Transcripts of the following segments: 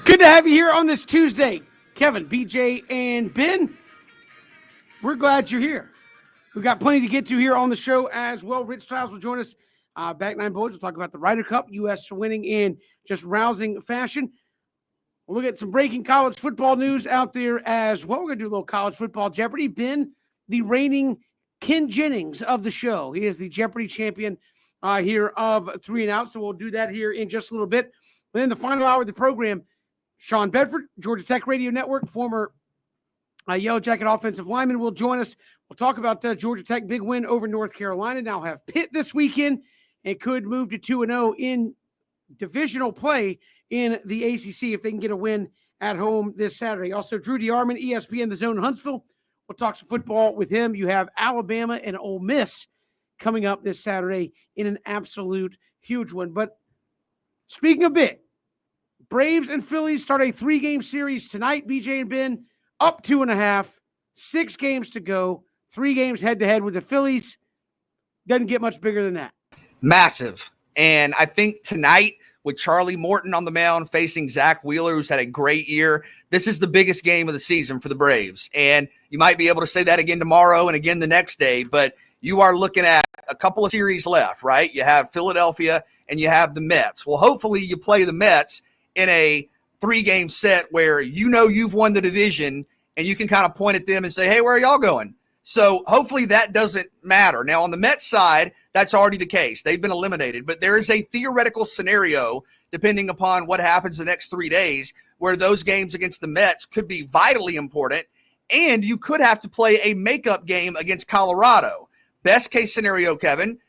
Good to have you here on this Tuesday. Kevin, BJ, and Ben, we're glad you're here. We've got plenty to get to here on the show as well. Rich Styles will join us. Back Nine Boys will talk about the Ryder Cup, U.S. winning in just rousing fashion. We'll look at some breaking college football news out there as well. We're going to do a little college football Jeopardy. Ben, the reigning Ken Jennings of the show. He is the Jeopardy champion here of 3 and Out, so we'll do that here in just a little bit. But in the final hour of the program, Sean Bedford, Georgia Tech Radio Network, former Yellow Jacket offensive lineman, will join us. We'll talk about Georgia Tech big win over North Carolina. Now have Pitt this weekend and could move to 2-0 in divisional play in the ACC if they can get a win at home this Saturday. Also, Drew DeArmond, ESPN The Zone Huntsville. We'll talk some football with him. You have Alabama and Ole Miss coming up this Saturday in an absolute huge one. But speaking of big, Braves and Phillies start a 3-game series tonight. BJ and Ben up 2.5, 6 games to go, 3 games head-to-head with the Phillies. Doesn't get much bigger than that. Massive. And I think tonight, with Charlie Morton on the mound facing Zach Wheeler, who's had a great year, this is the biggest game of the season for the Braves. And you might be able to say that again tomorrow and again the next day, but you are looking at a couple of series left, right? You have Philadelphia and you have the Mets. Well, hopefully you play the Mets in a 3-game set where you know you've won the division and you can kind of point at them and say, hey, where are y'all going? So hopefully that doesn't matter. Now, on the Mets side, that's already the case. They've been eliminated. But there is a theoretical scenario, depending upon what happens the next 3 days, where those games against the Mets could be vitally important. And you could have to play a makeup game against Colorado. Best case scenario, Kevin,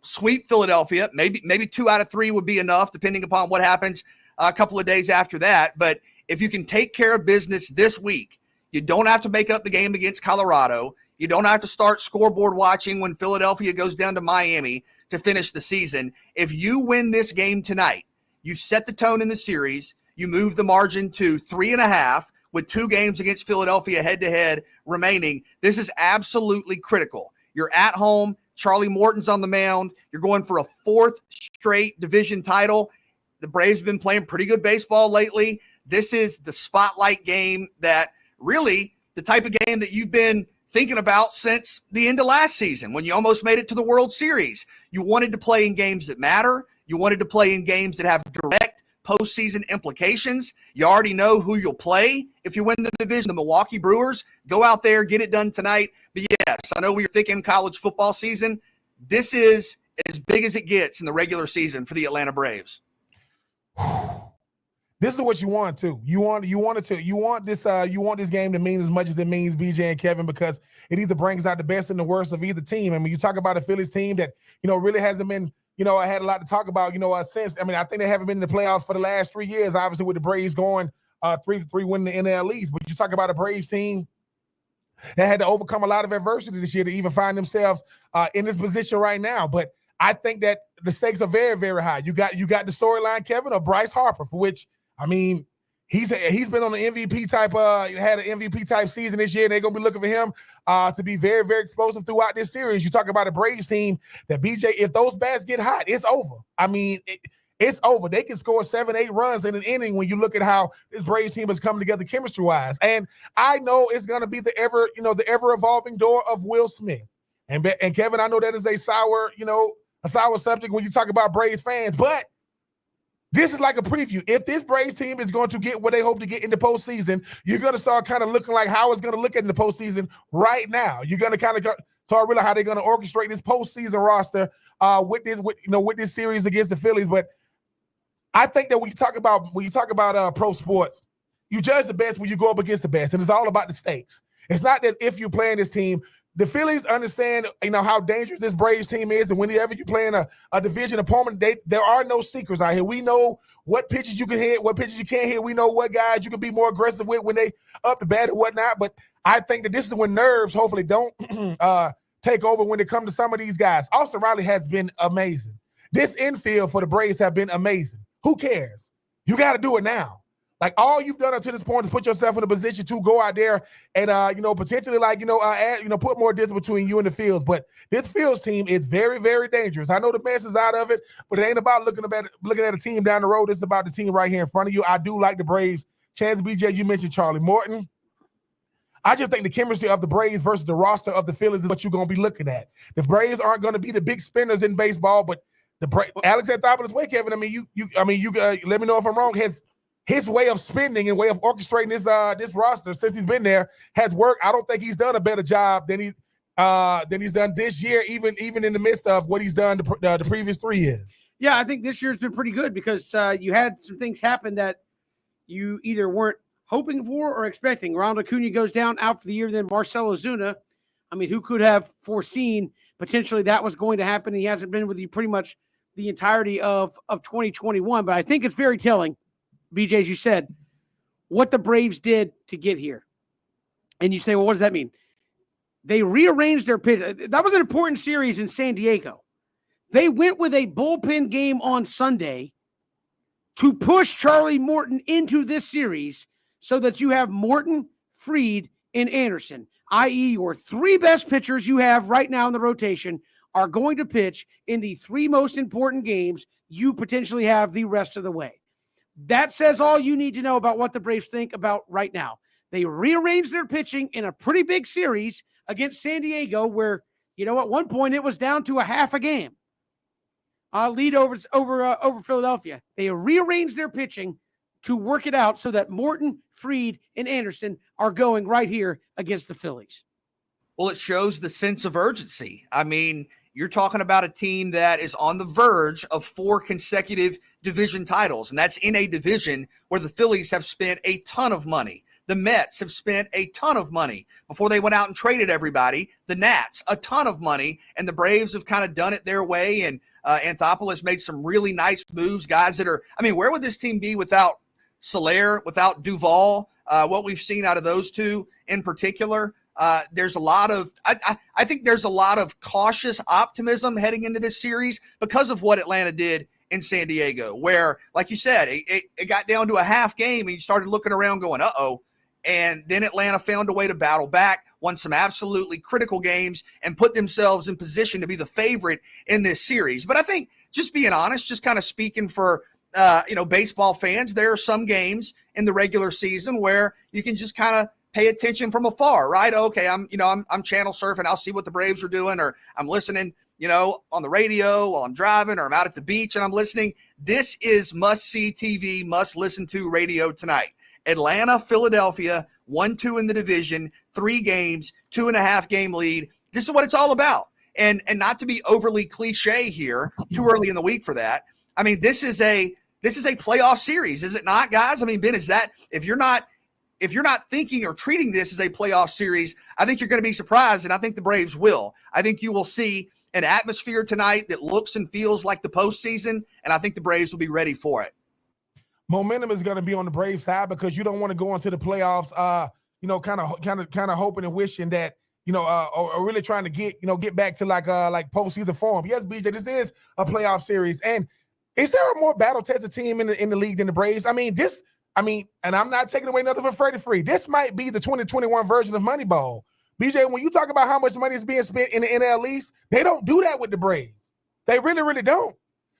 sweep Philadelphia. Maybe 2 out of 3 would be enough, depending upon what happens a couple of days after that. But if you can take care of business this week, you don't have to make up the game against Colorado. You don't have to start scoreboard watching when Philadelphia goes down to Miami to finish the season. If you win this game tonight, you set the tone in the series. You move the margin to 3.5 with 2 games against Philadelphia head-to-head remaining. This is absolutely critical. You're at home. Charlie Morton's on the mound. You're going for a 4th straight division title. The Braves have been playing pretty good baseball lately. This is the spotlight game that really the type of game that you've been thinking about since the end of last season when you almost made it to the World Series. You wanted to play in games that matter. You wanted to play in games that have direct postseason implications. You already know who you'll play if you win the division. The Milwaukee Brewers, go out there, get it done tonight. But yes, I know we're thinking college football season. This is as big as it gets in the regular season for the Atlanta Braves. This is what you want too. You want this game to mean as much as it means, BJ and Kevin, because it either brings out the best and the worst of either team. I mean, you talk about a Phillies team that, really hasn't been, had a lot to talk about, since. I mean, I think they haven't been in the playoffs for the last 3 years, obviously with the Braves going 3-3 winning the NL East. But you talk about a Braves team that had to overcome a lot of adversity this year to even find themselves in this position right now. But I think that the stakes are very, very high. You got the storyline, Kevin, of Bryce Harper, for which, I mean, he's been on the MVP type, had an MVP type season this year, and they're gonna be looking for him to be very, very explosive throughout this series. You talk about a Braves team that, BJ, if those bats get hot, it's over. I mean, it's over. They can score 7-8 runs in an inning when you look at how this Braves team has come together chemistry-wise. And I know it's gonna be the ever evolving door of Will Smith. And Kevin, I know that is a sour subject when you talk about Braves fans, but this is like a preview. If this Braves team is going to get what they hope to get in the postseason, you're going to start kind of looking like how it's going to look in the postseason right now. You're going to kind of start realizing how they're going to orchestrate this postseason roster with this series against the Phillies. But I think that when you talk about pro sports, you judge the best when you go up against the best, and it's all about the stakes. It's not that if you're playing this team. The Phillies understand, how dangerous this Braves team is, and whenever you're playing a division opponent, there are no secrets out here. We know what pitches you can hit, what pitches you can't hit. We know what guys you can be more aggressive with when they up the bat and whatnot. But I think that this is when nerves hopefully don't take over when it comes to some of these guys. Austin Riley has been amazing. This infield for the Braves have been amazing. Who cares? You got to do it now. Like all you've done up to this point is put yourself in a position to go out there and potentially put more distance between you and the Fields. But this Fields team is very, very dangerous. I know the mess is out of it, but it ain't about looking at a team down the road. It's about the team right here in front of you. I do like the Braves. Chance BJ, you mentioned Charlie Morton. I just think the chemistry of the Braves versus the roster of the Phillies is what you're going to be looking at. The Braves aren't going to be the big spinners in baseball, but Alex Anthopoulos way, Kevin. Let me know if I'm wrong. His way of spending and way of orchestrating this roster since he's been there has worked. I don't think he's done a better job than he's done this year, even in the midst of what he's done the previous 3 years. Yeah, I think this year's been pretty good because you had some things happen that you either weren't hoping for or expecting. Ronald Acuna goes down out for the year, then Marcell Ozuna. I mean, who could have foreseen potentially that was going to happen? He hasn't been with you pretty much the entirety of 2021, but I think it's very telling, BJ, as you said, what the Braves did to get here. And you say, well, what does that mean? They rearranged their pitch. That was an important series in San Diego. They went with a bullpen game on Sunday to push Charlie Morton into this series so that you have Morton, Fried, and Anderson, i.e. your 3 best pitchers you have right now in the rotation are going to pitch in the 3 most important games you potentially have the rest of the way. That says all you need to know about what the Braves think about right now. They rearranged their pitching in a pretty big series against San Diego where, at one point it was down to a half a game. Lead over Philadelphia. They rearranged their pitching to work it out so that Morton, Fried, and Anderson are going right here against the Phillies. Well, it shows the sense of urgency. I mean, you're talking about a team that is on the verge of 4 consecutive division titles, and that's in a division where the Phillies have spent a ton of money. The Mets have spent a ton of money before they went out and traded everybody. The Nats, a ton of money, and the Braves have kind of done it their way, and Anthopoulos made some really nice moves, guys that are – I mean, where would this team be without Soler, without Duvall? What we've seen out of those two in particular – there's a lot of I think there's a lot of cautious optimism heading into this series because of what Atlanta did in San Diego, where, like you said, it got down to a half game and you started looking around going, uh-oh. And then Atlanta found a way to battle back, won some absolutely critical games, and put themselves in position to be the favorite in this series. But I think, just being honest, just kind of speaking for baseball fans, there are some games in the regular season where you can just kind of pay attention from afar, right? Okay, I'm channel surfing. I'll see what the Braves are doing, or I'm listening, on the radio while I'm driving, or I'm out at the beach and I'm listening. This is must-see TV, must-listen-to radio tonight. Atlanta, Philadelphia, 1-2 in the division, 3 games, 2.5 game lead. This is what it's all about. And not to be overly cliche here, too early in the week for that. I mean, this is a playoff series, is it not, guys? I mean, Ben, is that if you're not thinking or treating this as a playoff series, I think you're going to be surprised, and I think the Braves will. I think you will see an atmosphere tonight that looks and feels like the postseason, and I think the Braves will be ready for it. Momentum is going to be on the Braves side because you don't want to go into the playoffs, kind of hoping and wishing that, or really trying to get back to like postseason form. Yes, BJ, this is a playoff series, and is there a more battle-tested team in the league than the Braves? And I'm not taking away nothing from Freddie Freed. This might be the 2021 version of Moneyball. BJ, when you talk about how much money is being spent in the NL East, they don't do that with the Braves. They really, really don't.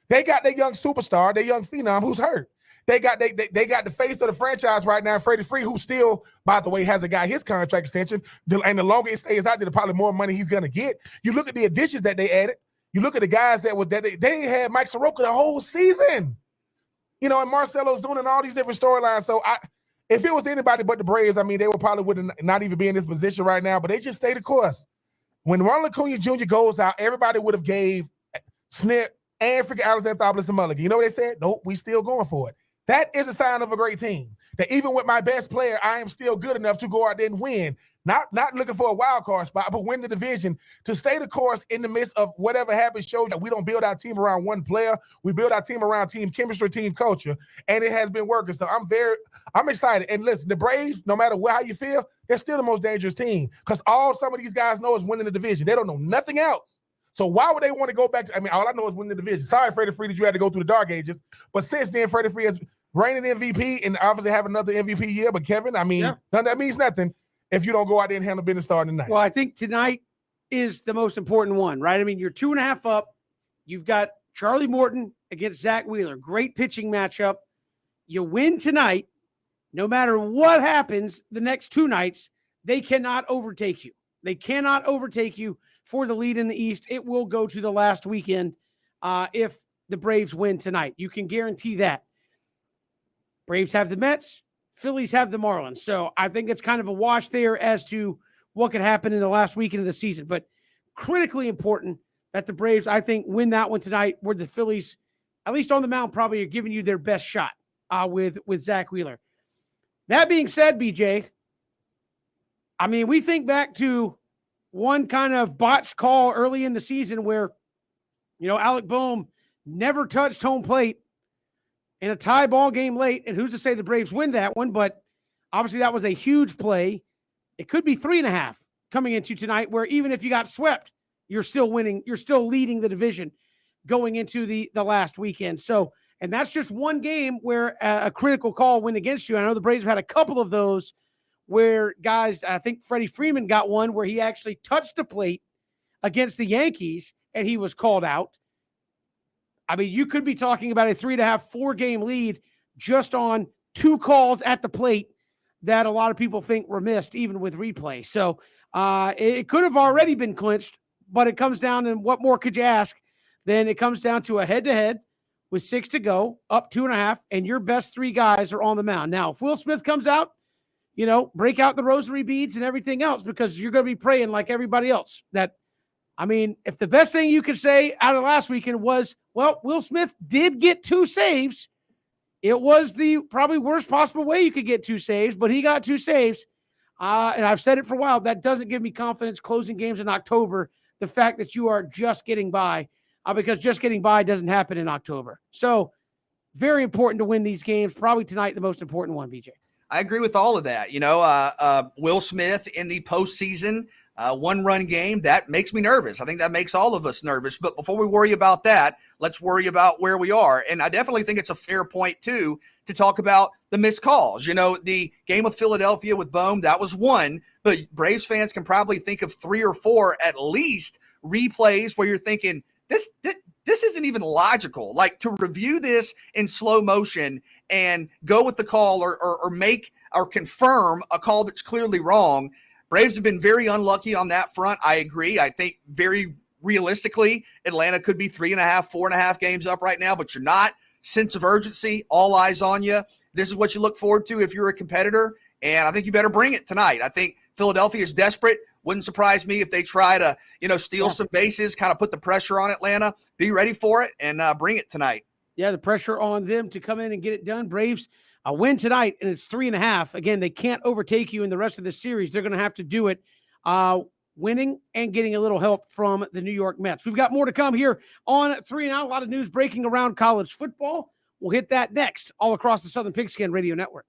They got their young superstar, their young phenom who's hurt. They got the face of the franchise right now, Freddie Freed, who still, by the way, hasn't got his contract extension. And the longer it stays out there, the probably more money he's going to get. You look at the additions that they added. You look at the guys that they had Mike Soroka the whole season. And Marcell Ozuna and all these different storylines. So if it was anybody but the Braves, they would probably not even be in this position right now, but they just stay the course. When Ronald Acuna Jr. goes out, everybody would have gave Snip and freaking Alex Anthopoulos a mulligan. You know what they said? Nope, we still going for it. That is a sign of a great team. That even with my best player, I am still good enough to go out there and win. Not looking for a wild card spot, but win the division. To stay the course in the midst of whatever happens shows that we don't build our team around one player. We build our team around team chemistry, team culture, and it has been working. So I'm excited. And listen, the Braves, no matter how you feel, they're still the most dangerous team because all some of these guys know is winning the division. They don't know nothing else. So why would they want to go back to – all I know is winning the division. Sorry, Freddie Freed, that you had to go through the dark ages. But since then, Freddie Freed has reigning MVP and obviously have another MVP year. But Kevin, I mean, Yeah. none that means nothing if you don't go out there and handle business starting tonight. Well, I think tonight is the most important one, right? I mean, you're 2.5 up. You've got Charlie Morton against Zach Wheeler. Great pitching matchup. You win tonight. No matter what happens the next two nights, they cannot overtake you. They cannot overtake you for the lead in the East. It will go to the last weekend if the Braves win tonight. You can guarantee that. Braves have the Mets. Phillies have the Marlins. So I think it's kind of a wash there as to what could happen in the last weekend of the season. But critically important that the Braves, I think, win that one tonight, where the Phillies, at least on the mound, probably are giving you their best shot with Zach Wheeler. That being said, BJ, I mean, we think back to one kind of botched call early in the season where, Alec Boehm never touched home plate in a tie ball game late. And who's to say the Braves win that one? But obviously that was a huge play. It could be 3.5 coming into tonight, where even if you got swept, you're still winning. You're still leading the division going into the last weekend. So, and that's just one game where a critical call went against you. I know the Braves have had a couple of those where guys, I think Freddie Freeman got one where he actually touched the plate against the Yankees and he was called out. I mean, you could be talking about a 3.5, 4-game lead just on 2 calls at the plate that a lot of people think were missed, even with replay. So it could have already been clinched, but it comes down to what more could you ask? Then it comes down to a head-to-head with 6 to go, up 2.5, and your best 3 guys are on the mound. Now, if Will Smith comes out, break out the rosary beads and everything else, because you're going to be praying like everybody else. If the best thing you could say out of last weekend was, well, Will Smith did get 2 saves. It was the probably worst possible way you could get 2 saves, but he got 2 saves. And I've said it for a while. That doesn't give me confidence closing games in October, the fact that you are just getting by, because just getting by doesn't happen in October. So very important to win these games. Probably tonight, the most important one, BJ. I agree with all of that. Will Smith in the postseason, 1-run game, that makes me nervous. I think that makes all of us nervous. But before we worry about that, let's worry about where we are. And I definitely think it's a fair point, too, to talk about the missed calls. The game of Philadelphia with Boehm, that was one. But Braves fans can probably think of 3 or 4 at least replays where you're thinking, this isn't even logical. Like, to review this in slow motion and go with the call or make or confirm a call that's clearly wrong. Braves have been very unlucky on that front. I agree. I think very realistically, Atlanta could be 3.5, 4.5 games up right now, but you're not. Sense of urgency, all eyes on you. This is what you look forward to if you're a competitor, and I think you better bring it tonight. I think Philadelphia is desperate. Wouldn't surprise me if they try to, steal some bases, kind of put the pressure on Atlanta. Be ready for it and bring it tonight. Yeah, the pressure on them to come in and get it done. Braves a win tonight, and it's 3.5. Again, they can't overtake you in the rest of the series. They're going to have to do it winning and getting a little help from the New York Mets. We've got more to come here on 3 and Out. A lot of news breaking around college football. We'll hit that next, all across the Southern Pigskin Radio Network.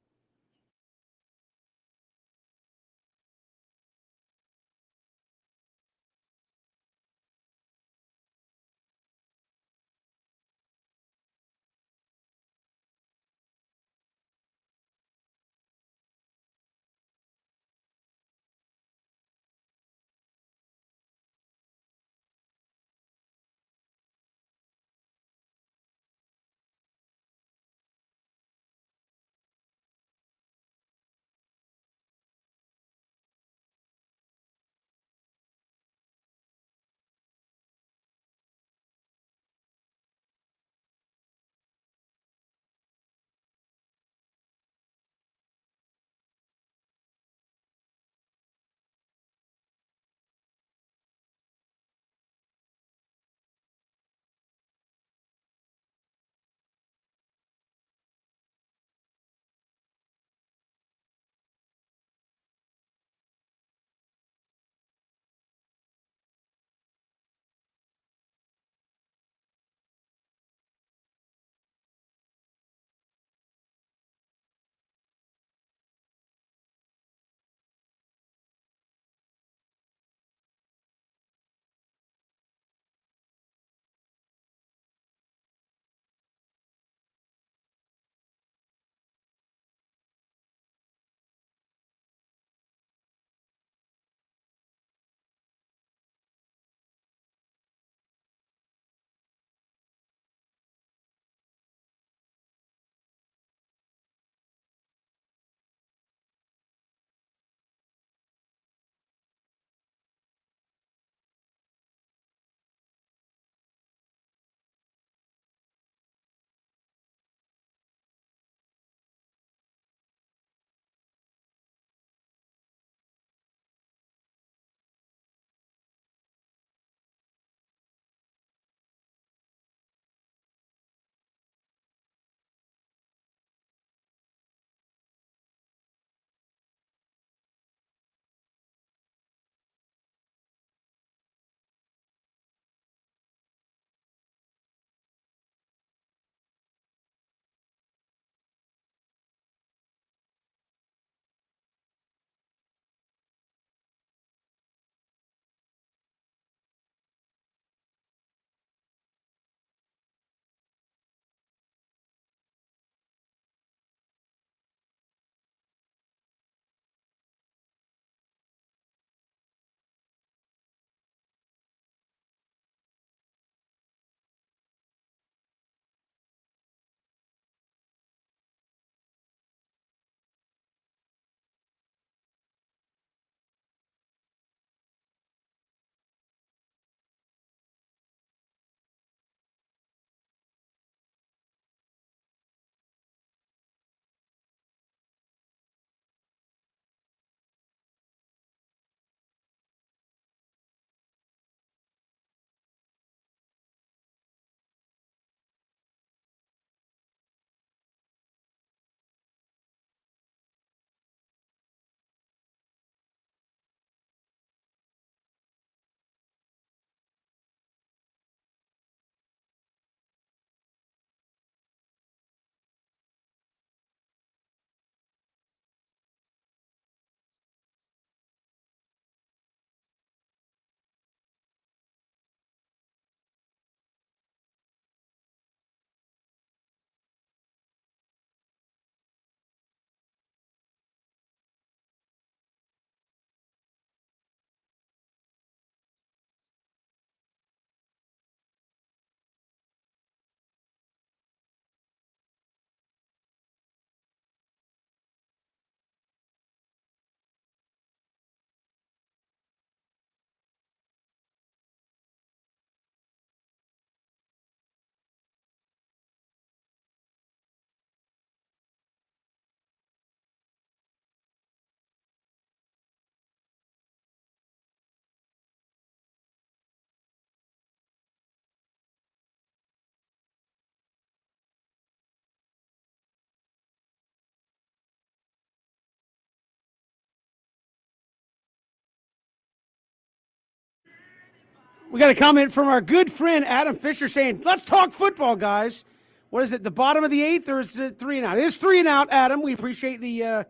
We got a comment from our good friend Adam Fisher saying, let's talk football, guys. What is it, the bottom of the 8th, or is it 3 and out? It is 3 and out, Adam. We appreciate the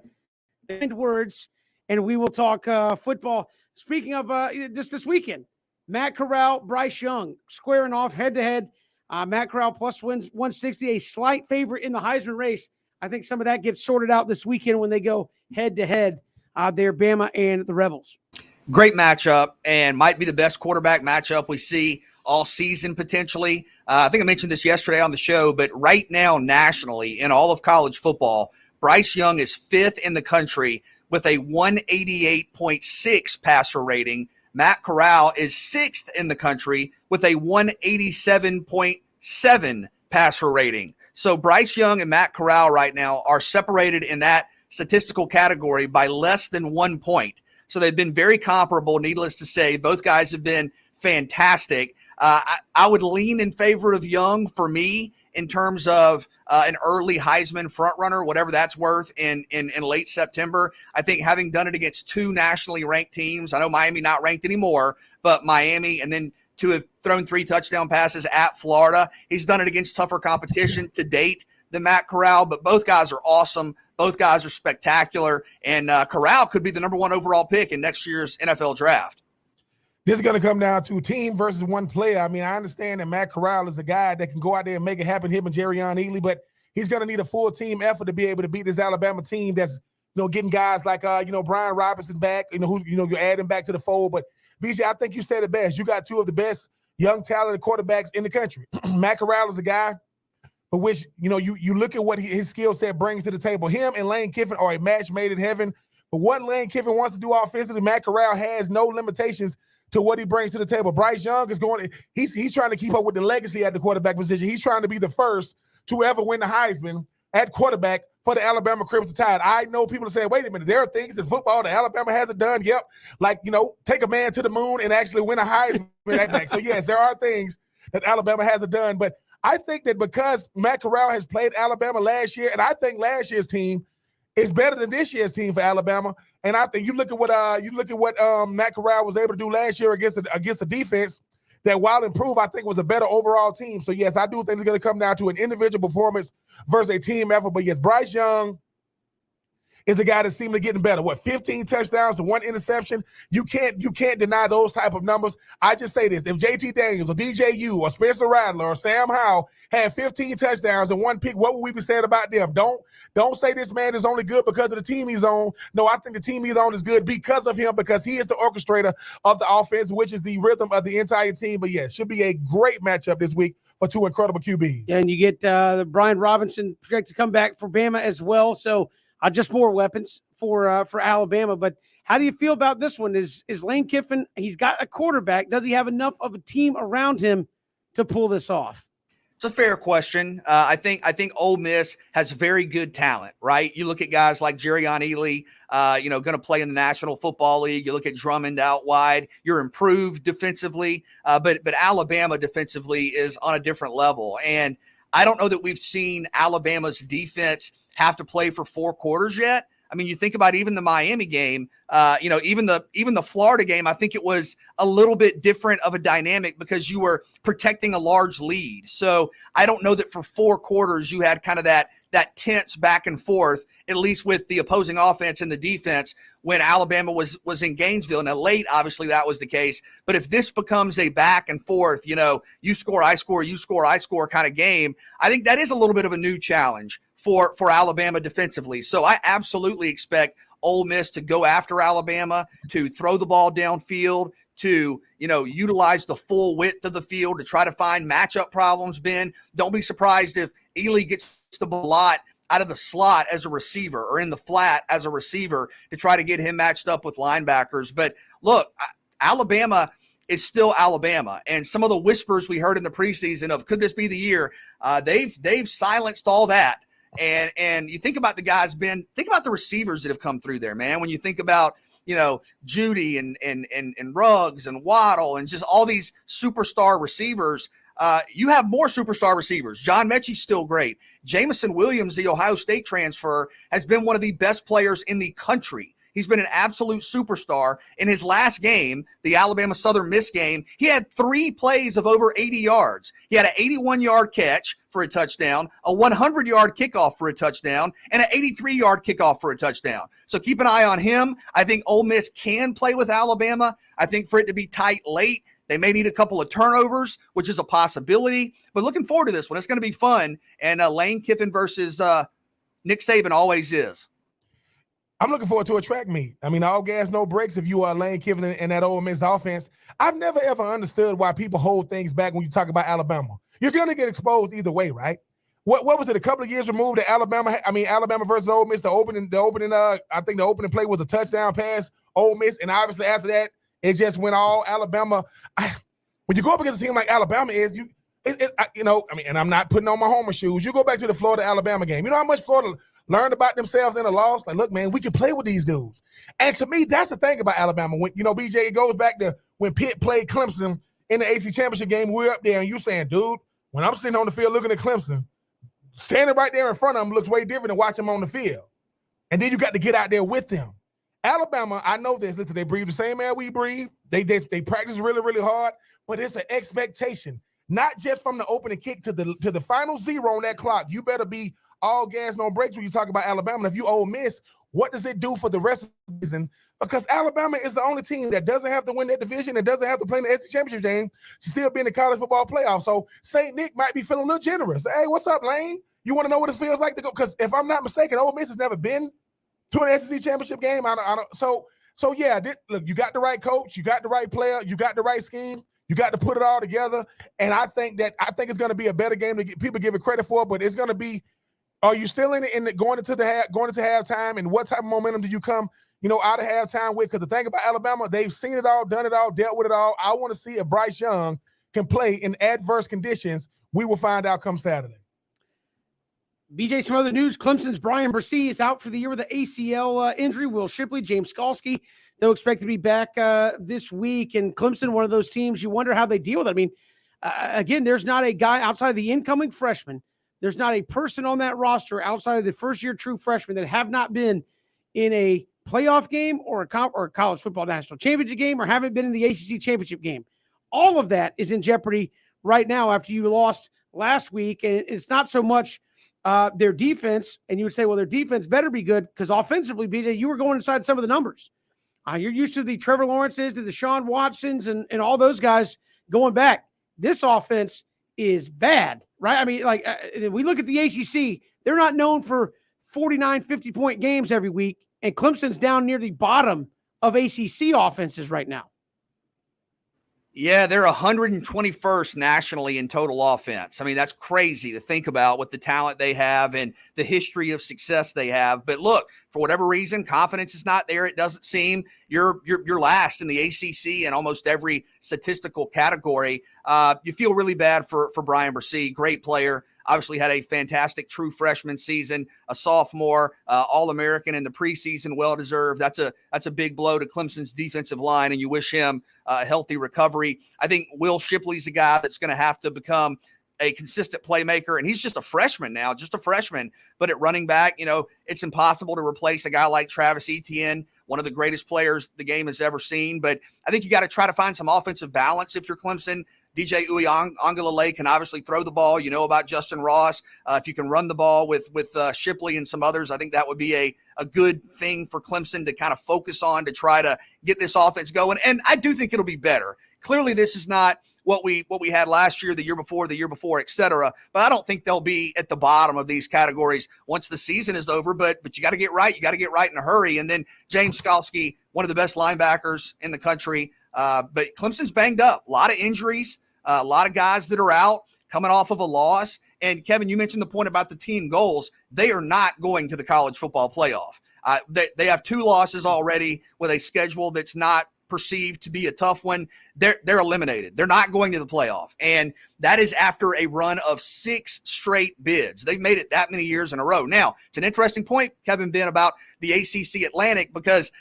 kind words, and we will talk football. Speaking of just this weekend, Matt Corral, Bryce Young squaring off head-to-head. Matt Corral plus wins 160, a slight favorite in the Heisman race. I think some of that gets sorted out this weekend when they go head-to-head there, Bama and the Rebels. Great matchup, and might be the best quarterback matchup we see all season potentially. I think I mentioned this yesterday on the show, but right now nationally in all of college football, Bryce Young is 5th in the country with a 188.6 passer rating. Matt Corral is 6th in the country with a 187.7 passer rating. So Bryce Young and Matt Corral right now are separated in that statistical category by less than 1 point. So they've been very comparable, needless to say. Both guys have been fantastic. I would lean in favor of Young for me in terms of an early Heisman frontrunner, whatever that's worth in late September. I think having done it against 2 nationally ranked teams, I know Miami not ranked anymore, but Miami, and then to have thrown 3 touchdown passes at Florida, he's done it against tougher competition to date than Matt Corral, but both guys are awesome. Both guys are spectacular, and Corral could be the number 1 overall pick in next year's NFL draft. This is going to come down to team versus one player. I mean, I understand that Matt Corral is a guy that can go out there and make it happen, him and Jerrion Ealy, but he's going to need a full team effort to be able to beat this Alabama team that's, getting guys like, Brian Robinson back, who you add him back to the fold. But, BJ, I think you said it best. You got 2 of the best young, talented quarterbacks in the country. Matt Corral is a guy for which, you look at what his skill set brings to the table. Him and Lane Kiffin are a match made in heaven. But what Lane Kiffin wants to do offensively, Matt Corral has no limitations to what he brings to the table. Bryce Young is he's trying to keep up with the legacy at the quarterback position. He's trying to be the first to ever win the Heisman at quarterback for the Alabama Crimson Tide. I know people are saying, wait a minute, there are things in football that Alabama hasn't done. Yep. Like, take a man to the moon and actually win a Heisman. So, yes, there are things that Alabama hasn't done. But I think that because Matt Corral has played Alabama last year, and I think last year's team is better than this year's team for Alabama. And I think you look at what Matt Corral was able to do last year against a defense that, while improved, I think was a better overall team. So yes, I do think it's going to come down to an individual performance versus a team effort. But yes, Bryce Young is a guy that seemed to getting better. 15 touchdowns to 1 interception? You can't deny those type of numbers. I just say this: if JT Daniels or DJU or Spencer Rattler or Sam Howell had 15 touchdowns and 1 pick, what would we be saying about them? Don't say this man is only good because of the team he's on. No, I think the team he's on is good because of him, because he is the orchestrator of the offense, which is the rhythm of the entire team. But yes, should be a great matchup this week for 2 incredible QBs. And you get the Brian Robinson projected to come back for Bama as well. So just more weapons for Alabama. But how do you feel about this one? Is Lane Kiffin, he's got a quarterback. Does he have enough of a team around him to pull this off? It's a fair question. I think Ole Miss has very good talent, right? You look at guys like Jerrion Ealy, going to play in the National Football League. You look at Drummond out wide. You're improved defensively, but Alabama defensively is on a different level. And I don't know that we've seen Alabama's defense have to play for 4 quarters yet. I mean, you think about even the Miami game, even the Florida game, I think it was a little bit different of a dynamic because you were protecting a large lead. So I don't know that for 4 quarters you had kind of that tense back and forth, at least with the opposing offense and the defense when Alabama was in Gainesville. Now, late, obviously, that was the case. But if this becomes a back and forth, you score, I score, you score, I score kind of game, I think that is a little bit of a new challenge for Alabama defensively. So I absolutely expect Ole Miss to go after Alabama, to throw the ball downfield, to, utilize the full width of the field to try to find matchup problems, Ben. Don't be surprised if Ealy gets the ball out of the slot as a receiver or in the flat as a receiver to try to get him matched up with linebackers. But look, Alabama is still Alabama. And some of the whispers we heard in the preseason of could this be the year, they've silenced all that. And you think about the guys, Ben, think about the receivers that have come through there, man. When you think about, Judy and Ruggs and Waddle and just all these superstar receivers, you have more superstar receivers. John Mechie's still great. Jameson Williams, the Ohio State transfer, has been one of the best players in the country He's been an absolute superstar. In his last game, the Alabama Southern Miss game, he had 3 plays of over 80 yards. He had an 81-yard catch for a touchdown, a 100-yard kickoff for a touchdown, and an 83-yard kickoff for a touchdown. So keep an eye on him. I think Ole Miss can play with Alabama. I think for it to be tight late, they may need a couple of turnovers, which is a possibility. But looking forward to this one. It's going to be fun. And Lane Kiffin versus Nick Saban always is. I'm looking forward to a track meet. I mean, all gas, no brakes if you are Lane Kiffin and that Ole Miss offense. I've never, ever understood why people hold things back when you talk about Alabama. You're going to get exposed either way, right? What was it, a couple of years removed that Alabama versus Ole Miss, the opening play was a touchdown pass, Ole Miss, and obviously after that, it just went all Alabama. When you go up against a team like Alabama and I'm not putting on my homer shoes. You go back to the Florida-Alabama game. You know how much Florida learned about themselves in a loss? Like, look, man, we can play with these dudes. And to me, that's the thing about Alabama. When BJ, it goes back to when Pitt played Clemson in the AC Championship game. We're up there, and you saying, dude, when I'm sitting on the field looking at Clemson, standing right there in front of them looks way different than watching them on the field. And then you got to get out there with them. Alabama, I know this. Listen, they breathe the same air we breathe. They practice really, really hard, but it's an expectation. Not just from the opening kick to the final 0 on that clock. You better be all gas, no brakes when you talk about Alabama. And if you Ole Miss, what does it do for the rest of the season? Because Alabama is the only team that doesn't have to win that division and doesn't have to play in the SEC championship game to still be in the college football playoff. So St. Nick might be feeling a little generous. Hey, what's up, Lane? You want to know what it feels like to go? Because if I'm not mistaken, Ole Miss has never been to an SEC championship game. So yeah, look, you got the right coach, you got the right player, you got the right scheme. You got to put it all together, and I think it's going to be a better game to people give it credit for. But it's going to be, are you still in it going into halftime, and what type of momentum do you come, out of halftime with? Because the thing about Alabama, they've seen it all, done it all, dealt with it all. I want to see if Bryce Young can play in adverse conditions. We will find out come Saturday. BJ, some other news. Clemson's Brian Bresee is out for the year with an ACL injury. Will Shipley, James Skalski, they'll expect to be back this week. And Clemson, one of those teams, you wonder how they deal with it. I mean, again, there's not a guy outside of the incoming freshman. There's not a person on that roster outside of the first-year true freshmen that have not been in a playoff game or a college football national championship game or haven't been in the ACC championship game. All of that is in jeopardy right now after you lost last week. And it's not so much their defense, and you would say, well, their defense better be good because offensively, BJ, you were going inside some of the numbers. You're used to the Trevor Lawrences, to the Deshaun Watsons, and all those guys going back. This offense is bad, right? I mean, like, we look at the ACC, they're not known for 49, 50-point games every week, and Clemson's down near the bottom of ACC offenses right now. Yeah, they're 121st nationally in total offense. I mean, that's crazy to think about with the talent they have and the history of success they have. But look, for whatever reason, confidence is not there. It doesn't seem. You're last in the ACC in almost every statistical category. You feel really bad for Brian Bresee, great player. Obviously had a fantastic true freshman season, a sophomore, All-American in the preseason, well-deserved. That's a big blow to Clemson's defensive line, and you wish him a healthy recovery. I think Will Shipley's a guy that's going to have to become a consistent playmaker, and he's just a freshman now, But at running back, it's impossible to replace a guy like Travis Etienne, one of the greatest players the game has ever seen. But I think you got to try to find some offensive balance if you're Clemson. DJ Uiagalelei can obviously throw the ball. You know about Justin Ross. If you can run the ball with Shipley and some others, I think that would be a good thing for Clemson to kind of focus on to try to get this offense going. And I do think it'll be better. Clearly, this is not what we had last year, the year before, et cetera. But I don't think they'll be at the bottom of these categories once the season is over. But you got to get right. You got to get right in a hurry. And then James Skalski, one of the best linebackers in the country. But Clemson's banged up. A lot of injuries. A lot of guys that are out coming off of a loss. And Kevin, you mentioned the point about the team goals. They are not going to the college football playoff. They have 2 losses already with a schedule that's not perceived to be a tough one. They're eliminated. They're not going to the playoff. And that is after a run of 6 straight bids. They've made it that many years in a row. Now, it's an interesting point, Kevin, Ben, about the ACC Atlantic, because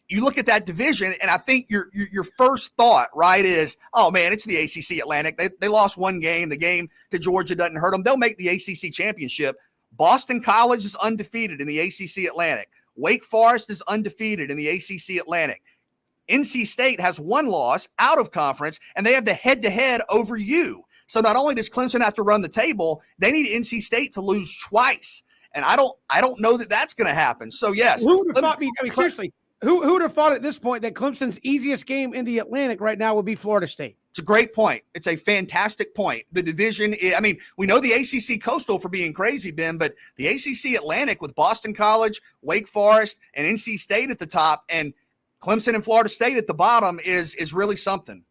you look at that division, and I think your first thought, right, is, oh, man, it's the ACC Atlantic. They lost one game. The game to Georgia doesn't hurt them. They'll make the ACC championship. Boston College is undefeated in the ACC Atlantic. Wake Forest is undefeated in the ACC Atlantic. NC State has one loss out of conference, and they have the head-to-head over you. So not only does Clemson have to run the table, they need NC State to lose twice. And I don't know that that's going to happen. So yes, who would have thought? I mean, seriously, who would have thought at this point that Clemson's easiest game in the Atlantic right now would be Florida State? It's a great point. It's a fantastic point. The division, I mean, we know the ACC Coastal for being crazy, Ben, but the ACC Atlantic with Boston College, Wake Forest, and NC State at the top, and Clemson and Florida State at the bottom is really something.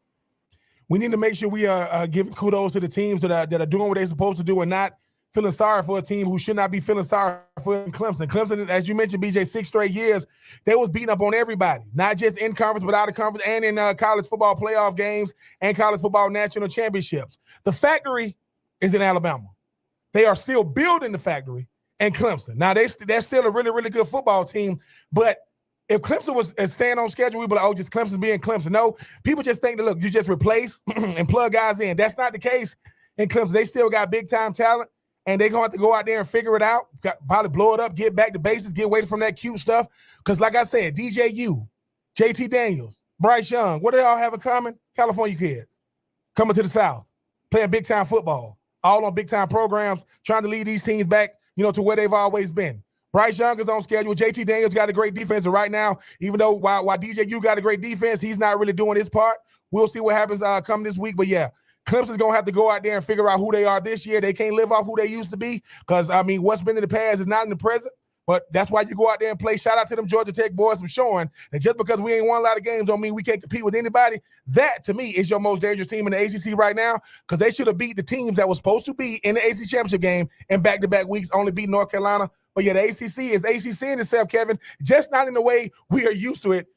We need to make sure we are giving kudos to the teams that are doing what they're supposed to do and not feeling sorry for a team who should not be feeling sorry for Clemson. Clemson, as you mentioned, BJ, 6 straight years, they was beating up on everybody, not just in conference, but out of conference and in college football playoff games and college football national championships. The factory is in Alabama. They are still building the factory in Clemson. Now, they're still a really, really good football team, but if Clemson was staying on schedule, we'd be like, oh, just Clemson being Clemson. No, people just think that, look, you just replace and plug guys in. That's not the case in Clemson. They still got big-time talent, and they're going to have to go out there and figure it out, probably blow it up, get back to basics, get away from that cute stuff. Because like I said, DJU, JT Daniels, Bryce Young, what do they all have in common? California kids coming to the South, playing big-time football, all on big-time programs, trying to lead these teams back, to where they've always been. Bryce Young is on schedule. JT Daniels got a great defense. And right now, even though while DJU got a great defense, he's not really doing his part. We'll see what happens come this week. But, yeah, Clemson's going to have to go out there and figure out who they are this year. They can't live off who they used to be because, I mean, what's been in the past is not in the present. But that's why you go out there and play. Shout out to them Georgia Tech boys from showing that just because we ain't won a lot of games don't mean we can't compete with anybody. That, to me, is your most dangerous team in the ACC right now because they should have beat the teams that were supposed to be in the ACC championship game in back-to-back weeks, only beat North Carolina. But, yeah, the ACC is ACC in itself, Kevin, just not in the way we are used to it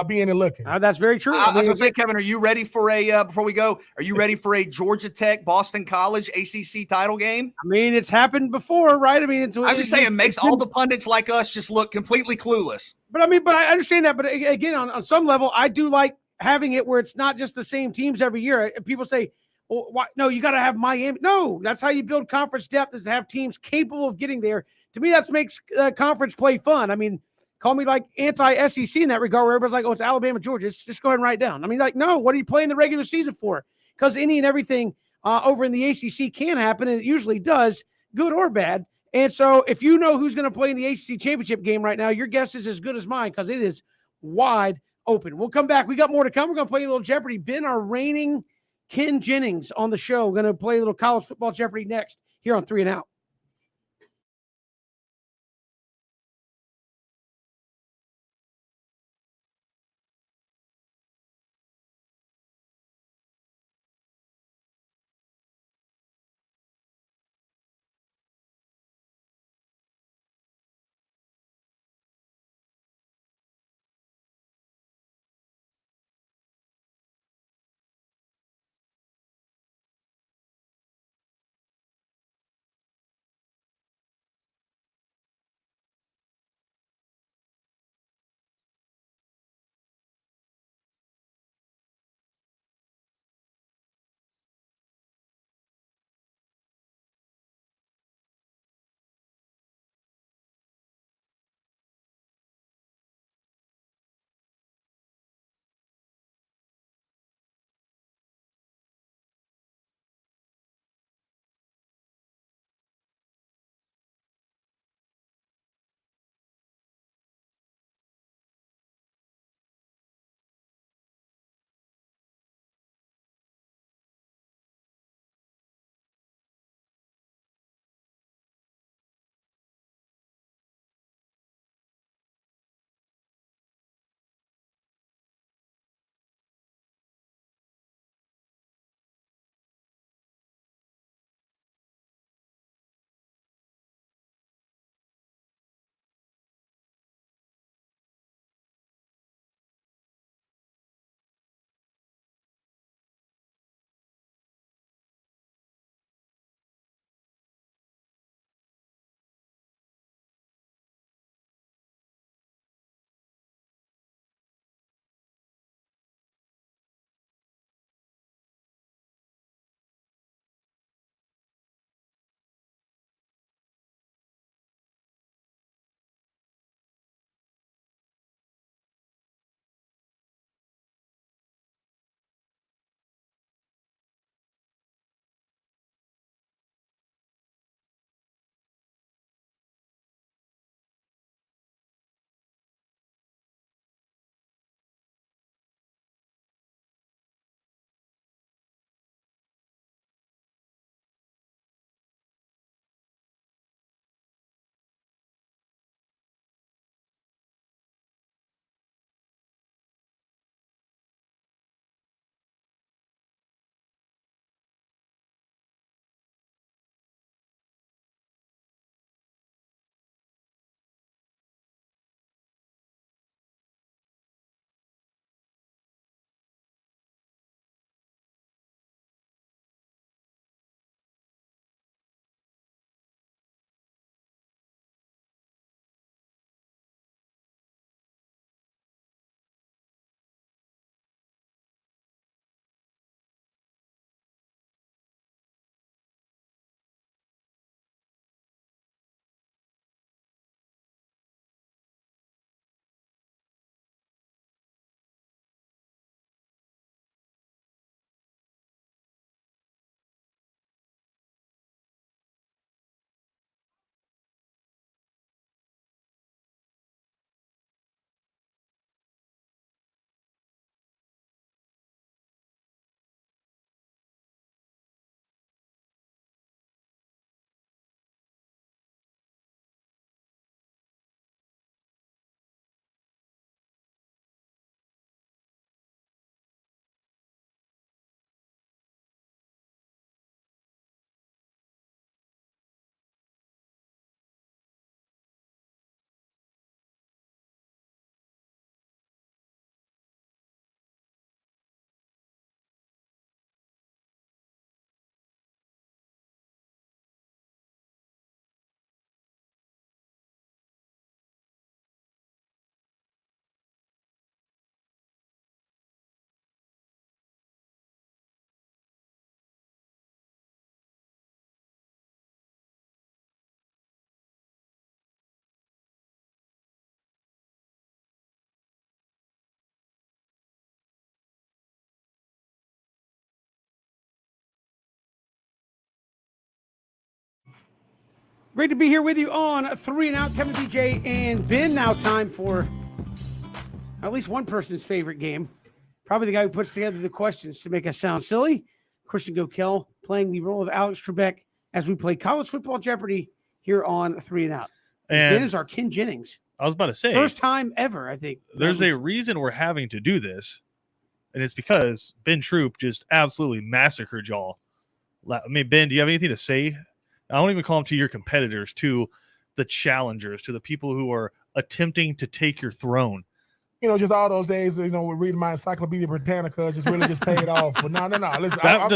being and looking. That's very true. I was going to say, Kevin, are you ready for before we go, are you ready for a Georgia Tech, Boston College ACC title game? I mean, it's happened before, right? I mean, I'm just saying it makes all the pundits like us just look completely clueless. But I understand that. But again, on some level, I do like having it where it's not just the same teams every year. People say, well, why? No, you got to have Miami. No, that's how you build conference depth, is to have teams capable of getting there. To me, that makes conference play fun. I mean, call me like anti-SEC in that regard, where everybody's like, oh, it's Alabama, Georgia. Just go ahead and write it down. I mean, like, no, what are you playing the regular season for? Because any and everything over in the ACC can happen, and it usually does, good or bad. And so if you know who's going to play in the ACC championship game right now, your guess is as good as mine because it is wide open. We'll come back. We got more to come. We're going to play a little Jeopardy. Ben, our reigning Ken Jennings on the show. We're going to play a little college football Jeopardy next here on 3 and Out. Great to be here with you on 3 and Out. Kevin, BJ, and Ben. Now time for at least one person's favorite game. Probably the guy who puts together the questions to make us sound silly. Christian Gokel playing the role of Alex Trebek as we play College Football Jeopardy here on 3 and Out. And Ben is our Ken Jennings. I was about to say, first time ever, I think. There's a reason we're having to do this, and it's because Ben Troop just absolutely massacred y'all. I mean, Ben, do you have anything to say? I don't even call them to your competitors, to the challengers, to the people who are attempting to take your throne. You know, just all those days, you know, we're reading my Encyclopedia Britannica, just really just paid off. But no. Listen, that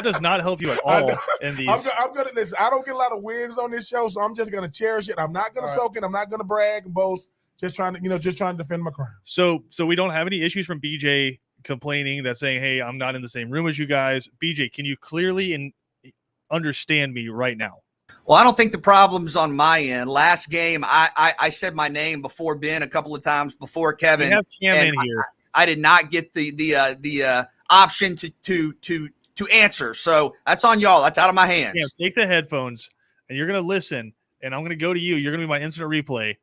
does not help you at all in these. I'm gonna listen. I don't get a lot of wins on this show, so I'm just gonna cherish it. I'm not gonna soak it. I'm not gonna brag and boast. Just trying to defend my crown. So we don't have any issues from BJ complaining that saying, "Hey, I'm not in the same room as you guys." BJ, can you clearly understand me right now? Well, I don't think the problem's on my end. Last game, I said my name before Ben a couple of times before Kevin. We have Cam in here. I did not get the option to answer. So that's on y'all. That's out of my hands. Cam, take the headphones and you're gonna listen, and I'm gonna go to you. You're gonna be my instant replay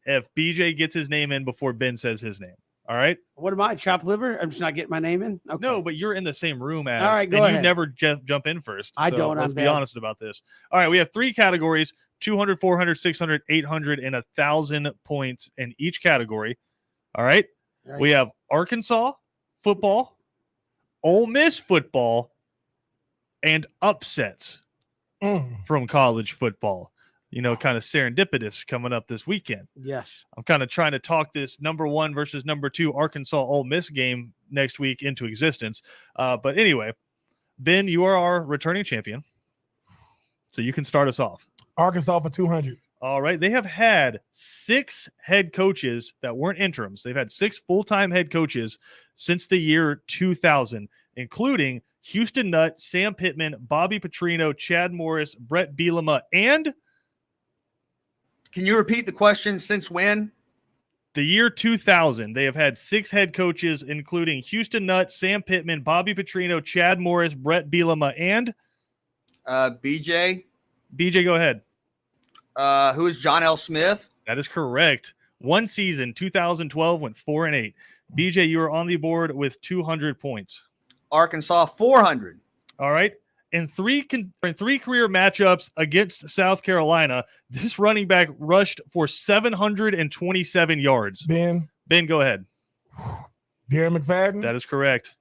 if BJ gets his name in before Ben says his name. All right. What am I? Chopped liver? I'm just not getting my name in. Okay. No, but you're in the same room as. All right, go and ahead. You never jump in first. I so don't. Let's be honest about this. All right, we have 3 categories: 200, 400, 600, 800, and 1,000 points in each category. All right. We have Arkansas football, Ole Miss football, and upsets from college football. You know, kind of serendipitous coming up this weekend. Yes. I'm kind of trying to talk this number 1 versus number 2 Arkansas Ole Miss game next week into existence. But anyway, Ben, you are our returning champion. So you can start us off. Arkansas for 200. All right. They have had 6 head coaches that weren't interims. They've had 6 full-time head coaches since the year 2000, including Houston Nutt, Sam Pittman, Bobby Petrino, Chad Morris, Brett Bielema, and can you repeat the question? Since when? the year 2000. They have had 6 head coaches, including Houston Nutt, Sam Pittman, Bobby Petrino, Chad Morris, Brett Bielema, and BJ. BJ, go ahead. Who is John L. Smith? That is correct. 1 season, 2012, went 4-8. BJ, you are on the board with 200 points. Arkansas 400. All right. In 3 career matchups against South Carolina, this running back rushed for 727 yards. Ben, go ahead. Darren McFadden. That is correct.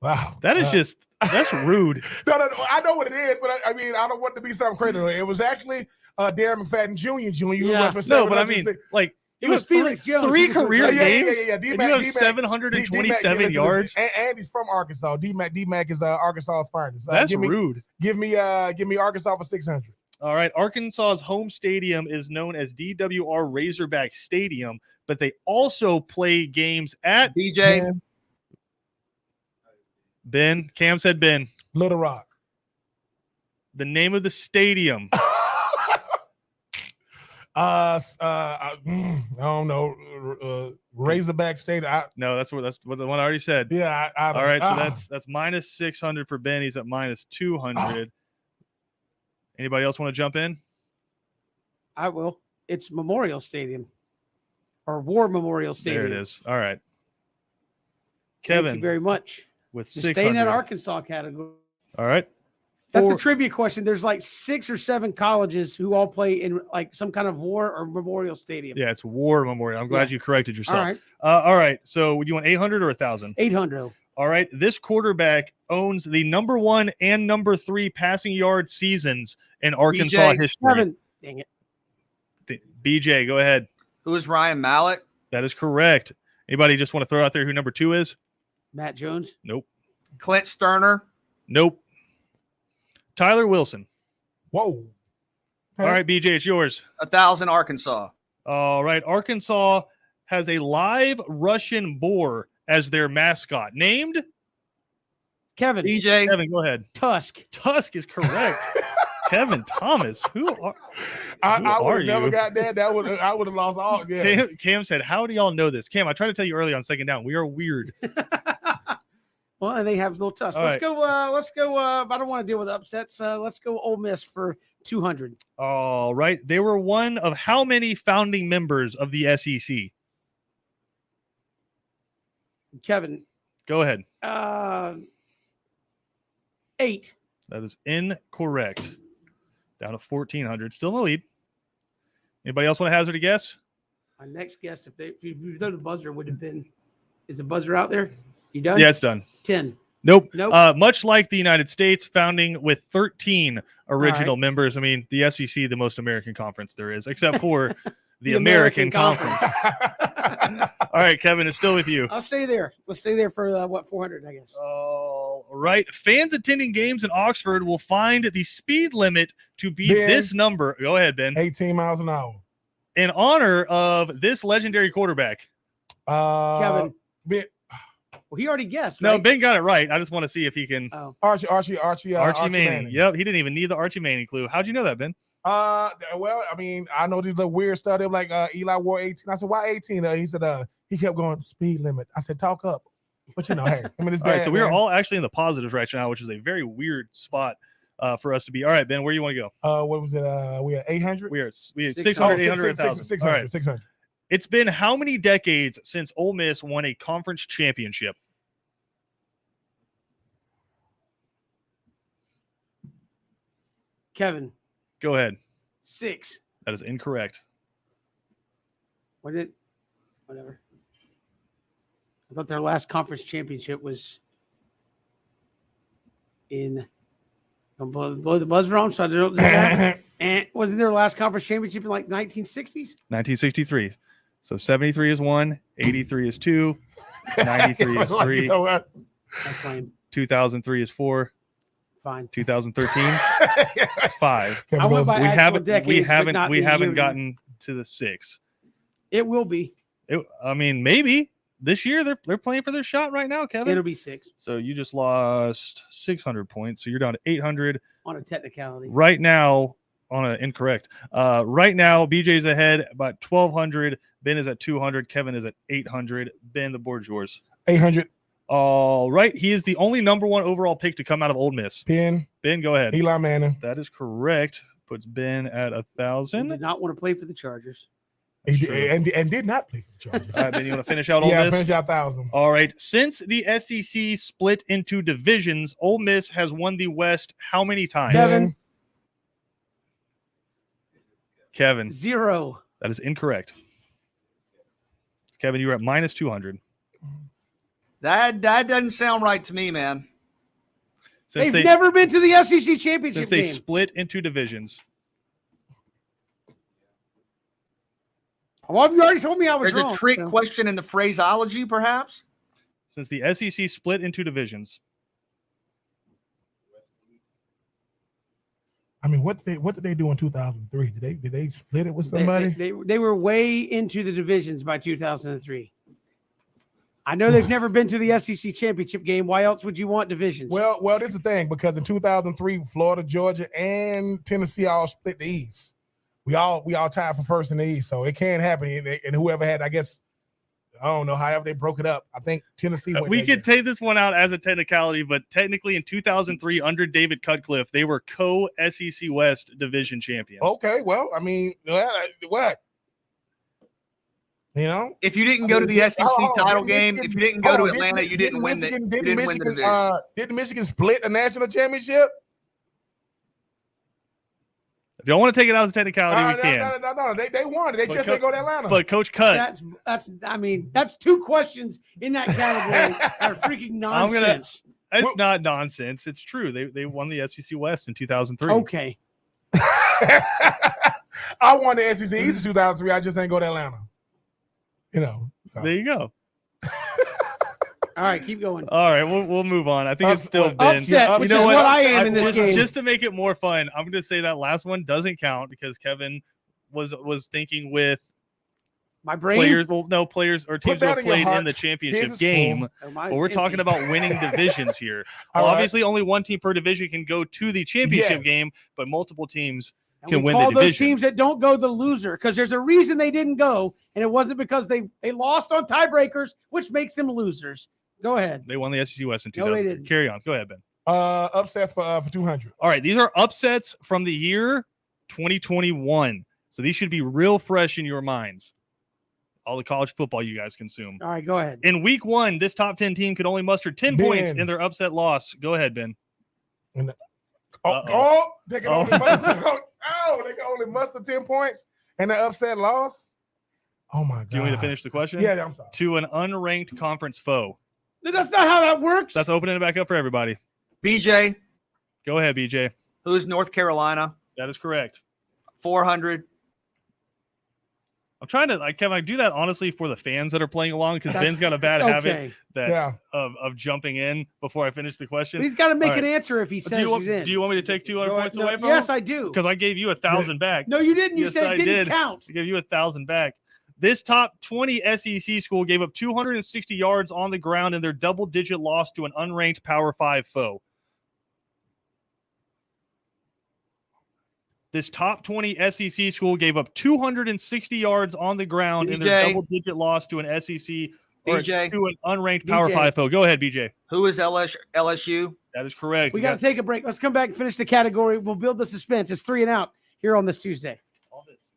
Wow. That is that's rude. No, I know what it is, but I mean, I don't want to be something crazy. It was actually Darren McFadden Jr. Yeah. No, but I mean, like, It was Felix Jones. 3 career games. Yeah. And you have 727 yards. And he's from Arkansas. D-Mac is Arkansas's finest. That's rude. Give me Arkansas for 600. All right. Arkansas's home stadium is known as DWR Razorback Stadium, but they also play games at BJ. Ben. Cam said Ben. Little Rock. The name of the stadium. I don't know. Razorback Stadium. No, that's what the one I already said. Yeah. I don't, all right, so that's minus 600 for Ben. He's at minus 200. Anybody else want to jump in? I will. It's Memorial Stadium or War Memorial Stadium. There it is. All right. Kevin. Thank you very much. With Just stay in that Arkansas category. All right. That's a trivia question. There's like 6 or 7 colleges who all play in like some kind of war or memorial stadium. Yeah, it's War Memorial. I'm glad you corrected yourself. All right. All right. So would you want 800 or 1,000? 800. All right. This quarterback owns the number 1 and number 3 passing yard seasons in Arkansas history. 7. Dang it. BJ, go ahead. Who is Ryan Mallett? That is correct. Anybody just want to throw out there who number 2 is? Matt Jones. Nope. Clint Sterner. Nope. Tyler Wilson. Whoa. All right, BJ, it's yours. 1,000 Arkansas. All right. Arkansas has a live Russian boar as their mascot. Named? Kevin. BJ. Kevin, go ahead. Tusk. Tusk is correct. Kevin Thomas. Who are I would are have never you? got that. I would have lost all. Yes. Cam said, how do y'all know this? Cam, I tried to tell you earlier on second down. We are weird. Well, and they have little Tusk. All Let's go. I don't want to deal with upsets. Let's go Ole Miss for 200. All right. They were one of how many founding members of the SEC? Kevin, Go ahead. 8. That is incorrect. Down to 1,400. Still in the lead. Anybody else want to hazard a guess? My next guess, if you throw the buzzer, would have been, is the buzzer out there? You done? Yeah, it's done. 10. Nope. Nope. Much like the United States, founding with 13 original members. I mean, the SEC, the most American conference there is, except for the American Conference. All right, Kevin, it's still with you. I'll stay there. Let's stay there for 400, I guess. All right. Fans attending games in Oxford will find the speed limit to be Ben. this number. Go ahead, Ben. 18 miles an hour. In honor of this legendary quarterback. Kevin. Ben, Well, he already guessed, No, right? Ben got it right. I just want to see if he can. Oh. Archie Manning. Yep, he didn't even need the Archie Manning clue. How'd you know that, Ben? Well, I mean, I know these little weird stuff. They're like Eli wore 18. I said, why 18? He said, he kept going speed limit. I said, talk up. But hey, I mean, it's All right, dad, so we are man. all actually in the positives right now, which is a very weird spot for us to be. All right, Ben, where do you want to go? What was it? We had 800. We had 600, 600, 800, 1,000. 600. All right. 600. It's been how many decades since Ole Miss won a conference championship? Kevin, Go ahead. 6. That is incorrect. What did? Whatever. I thought their last conference championship was in. Don't blow the buzzer on, so I don't do that. And wasn't their last conference championship in like 1960s? 1963. So 73 is 1, 83 is 2, 93 is 3, You know what? That's lame. 2003 is 4, Fine. 2013 is 5. I went by We actual haven't decades, but not the year. gotten to the 6. It will be. I mean, maybe this year they're playing for their shot right now, Kevin. It'll be 6 So you just lost 600 points. So you're down to 800 on a technicality. right now. On an incorrect. Right now, BJ's ahead about 1,200. Ben is at 200. Kevin is at 800. Ben, the board's yours. 800. All right. He is the only number 1 overall pick to come out of Ole Miss. Ben. Ben, go ahead. Eli Manning. That is correct. Puts Ben at He 1,000. did not want to play for the Chargers. He True. and did not play for the Chargers. All right, Ben, you want to finish out Ole Yeah, Miss? finish out 1,000. All right. Since the SEC split into divisions, Ole Miss has won the West how many times? Kevin. Kevin. 0. That is incorrect. Kevin, you were at minus 200. That doesn't sound right to me, man. Since They've never been to the SEC since championship they game. split into divisions. Well, you already told me I was There's wrong. a trick so- question in the phraseology, perhaps. Since the SEC split into divisions. I mean, what did they do in 2003? Did they split it with They- somebody? They were way into the divisions by 2003. I know they've never been to the SEC championship game. Why else would you want divisions? Well, this is the thing, because in 2003, Florida, Georgia, and Tennessee all split the East. We all tied for first in the East, so it can't happen. And whoever had, I guess, I don't know, however they broke it up. I think Tennessee went We that could year. take this one out as a technicality, but technically in 2003, under David Cutcliffe, they were co-SEC West division champions. Okay, well, I mean, what? You know? If you didn't go to the SEC title game, if you didn't go to Atlanta, you didn't win the Michigan, you didn't win the division. Didn't Michigan split a national championship? If y'all want to take it out as a technicality, we can. No. They won. They But just Co- didn't go to Atlanta. But Coach Cut, that's. I mean, that's 2 questions in that category that are freaking nonsense. it's Well- not nonsense. It's true. They won the SEC West in 2003. Okay. I won the SEC East in 2003. I just ain't go to Atlanta. You know. So. There you go. All right, keep going. All right, we'll move on. I think it's still Upset, been Upset, which you know is what? what I am in this just, game. just to make it more fun, I'm going to say that last one doesn't count because Kevin was thinking with My brain. players. Well, no players or teams that that in your played heart. in the His championship is game. full. Oh, mine's But we're talking empty. about winning divisions here. All right. Obviously, only one team per division can go to the championship Yes. game, but multiple teams. And can we win the call those division. teams that don't go the loser because there's a reason they didn't go, and it wasn't because they lost on tiebreakers, which makes them losers. Go ahead. They won the SEC West in No, they 2003. didn't. Carry on. Go ahead, Ben. Upsets for 200. All right, these are upsets from the year 2021. So these should be real fresh in your minds. All the college football you guys consume. All right, go ahead. In week 1, this top 10 team could only muster 10 Ben. points in their upset loss. Go ahead, Ben. They can only muster 10 points and the upset loss. Oh my god! Do you want me to finish the question? Yeah, I'm sorry. To an unranked conference foe. That's not how that works. That's opening it back up for everybody. BJ, Go ahead, BJ. who is North Carolina? That is correct. 400. I'm trying to, Kevin, I do that honestly for the fans that are playing along because Ben's got a bad habit okay. that Yeah. of jumping in before I finish the question. But he's got to make All an right. answer if he Do says you, want, he's in. do you want me to take 200 Go points ahead. away No, from yes, him? I do. Because I gave you 1,000 back. No, you didn't. You Yes, said I it didn't did. count. I gave you 1,000 back. This top 20 SEC school gave up 260 yards on the ground in their double-digit loss to an unranked Power 5 foe. This top 20 SEC school gave up 260 yards on the ground in their BJ. double-digit loss to an SEC or BJ. to an unranked Power BJ. 5 foe. Go ahead, BJ. Who is LSU? That is correct. We You got to take a break. Let's come back and finish the category. We'll build the suspense. It's 3 and out here on this Tuesday. all this.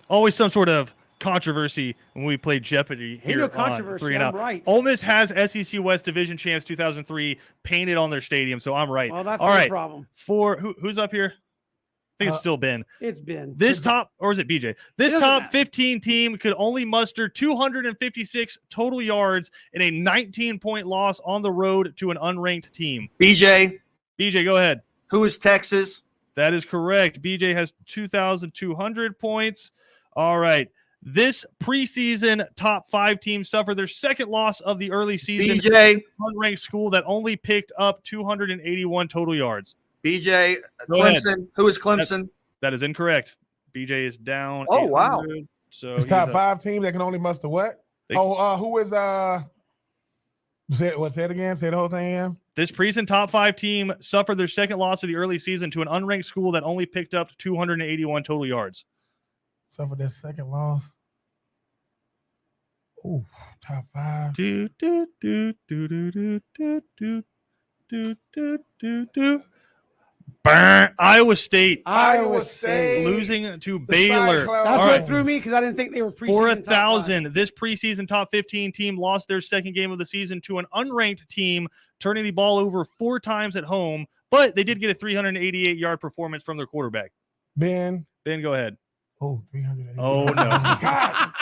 always some sort of controversy when we play Jeopardy Ain't here no on controversy. 3 and I'm Out. right. Ole Miss has SEC West Division champs 2003 painted on their stadium, so I'm right. Well, that's all no right. problem. For who's up here? I think it's still Ben. It's been This top, or is it BJ? This doesn't top matter. 15 team could only muster 256 total yards in a 19-point loss on the road to an unranked team. BJ, BJ, go ahead. who is Texas? That is correct. BJ has 2,200 points. All right. This preseason top 5 team suffered their second loss of the early season. BJ, Unranked school that only picked up 281 total yards. BJ, Go ahead. Clemson. Who is Clemson? That is incorrect. BJ is down. Oh, wow. 800, so It's he's top up. 5 team that can only muster what? They- Who is say it again? Say the whole thing again. This preseason top 5 team suffered their second loss of the early season to an unranked school that only picked up 281 total yards. Suffered their second loss. Ooh, top 5. Do, do, do, do, do, do, do, do, do, do, do, do. Burn. Iowa State Iowa State. losing to The Baylor. Cyclones. That's All what right. threw me because I didn't think they were preseason. For top five. 1,000, this preseason top 15 team lost their second game of the season to an unranked team, turning the ball over 4 times at home, but they did get a 388-yard performance from their quarterback. Ben. Ben, go ahead. Oh, 388. Oh, no. God.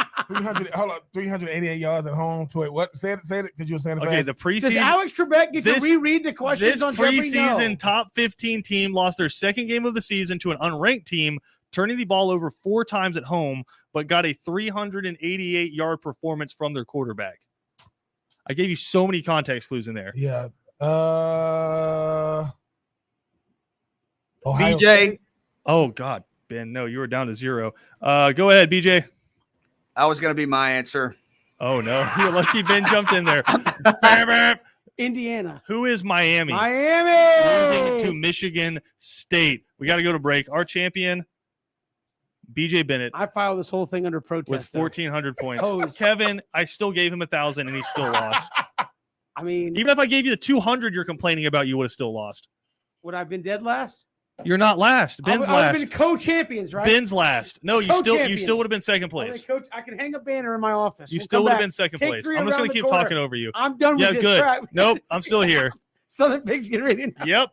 388 yards at home to it. What? Say it. Because you were saying it Okay, fast. the Does preseason. Alex Trebek get this- to reread the questions This on Jeopardy? preseason No. top 15 team lost their second game of the season to an unranked team, turning the ball over 4 times at home, but got a 388-yard performance from their quarterback. I gave you so many context clues in there. Yeah. Ohio BJ, State. Oh, God, Ben, no, you were down to 0. Go ahead, BJ. that was going to be my answer. Oh, no. You're lucky Ben jumped in there. Bam, bam. Indiana. Who is Miami? Miami. Losing to Michigan State. We got to go to break. Our champion, BJ Bennett, I filed this whole thing under with protest. though. 1,400 points. Hosed. Kevin, I still gave him 1,000 and he still lost. I mean, Even if I gave you the 200 you're complaining about, you would have still lost. would I have been dead last? You're not last. Ben's I would have last. been co-champions, right? Ben's last. No, you Co-champions. still would have been second I'm gonna place. coach. I can hang a banner in my office. You We'll still come would have back. been second Take place. 3 I'm just around going to the keep corner. talking over you. I'm done Yeah, with this good. crap. Nope, I'm still here. Southern Pigs getting ready. Now. Yep.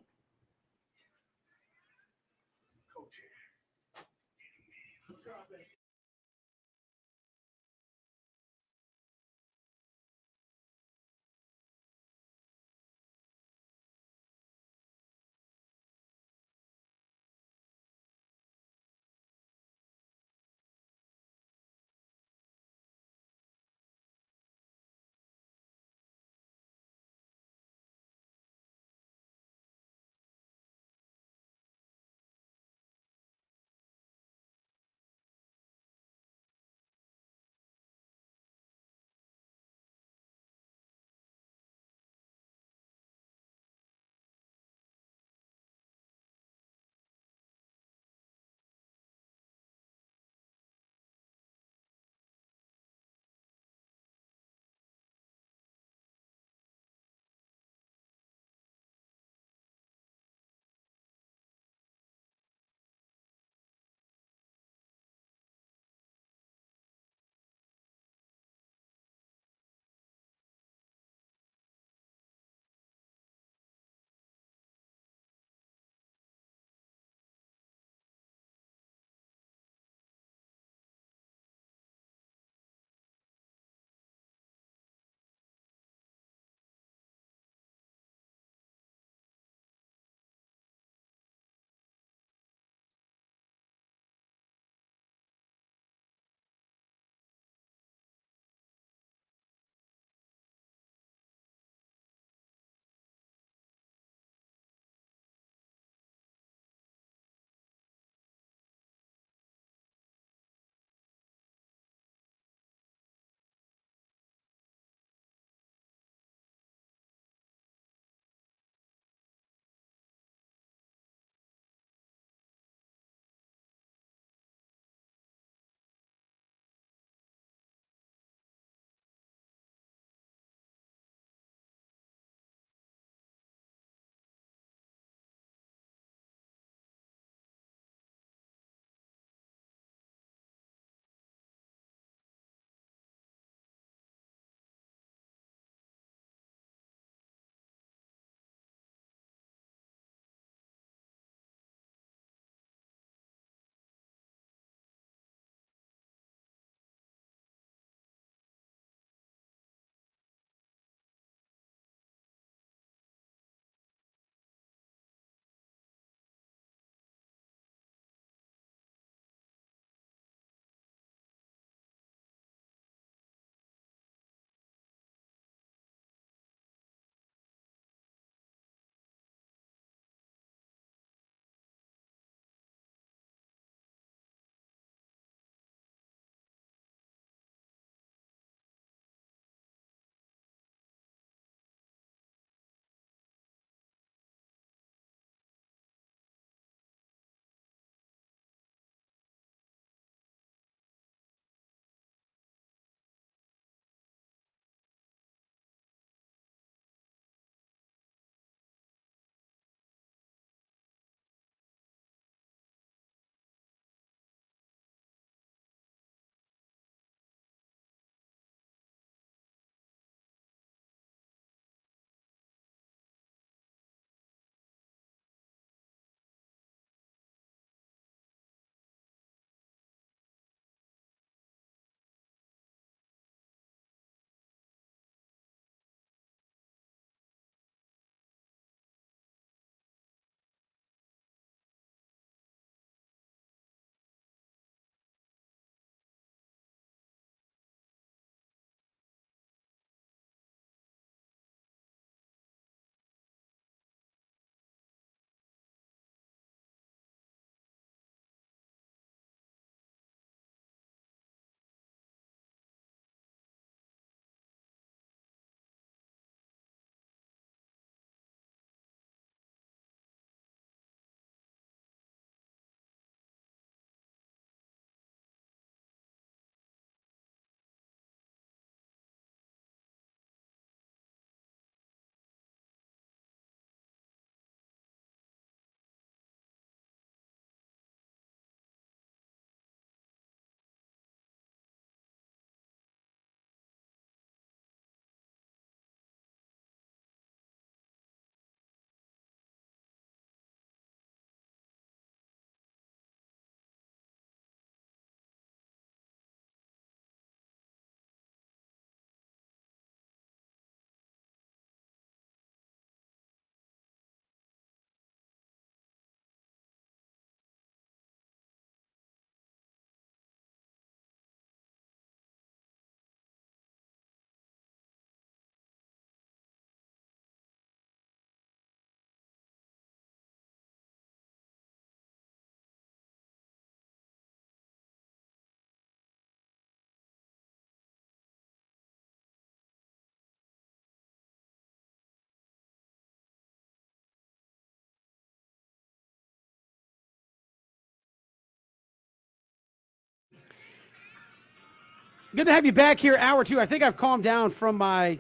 Good to have you back here, hour 2. I think I've calmed down from my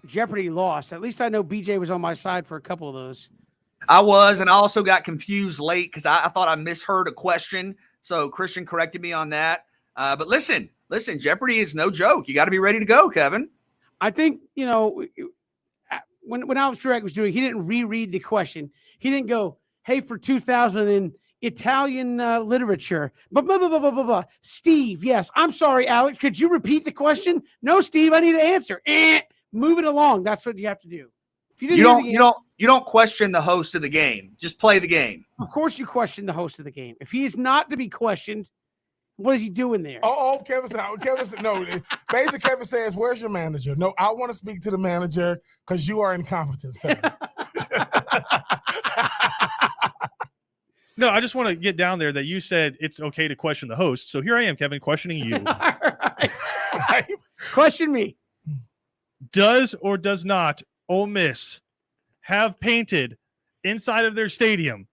Jeopardy loss. At least I know BJ was on my side for a couple of those. I was, and I also got confused late because I thought I misheard a question. So Christian corrected me on that. But listen, Jeopardy is no joke. You got to be ready to go, Kevin. I think, when Alex Trebek was doing, he didn't reread the question. He didn't go, hey, for 2000 in Italian literature, blah, blah, blah, blah, blah, blah, blah. Steve, yes. I'm sorry, Alex. Could you repeat the question? No, Steve, I need an answer. Move it along. That's what you have to do. If you don't question the host of the game. Just play the game. Of course you question the host of the game. If he is not to be questioned, what is he doing there? Kevin said, no. Basically, Kevin says, where's your manager? No, I want to speak to the manager because you are incompetent, sir. No, I just want to get down there that you said it's okay to question the host. So here I am, Kevin, questioning you. Right. Question me. Does or does not Ole Miss have painted inside of their stadium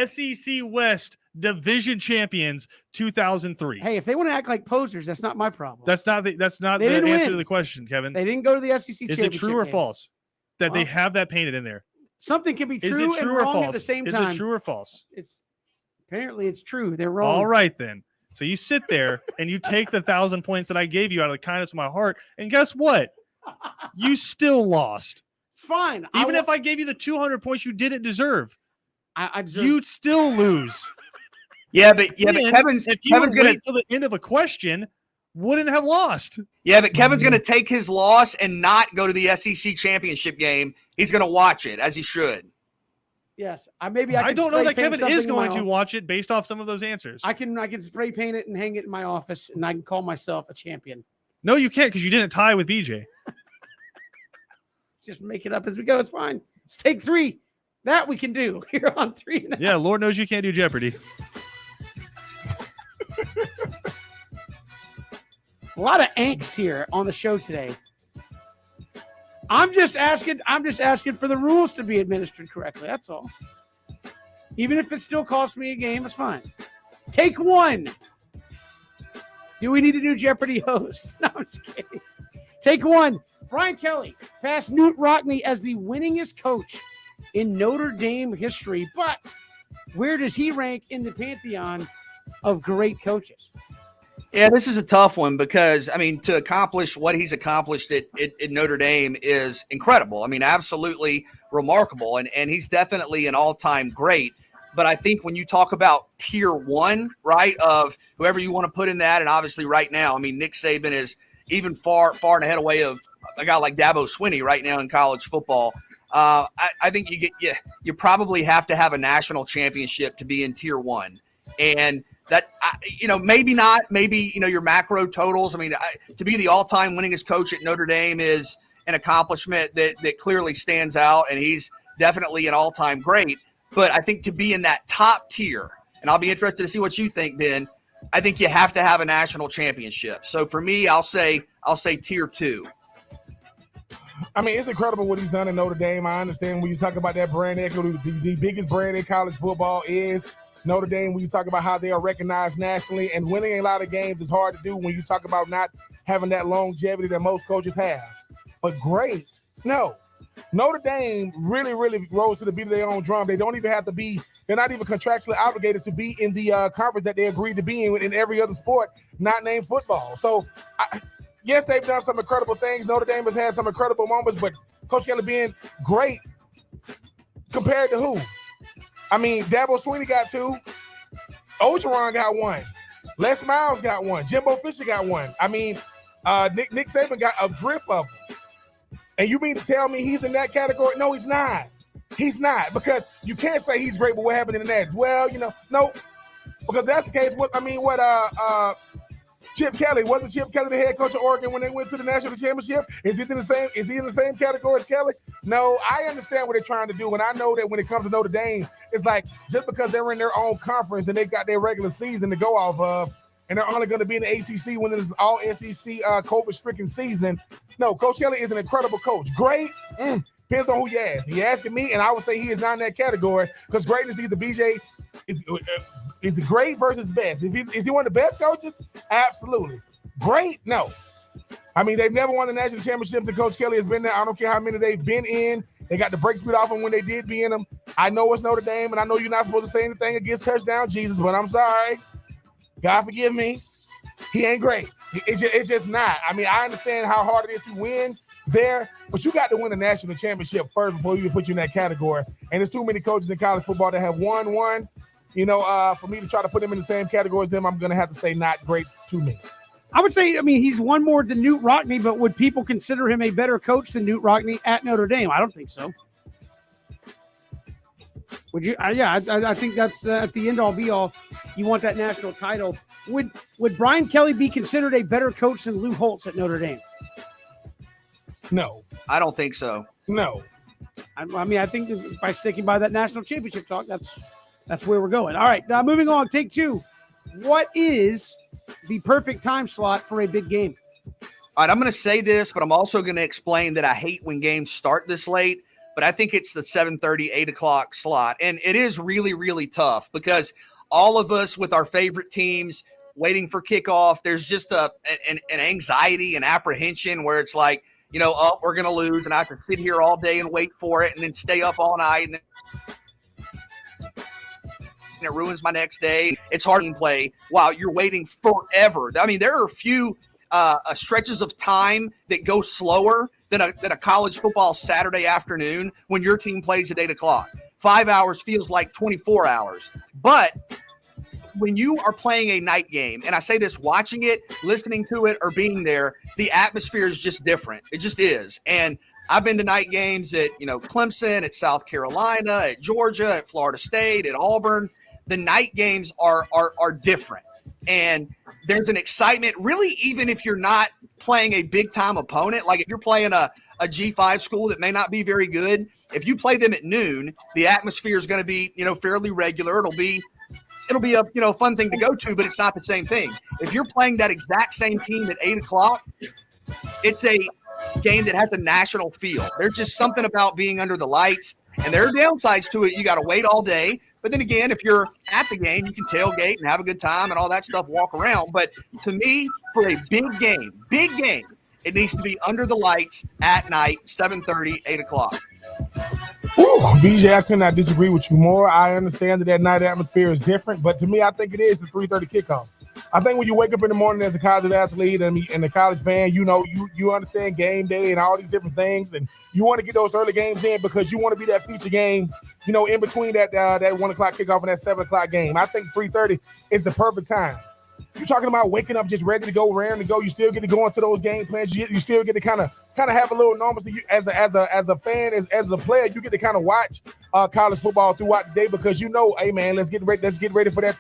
SEC West Division Champions 2003? Hey, if they want to act like posers, that's not my problem. That's not the answer to the question, Kevin. They didn't go to the SEC Is championship. it true or game. false that they have that painted in there? Something can be Is true it and true or wrong false? at the same time. Is it true or false? Apparently it's true. They're wrong. All right, then. So you sit there and you take the 1,000 points that I gave you out of the kindness of my heart, and guess what? You still lost. It's fine. Even if I gave you the 200 points you didn't deserve, I deserve. you'd still lose. Yeah, but And Kevin's if you Kevin's gonna wait till the end of a question, wouldn't have lost. Yeah, but Kevin's gonna take his loss and not go to the SEC championship game. He's gonna watch it as he should. Yes, I don't know that Kevin is going to watch it based off some of those answers. I can spray paint it and hang it in my office, and I can call myself a champion. No, you can't because you didn't tie with BJ. Just make it up as we go. It's fine. Let's take 3. That we can do here on 3. Yeah, Lord knows you can't do Jeopardy. A lot of angst here on the show today. I'm just asking for the rules to be administered correctly. That's all. Even if it still costs me a game, it's fine. Take 1. Do we need a new Jeopardy host? No, I'm just kidding. Take 1. Brian Kelly passed Newt Rockne as the winningest coach in Notre Dame history, but where does he rank in the pantheon of great coaches? Yeah, this is a tough one because, I mean, to accomplish what he's accomplished at Notre Dame is incredible. I mean, absolutely remarkable. And he's definitely an all-time great. But I think when you talk about tier 1, right, of whoever you want to put in that, and obviously right now, I mean, Nick Saban is even far and ahead away of a guy like Dabo Swinney right now in college football. I think you probably have to have a national championship to be in tier 1. And that, maybe not, maybe, your macro totals. I mean, to be the all-time winningest coach at Notre Dame is an accomplishment that clearly stands out, and he's definitely an all-time great. But I think to be in that top tier, and I'll be interested to see what you think, Ben, I think you have to have a national championship. So for me, I'll say tier 2. I mean, it's incredible what he's done in Notre Dame. I understand when you talk about that brand equity, the biggest brand in college football is Notre Dame. When you talk about how they are recognized nationally, and winning a lot of games is hard to do when you talk about not having that longevity that most coaches have. But great. No. Notre Dame really, really rose to the beat of their own drum. They don't even have to be, they're not even contractually obligated to be in the conference that they agreed to be in every other sport, not named football. So, yes, they've done some incredible things. Notre Dame has had some incredible moments, but Coach Kelly being great compared to who? I mean, Dabo Swinney got 2. Orgeron got 1. Les Miles got 1. Jimbo Fisher got 1. I mean, Nick Saban got a grip of them. And you mean to tell me he's in that category? No, he's not. He's not, because you can't say he's great, but what happened in the Nets? Well, no, because that's the case. Chip Kelly, wasn't Chip Kelly the head coach of Oregon when they went to the national championship? Is he in the same category as Kelly? No, I understand what they're trying to do, and I know that when it comes to Notre Dame, it's like just because they're in their own conference and they got their regular season to go off of, and they're only going to be in the ACC when it is all SEC COVID-stricken season. No, Coach Kelly is an incredible coach. Great. Depends on who you ask. You asking me, and I would say he is not in that category because greatness either BJ is great versus best. Is he one of the best coaches? Absolutely. Great? No. I mean, they've never won the national championships, and Coach Kelly has been there. I don't care how many they've been in. They got the break speed off them when they did be in them. I know it's Notre Dame, and I know you're not supposed to say anything against touchdown Jesus, but I'm sorry. God forgive me. He ain't great. It's just not. I mean, I understand how hard it is to win there, but you got to win a national championship first before you can put you in that category. And there's too many coaches in college football that have won one. You know, for me to try to put him in the same category as them, I'm going to have to say not great to me. I would say, I mean, he's won more than Newt Rockne, but would people consider him a better coach than Newt Rockne at Notre Dame? I don't think so. Would you? I think that's at the end all be all. You want that national title. Would Brian Kelly be considered a better coach than Lou Holtz at Notre Dame? No. I don't think so. No. I mean, I think that by sticking by that national championship talk, that's where we're going. All right, now moving on. Take two. What is the perfect time slot for a big game? All right, I'm going to say this, but I'm also going to explain that I hate when games start this late, but I think it's the 7:30, 8 o'clock slot. And it is really, really tough because all of us with our favorite teams waiting for kickoff, there's just an anxiety and apprehension where it's like, you know, oh, we're going to lose, and I have to sit here all day and wait for it and then stay up all night, and then it ruins my next day. It's hard to play while you're waiting forever. I mean, there are a few stretches of time that go slower than a college football Saturday afternoon when your team plays at 8 o'clock. 5 hours feels like 24 hours. But when you are playing a night game, and I say this, watching it, listening to it, or being there, the atmosphere is just different. It just is. And I've been to night games at, you know, Clemson, at South Carolina, at Georgia, at Florida State, at Auburn. The night games are different. And there's an excitement, really, even if you're not playing a big-time opponent. Like if you're playing a G5 school that may not be very good, if you play them at noon, the atmosphere is going to be, you know, fairly regular. It'll be a, you know, fun thing to go to, but it's not the same thing. If you're playing that exact same team at 8 o'clock, it's a game that has a national feel. There's just something about being under the lights, and there are downsides to it. You got to wait all day. But then again, if you're at the game, you can tailgate and have a good time and all that stuff, walk around. But to me, for a big game, it needs to be under the lights at night, 7:30, 8 o'clock. Ooh, BJ, I could not disagree with you more. I understand that night atmosphere is different, but to me, I think it is the 3:30 kickoff. I think when you wake up in the morning as a college athlete and a college fan, you know, you understand game day and all these different things, and you want to get those early games in because you want to be that feature game, you know, in between that 1 o'clock kickoff and that 7 o'clock game. I think 3:30 is the perfect time. You're talking about waking up just ready to go, raring to go. You still get to go into those game plans. You still get to kind of have a little normalcy. As a fan, as a player, you get to kind of watch college football throughout the day because you know, hey man, let's get ready for that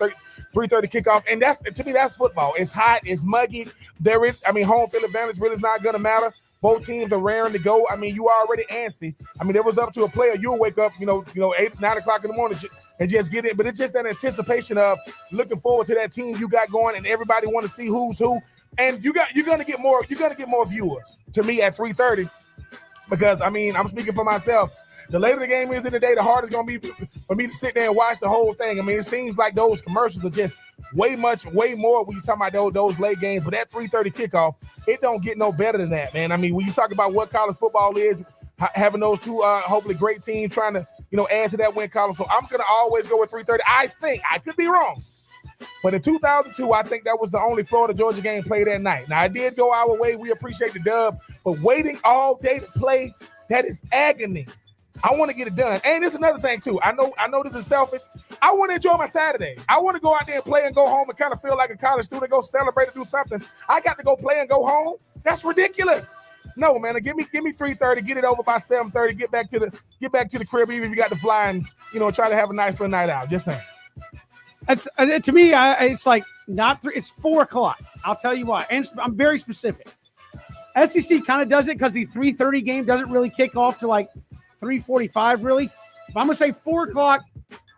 3:30 kickoff. And that's, to me, that's football. It's hot, it's muggy. Home field advantage really is not gonna matter. Both teams are raring to go. I mean, you are already antsy. I mean, it was up to a player. You'll wake up, 8, 9 o'clock in the morning and just get it. But it's just that anticipation of looking forward to that team you got going, and everybody want to see who's who. And you're gonna get more viewers to me at 3:30 because I mean, I'm speaking for myself. The later the game is in the day, the harder it's gonna be for me to sit there and watch the whole thing. I mean, it seems like those commercials are just way more when you talk about those late games. But that 3:30 kickoff, it don't get no better than that, man. I mean, when you talk about what college football is, having those two hopefully great teams trying to add to that win column. So I'm gonna always go with 3:30. I think I could be wrong, but in 2002, I think that was the only Florida Georgia game played that night. Now it did go our way. We appreciate the dub, but waiting all day to play, that is agony. I want to get it done. And there's another thing too. I know this is selfish. I want to enjoy my Saturday. I want to go out there and play and go home and kind of feel like a college student, go celebrate and do something. I got to go play and go home. That's ridiculous. No, man. Give me 3:30. Get it over by 7:30. Get back to the crib, even if you got to fly and try to have a nice little night out. Just saying. That's to me. It's like not 3. It's 4 o'clock. I'll tell you why. And I'm very specific. SEC kind of does it because the 3:30 game doesn't really kick off to like 3:45 really. But I'm gonna say 4 o'clock.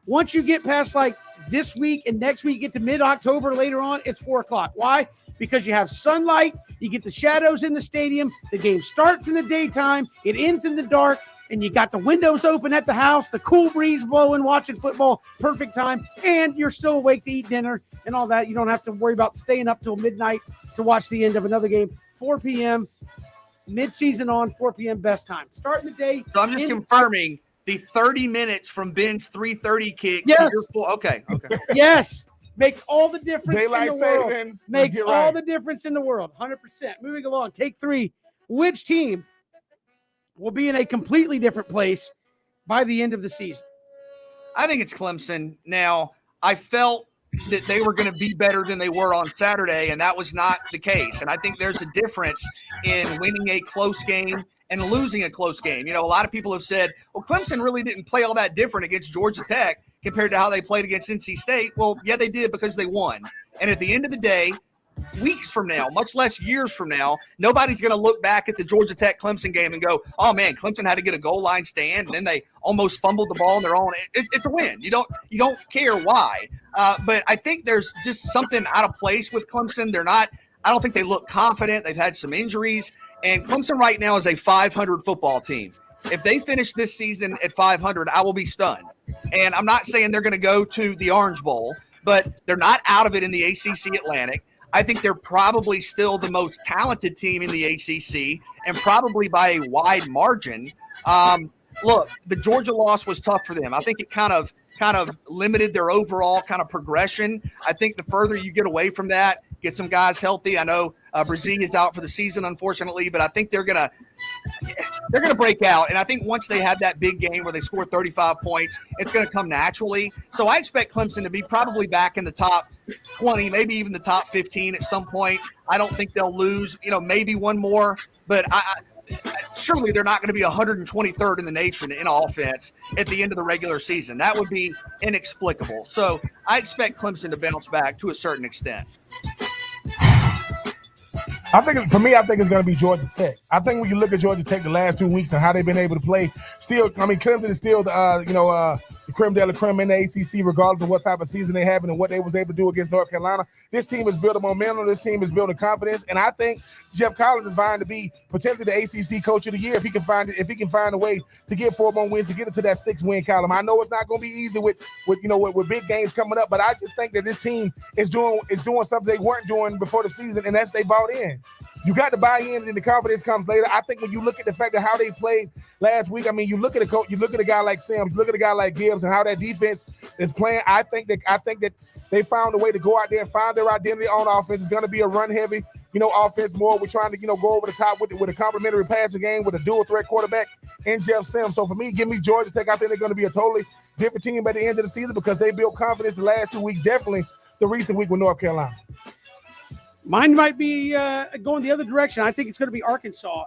Once you get past like this week and next week, get to mid-October later on, it's 4 o'clock. Why? Because you have sunlight, you get the shadows in the stadium, the game starts in the daytime, it ends in the dark, and you got the windows open at the house, the cool breeze blowing, watching football, perfect time, and you're still awake to eat dinner and all that. You don't have to worry about staying up till midnight to watch the end of another game. 4 p.m., mid-season on, 4 p.m. best time. Starting the day. So I'm just confirming the 30 minutes from Ben's 3:30 kick. Yes. To your full, okay. Yes. Makes all the difference Daylight in the world. savings. Makes Get all right. the difference in the world. 100%. Moving along. Take 3. Which team will be in a completely different place by the end of the season? I think it's Clemson. Now, I felt that they were going to be better than they were on Saturday, and that was not the case. And I think there's a difference in winning a close game and losing a close game. You know, a lot of people have said, well, Clemson really didn't play all that different against Georgia Tech compared to how they played against NC State. Well, yeah, they did because they won. And at the end of the day, weeks from now, much less years from now, nobody's going to look back at the Georgia Tech Clemson game and go, oh man, Clemson had to get a goal line stand and then they almost fumbled the ball on their own. It's a win. You don't care why. But I think there's just something out of place with Clemson. I don't think they look confident. They've had some injuries, and Clemson right now is a 500 football team. If they finish this season at 500, I will be stunned. And I'm not saying they're going to go to the Orange Bowl, but they're not out of it in the ACC Atlantic. I think they're probably still the most talented team in the ACC, and probably by a wide margin. Look, the Georgia loss was tough for them. I think it kind of limited their overall kind of progression. I think the further you get away from that, get some guys healthy. I know Brazil is out for the season, unfortunately, but I think they're gonna break out. And I think once they have that big game where they score 35 points, it's going to come naturally. So I expect Clemson to be probably back in the top 20, maybe even the top 15 at some point. I don't think they'll lose, maybe one more, but surely they're not going to be 123rd in the nation in offense at the end of the regular season. That would be inexplicable. So I expect Clemson to bounce back to a certain extent. I think it's going to be Georgia Tech. I think when you look at Georgia Tech the last 2 weeks and how they've been able to play, Clemson is still the creme de la creme in the ACC, regardless of what type of season they have and what they was able to do against North Carolina. This team is building momentum. This team is building confidence, and I think Jeff Collins is vying to be potentially the ACC Coach of the Year if he can find a way to get 4 more wins to get into that 6-win column. I know it's not going to be easy with big games coming up, but I just think that this team is doing something they weren't doing before the season, and that's they bought in. You got to buy in, and the confidence comes later. I think when you look at the fact of how they played last week, you look at a coach, you look at a guy like Sims, you look at a guy like Gibbs, and how that defense is playing. I think that they found a way to go out there and find their identity on offense. It's going to be a run-heavy, offense more. We're trying to, go over the top with a complimentary passing game with a dual-threat quarterback in Jeff Sims. So for me, give me Georgia Tech. I think they're going to be a totally different team by the end of the season because they built confidence the last 2 weeks. Definitely the recent week with North Carolina. Mine might be going the other direction. I think it's going to be Arkansas.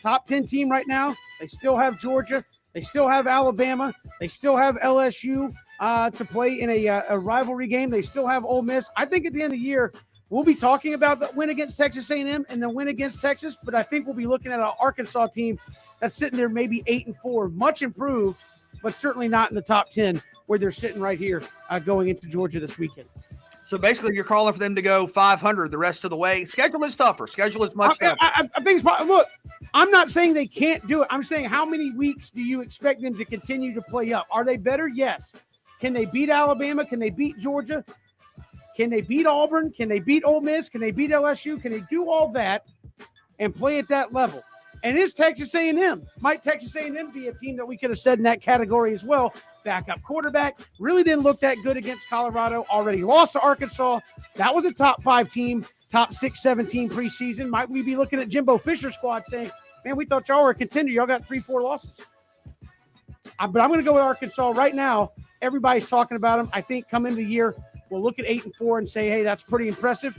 Top 10 team right now. They still have Georgia. They still have Alabama. They still have LSU to play in a rivalry game. They still have Ole Miss. I think at the end of the year, we'll be talking about the win against Texas A&M and the win against Texas, but I think we'll be looking at an Arkansas team that's sitting there maybe 8-4, much improved, but certainly not in the top 10 where they're sitting right here going into Georgia this weekend. So basically, you're calling for them to go 500 the rest of the way. Schedule is tougher. Schedule is much tougher. I think it's look, I'm not saying they can't do it. I'm saying how many weeks do you expect them to continue to play up? Are they better? Yes. Can they beat Alabama? Can they beat Georgia? Can they beat Auburn? Can they beat Ole Miss? Can they beat LSU? Can they do all that and play at that level? And is Texas A&M? Might Texas A&M be a team that we could have said in that category as well? Backup quarterback, really didn't look that good against Colorado, already lost to Arkansas. That was a top 5 team, top 6, 7 team preseason. Might we be looking at Jimbo Fisher's squad saying, man, we thought y'all were a contender. Y'all got 3-4 losses. But I'm going to go with Arkansas right now. Everybody's talking about them. I think come into the year, we'll look at 8-4 and say, hey, that's pretty impressive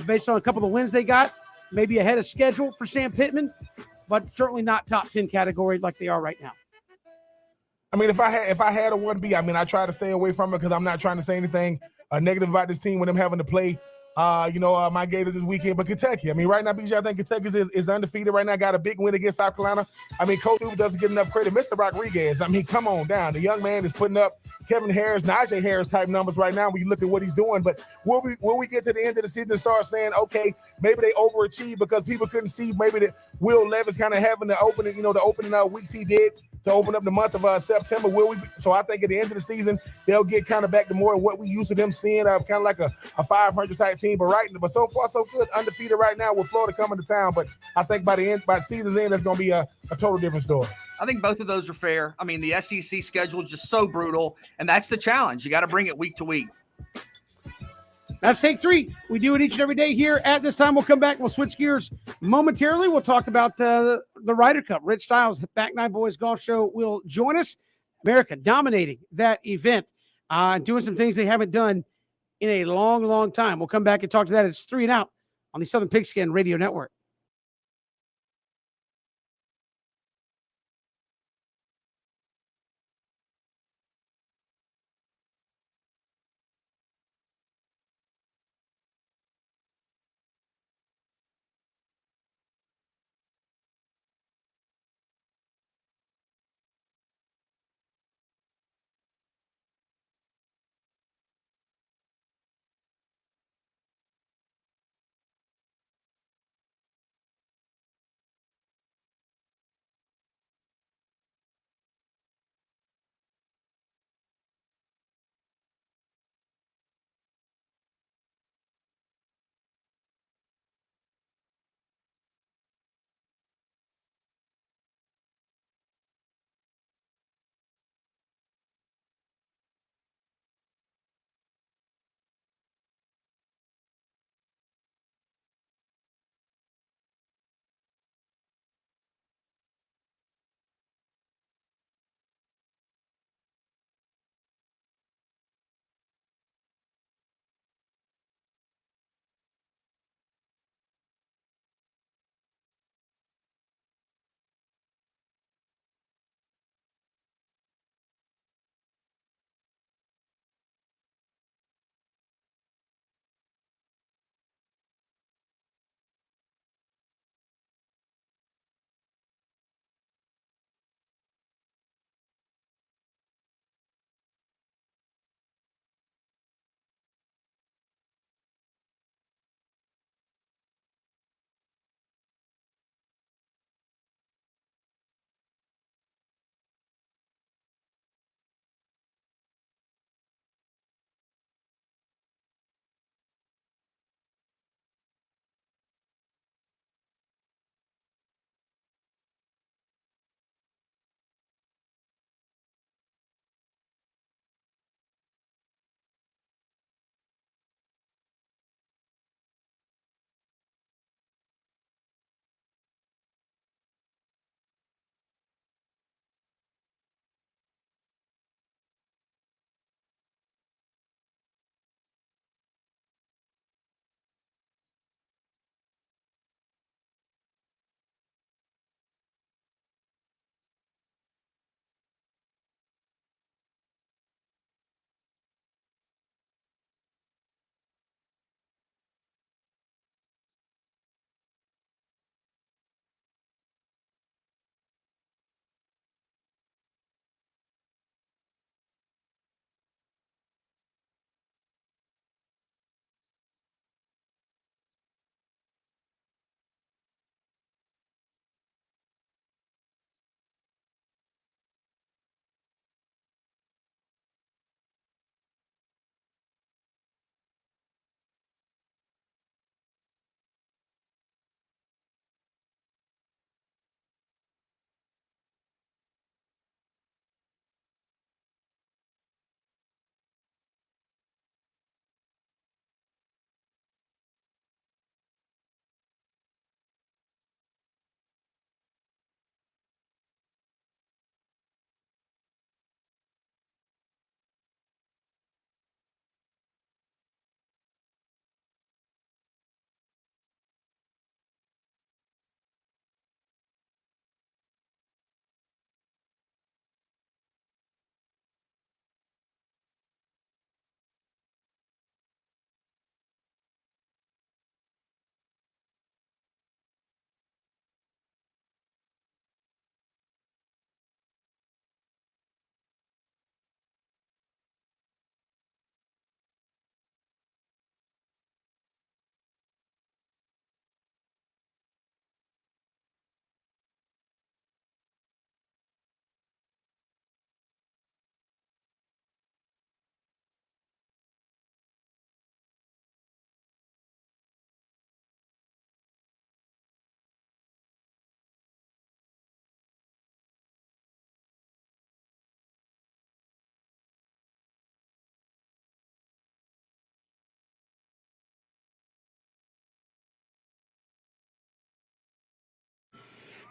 based on a couple of the wins they got. Maybe ahead of schedule for Sam Pittman, but certainly not top 10 category like they are right now. If I had a 1B, I try to stay away from it because I'm not trying to say anything negative about this team with them having to play, my Gators this weekend. But Kentucky, right now, BJ, I think Kentucky is undefeated right now. Got a big win against South Carolina. Coach Hoover doesn't get enough credit. Mr. Rodriguez, come on down. The young man is putting up Kevin Harris, Najee Harris type numbers right now when you look at what he's doing. But will we get to the end of the season and start saying, okay, maybe they overachieved because people couldn't see maybe that Will Levis kind of having the opening, the opening weeks he did to open up the month of September? So I think at the end of the season, they'll get kind of back to more of what we used to them seeing, kind of like a 500 type team. But so far, so good. Undefeated right now with Florida coming to town. But I think by the season's end, that's going to be a total different story. I think both of those are fair. I mean, the SEC schedule is just so brutal, and that's the challenge. You got to bring it week to week. That's Take 3. We do it each and every day here at this time. We'll come back. We'll switch gears momentarily. We'll talk about the Ryder Cup. Rich Styles, the Back Nine Boys Golf Show, will join us. America dominating that event, doing some things they haven't done in a long, long time. We'll come back and talk to that. It's 3 and Out on the Southern Pigskin Radio Network.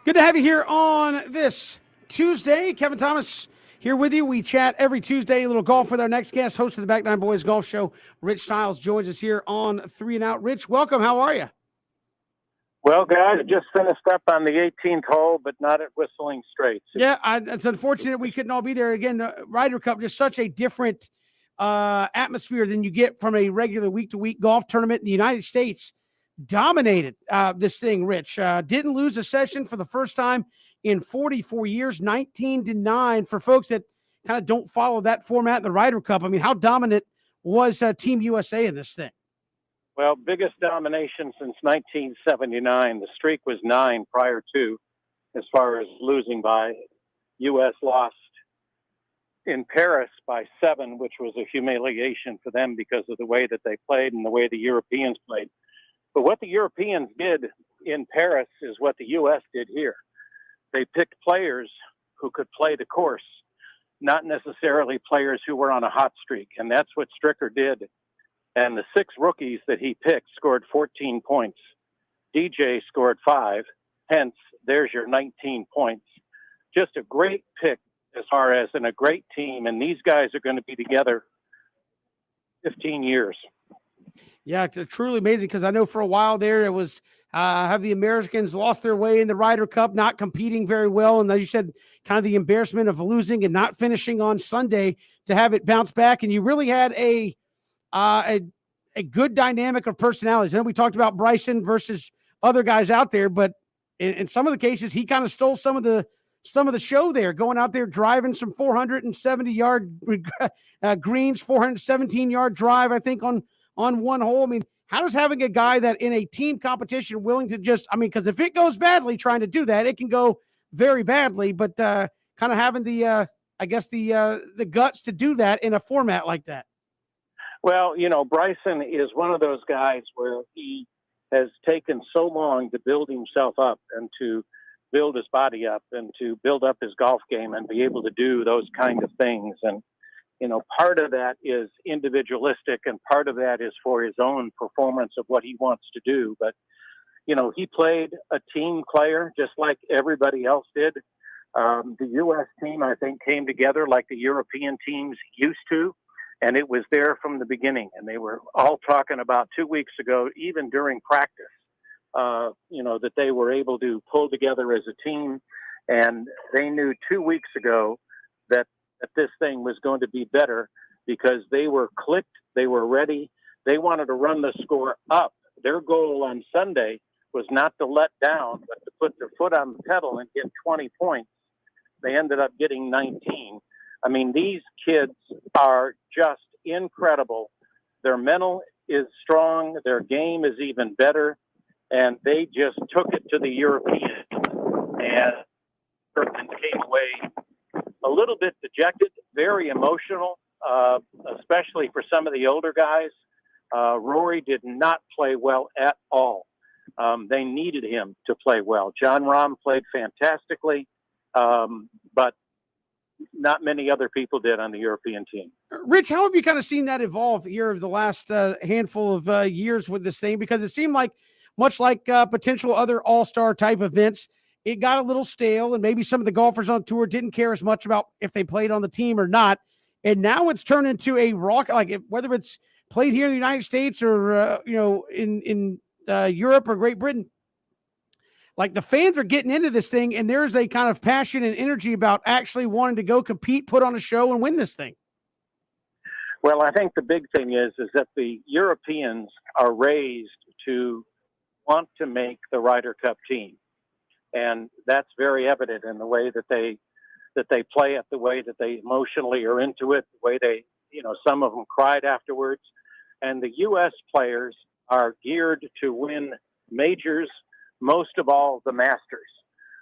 Good to have you here on this Tuesday. Kevin Thomas here with you. We chat every Tuesday, a little golf with our next guest, host of the Back Nine Boys Golf Show. Rich Stiles joins us here on 3 and Out. Rich, welcome. How are you? Well, guys, just finished up on the 18th hole, but not at Whistling Straits. Yeah, it's unfortunate we couldn't all be there. Again, the Ryder Cup, just such a different atmosphere than you get from a regular week-to-week golf tournament in the United States. Dominated this thing, Rich. Didn't lose a session for the first time in 44 years, 19-9. For folks that kind of don't follow that format in the Ryder Cup, I mean, how dominant was Team USA in this thing? Well, biggest domination since 1979. The streak was 9 prior to, as far as losing by. U.S. lost in Paris by 7, which was a humiliation for them because of the way that they played and the way the Europeans played. But what the Europeans did in Paris is what the U.S. did here. They picked players who could play the course, not necessarily players who were on a hot streak. And that's what Stricker did. And the 6 rookies that he picked scored 14 points. DJ scored 5. Hence, there's your 19 points. Just a great pick as far as in a great team. And these guys are going to be together 15 years. Yeah, it's truly amazing because I know for a while there it was have the Americans lost their way in the Ryder Cup, not competing very well. And as you said, kind of the embarrassment of losing and not finishing on Sunday to have it bounce back. And you really had a good dynamic of personalities. I know we talked about Bryson versus other guys out there, but in some of the cases, he kind of stole some of the show there, going out there driving some 470-yard greens, 417-yard drive, I think, on one hole. I mean, how does having a guy that in a team competition willing to just, I mean, because if it goes badly trying to do that, it can go very badly, but kind of having the guts to do that in a format like that. Well, you know, Bryson is one of those guys where he has taken so long to build himself up and to build his body up and to build up his golf game and be able to do those kind of things. And, you know, part of that is individualistic and part of that is for his own performance of what he wants to do. But, you know, he played a team player just like everybody else did. The U.S. team, I think, came together like the European teams used to. And it was there from the beginning. And they were all talking about 2 weeks ago, even during practice, you know, that they were able to pull together as a team. And they knew 2 weeks ago that this thing was going to be better because they were clicked. They were ready. They wanted to run the score up. Their goal on Sunday was not to let down, but to put their foot on the pedal and get 20 points. They ended up getting 19. I mean, these kids are just incredible. Their mental is strong. Their game is even better. And they just took it to the Europeans and came away a little bit dejected, very emotional, especially for some of the older guys. Rory did not play well at all. They needed him to play well. Jon Rahm played fantastically, but not many other people did on the European team. Rich, how have you kind of seen that evolve here over the last handful of years with this thing? Because it seemed like, much like potential other all-star type events, it got a little stale, and maybe some of the golfers on tour didn't care as much about if they played on the team or not. And now it's turned into a rock, like whether it's played here in the United States or in Europe or Great Britain. Like the fans are getting into this thing, and there's a kind of passion and energy about actually wanting to go compete, put on a show, and win this thing. Well, I think the big thing is that the Europeans are raised to want to make the Ryder Cup team, and that's very evident in the way that they play it, the way that they emotionally are into it, the way they, you know, some of them cried afterwards. And the U.S. players are geared to win majors. Most of all, the Masters.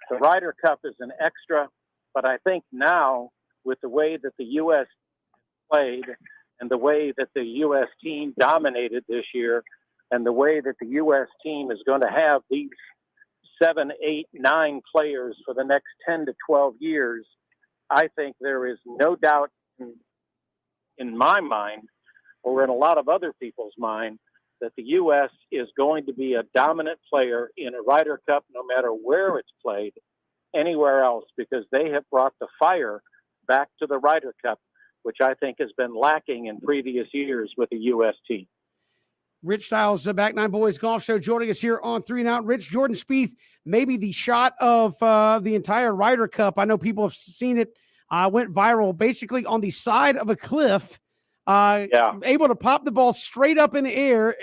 The Ryder Cup is an extra, but I think now with the way that the U.S. played and the way that the U.S. team dominated this year and the way that the U.S. team is going to have these 7, 8, 9 players for the next 10 to 12 years, I think there is no doubt in my mind or in a lot of other people's mind that the U.S. is going to be a dominant player in a Ryder Cup, no matter where it's played. anywhere else because they have brought the fire back to the Ryder Cup, which I think has been lacking in previous years with the U.S. team. Rich Styles, Back Nine Boys Golf Show, joining us here on 3 and Out. Rich, Jordan Spieth, maybe the shot of the entire Ryder Cup. I know people have seen it. Went viral, basically on the side of a cliff. Able to pop the ball straight up in the air.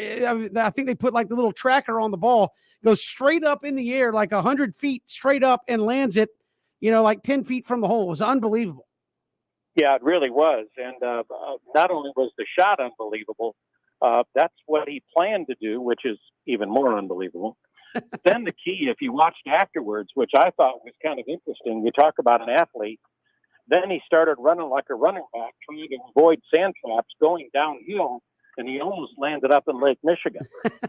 I think they put like the little tracker on the ball, goes straight up in the air, like 100 feet straight up, and lands it, like 10 feet from the hole. It was unbelievable. Yeah, it really was. And not only was the shot unbelievable, that's what he planned to do, which is even more unbelievable. Then the key, if you watched afterwards, which I thought was kind of interesting, you talk about an athlete, then he started running like a running back, trying to avoid sand traps going downhill, and he almost landed up in Lake Michigan.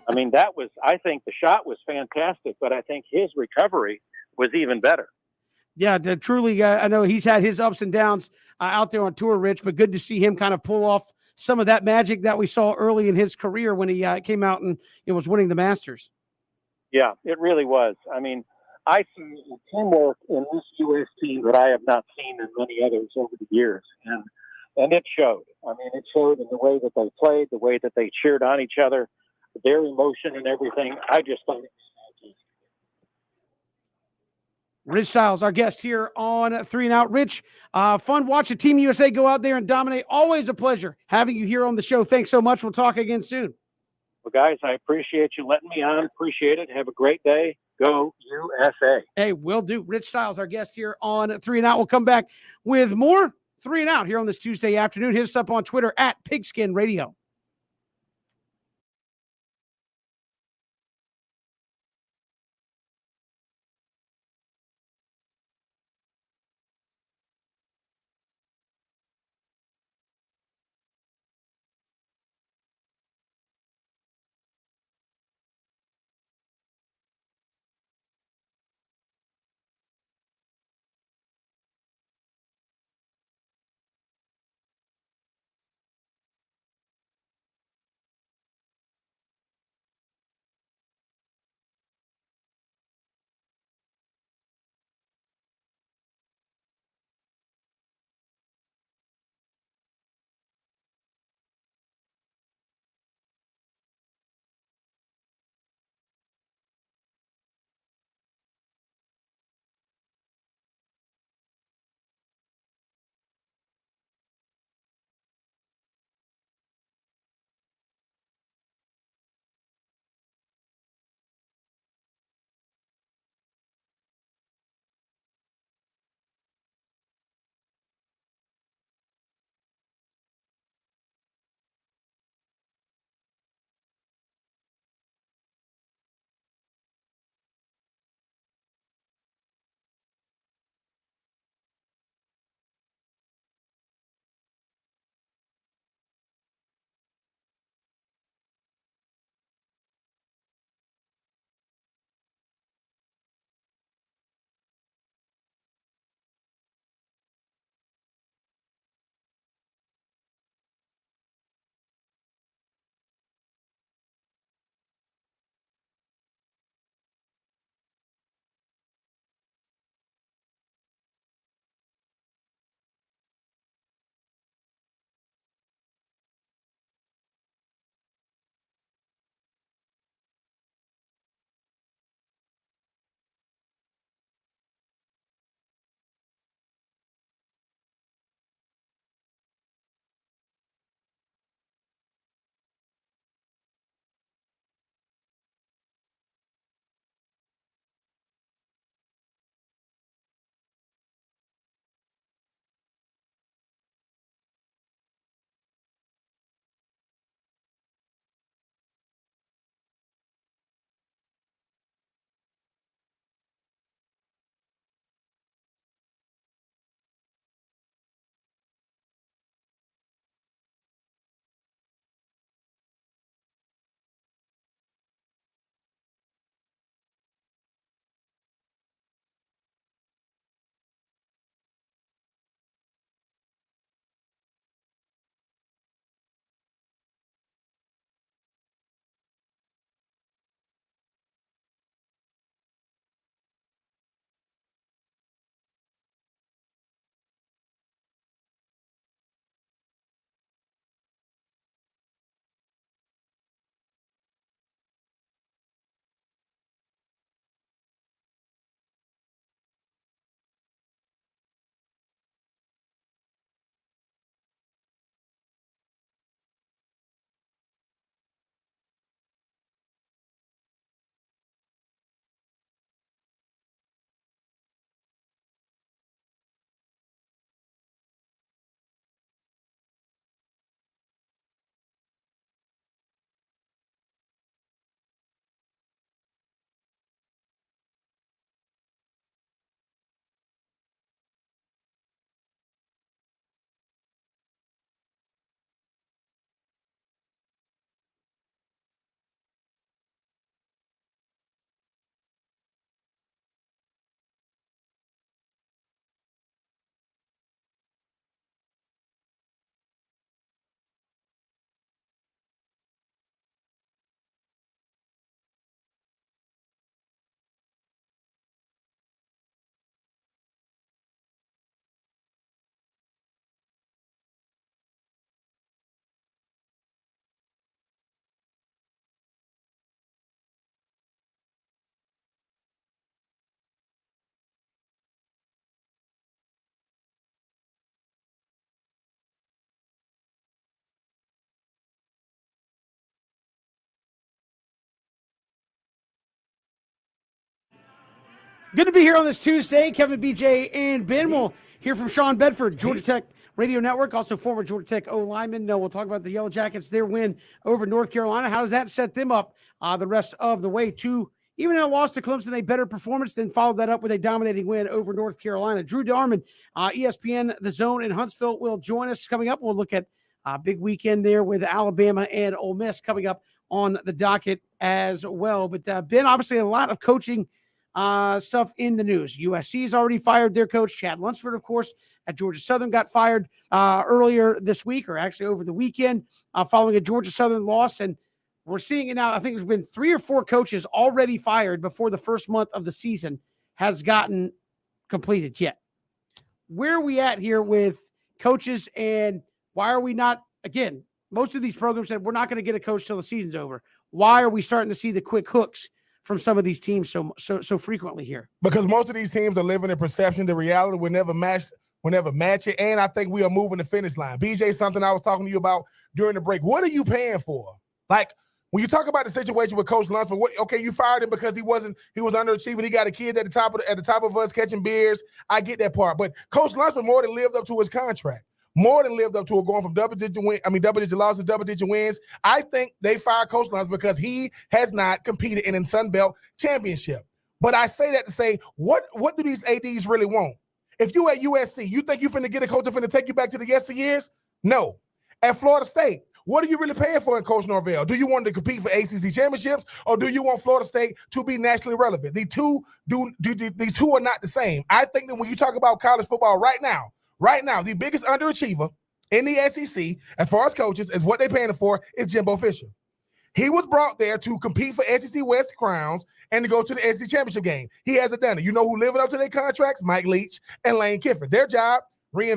I mean, I think the shot was fantastic, but I think his recovery was even better. Yeah, truly, I know he's had his ups and downs out there on tour, Rich, but good to see him kind of pull off some of that magic that we saw early in his career when he came out and was winning the Masters. Yeah, it really was. I mean, I see teamwork in this U.S. team that I have not seen in many others over the years, and it showed. I mean, it showed in the way that they played, the way that they cheered on each other, their emotion and everything. I just thought it was Rich Styles, our guest here on 3 and Out. Rich, fun watching Team USA go out there and dominate. Always a pleasure having you here on the show. Thanks so much. We'll talk again soon. Well, guys, I appreciate you letting me on. Appreciate it. Have a great day. Go USA. Hey, will do. Rich Styles, our guest here on 3 and Out. We'll come back with more 3 and Out here on this Tuesday afternoon. Hit us up on Twitter at Pigskin Radio. Good to be here on this Tuesday. Kevin, BJ, and Ben. We'll hear from Sean Bedford, Georgia Tech Radio Network, also former Georgia Tech O-lineman. We'll talk about the Yellow Jackets, their win over North Carolina. How does that set them up the rest of the way to, even in a loss to Clemson, a better performance, then followed that up with a dominating win over North Carolina. Drew Darman, ESPN, The Zone in Huntsville, will join us coming up. We'll look at a big weekend there with Alabama and Ole Miss coming up on the docket as well. But Ben, obviously a lot of coaching stuff in the news. USC's already fired their coach, Chad Lunsford, of course, at Georgia Southern, got fired earlier this week, or actually over the weekend, following a Georgia Southern loss. And we're seeing it now. I think there's been 3 or 4 coaches already fired before the first month of the season has gotten completed yet. Where are we at here with coaches, and why are we not, again, most of these programs said we're not going to get a coach till the season's over. Why are we starting to see the quick hooks from some of these teams so frequently here? Because most of these teams are living in perception. The reality will never match it. And I think we are moving the finish line. BJ, something I was talking to you about during the break. What are you paying for? Like, when you talk about the situation with Coach Lunsford, okay, you fired him because he was underachieving. He got a kid at the top of us catching beers. I get that part. But Coach Lunsford more than lived up to his contract. More than lived up to it, going from double-digit losses to double-digit wins. I think they fired Coach Lunsford because he has not competed in a Sun Belt championship. But I say that to say, what do these ADs really want? If you at USC, you think you're finna get a coach that's finna take you back to the yesteryears? No. At Florida State, what are you really paying for in Coach Norvell? Do you want to compete for ACC championships, or do you want Florida State to be nationally relevant? The two are not the same. I think that when you talk about college football right now, the biggest underachiever in the SEC, as far as coaches, is what they're paying for, is Jimbo Fisher. He was brought there to compete for SEC West crowns and to go to the SEC championship game. He hasn't done it. You know who living up to their contracts? Mike Leach and Lane Kiffin. Their job, bring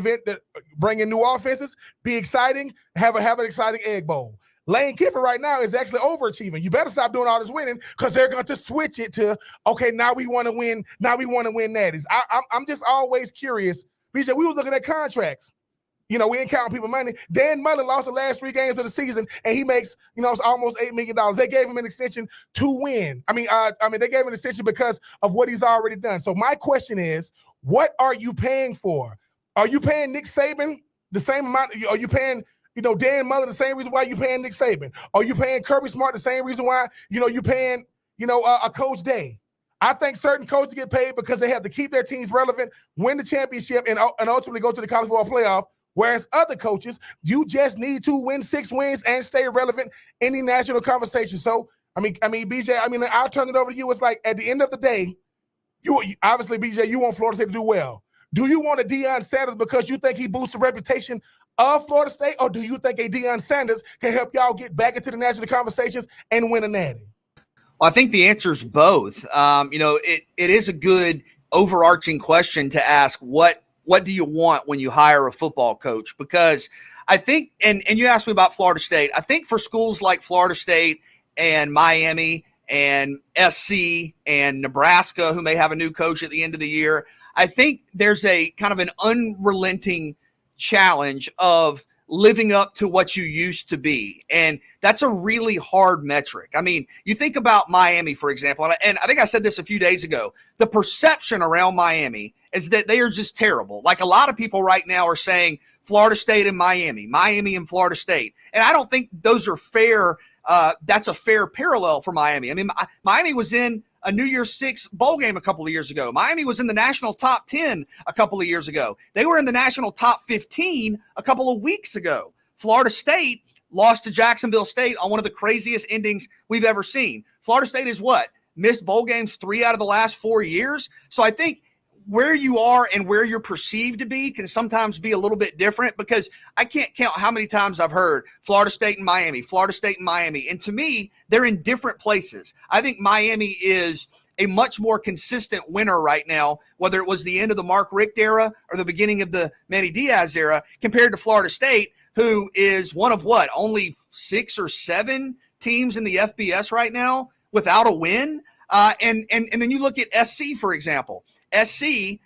in new offenses, be exciting, have an exciting Egg Bowl. Lane Kiffin right now is actually overachieving. You better stop doing all this winning, because they're going to switch it to, okay, now we want to win. Now we want to win natties. I'm just always curious. BJ, we was looking at contracts. You know, we ain't counting people money. Dan Mullen lost the last 3 games of the season, and he makes, it's almost $8 million. They gave him an extension to win. I mean, they gave him an extension because of what he's already done. So my question is, what are you paying for? Are you paying Nick Saban the same amount? Are you paying, Dan Mullen the same reason why you paying Nick Saban? Are you paying Kirby Smart the same reason why, you paying, a Coach Day? I think certain coaches get paid because they have to keep their teams relevant, win the championship, and ultimately go to the college football playoff. Whereas other coaches, you just need to win 6 wins and stay relevant in the national conversation. So, BJ, I'll turn it over to you. It's like, at the end of the day, you obviously, BJ, you want Florida State to do well. Do you want a Deion Sanders because you think he boosts the reputation of Florida State, or do you think a Deion Sanders can help y'all get back into the national conversations and win a natty? Well, I think the answer is both. It is a good overarching question to ask, what do you want when you hire a football coach? Because I think, and you asked me about Florida State, I think for schools like Florida State and Miami and SC and Nebraska, who may have a new coach at the end of the year, I think there's a kind of an unrelenting challenge of living up to what you used to be. And that's a really hard metric. I mean, you think about Miami, for example, and I think I said this a few days ago, the perception around Miami is that they are just terrible. Like, a lot of people right now are saying Florida State and Miami and Florida State. And I don't think those are fair. That's a fair parallel for Miami. I mean, Miami was in a New Year's Six bowl game a couple of years ago. Miami was in the national top 10 a couple of years ago. They were in the national top 15 a couple of weeks ago. Florida State lost to Jacksonville State on one of the craziest endings we've ever seen. Florida State is what? Missed bowl games 3 out of the last 4 years. So I think where you are and where you're perceived to be can sometimes be a little bit different, because I can't count how many times I've heard Florida State and Miami. And to me, they're in different places. I think Miami is a much more consistent winner right now, whether it was the end of the Mark Richt era or the beginning of the Manny Diaz era, compared to Florida State, who is one of only 6 or 7 teams in the FBS right now without a win. And then you look at SC, for example. SC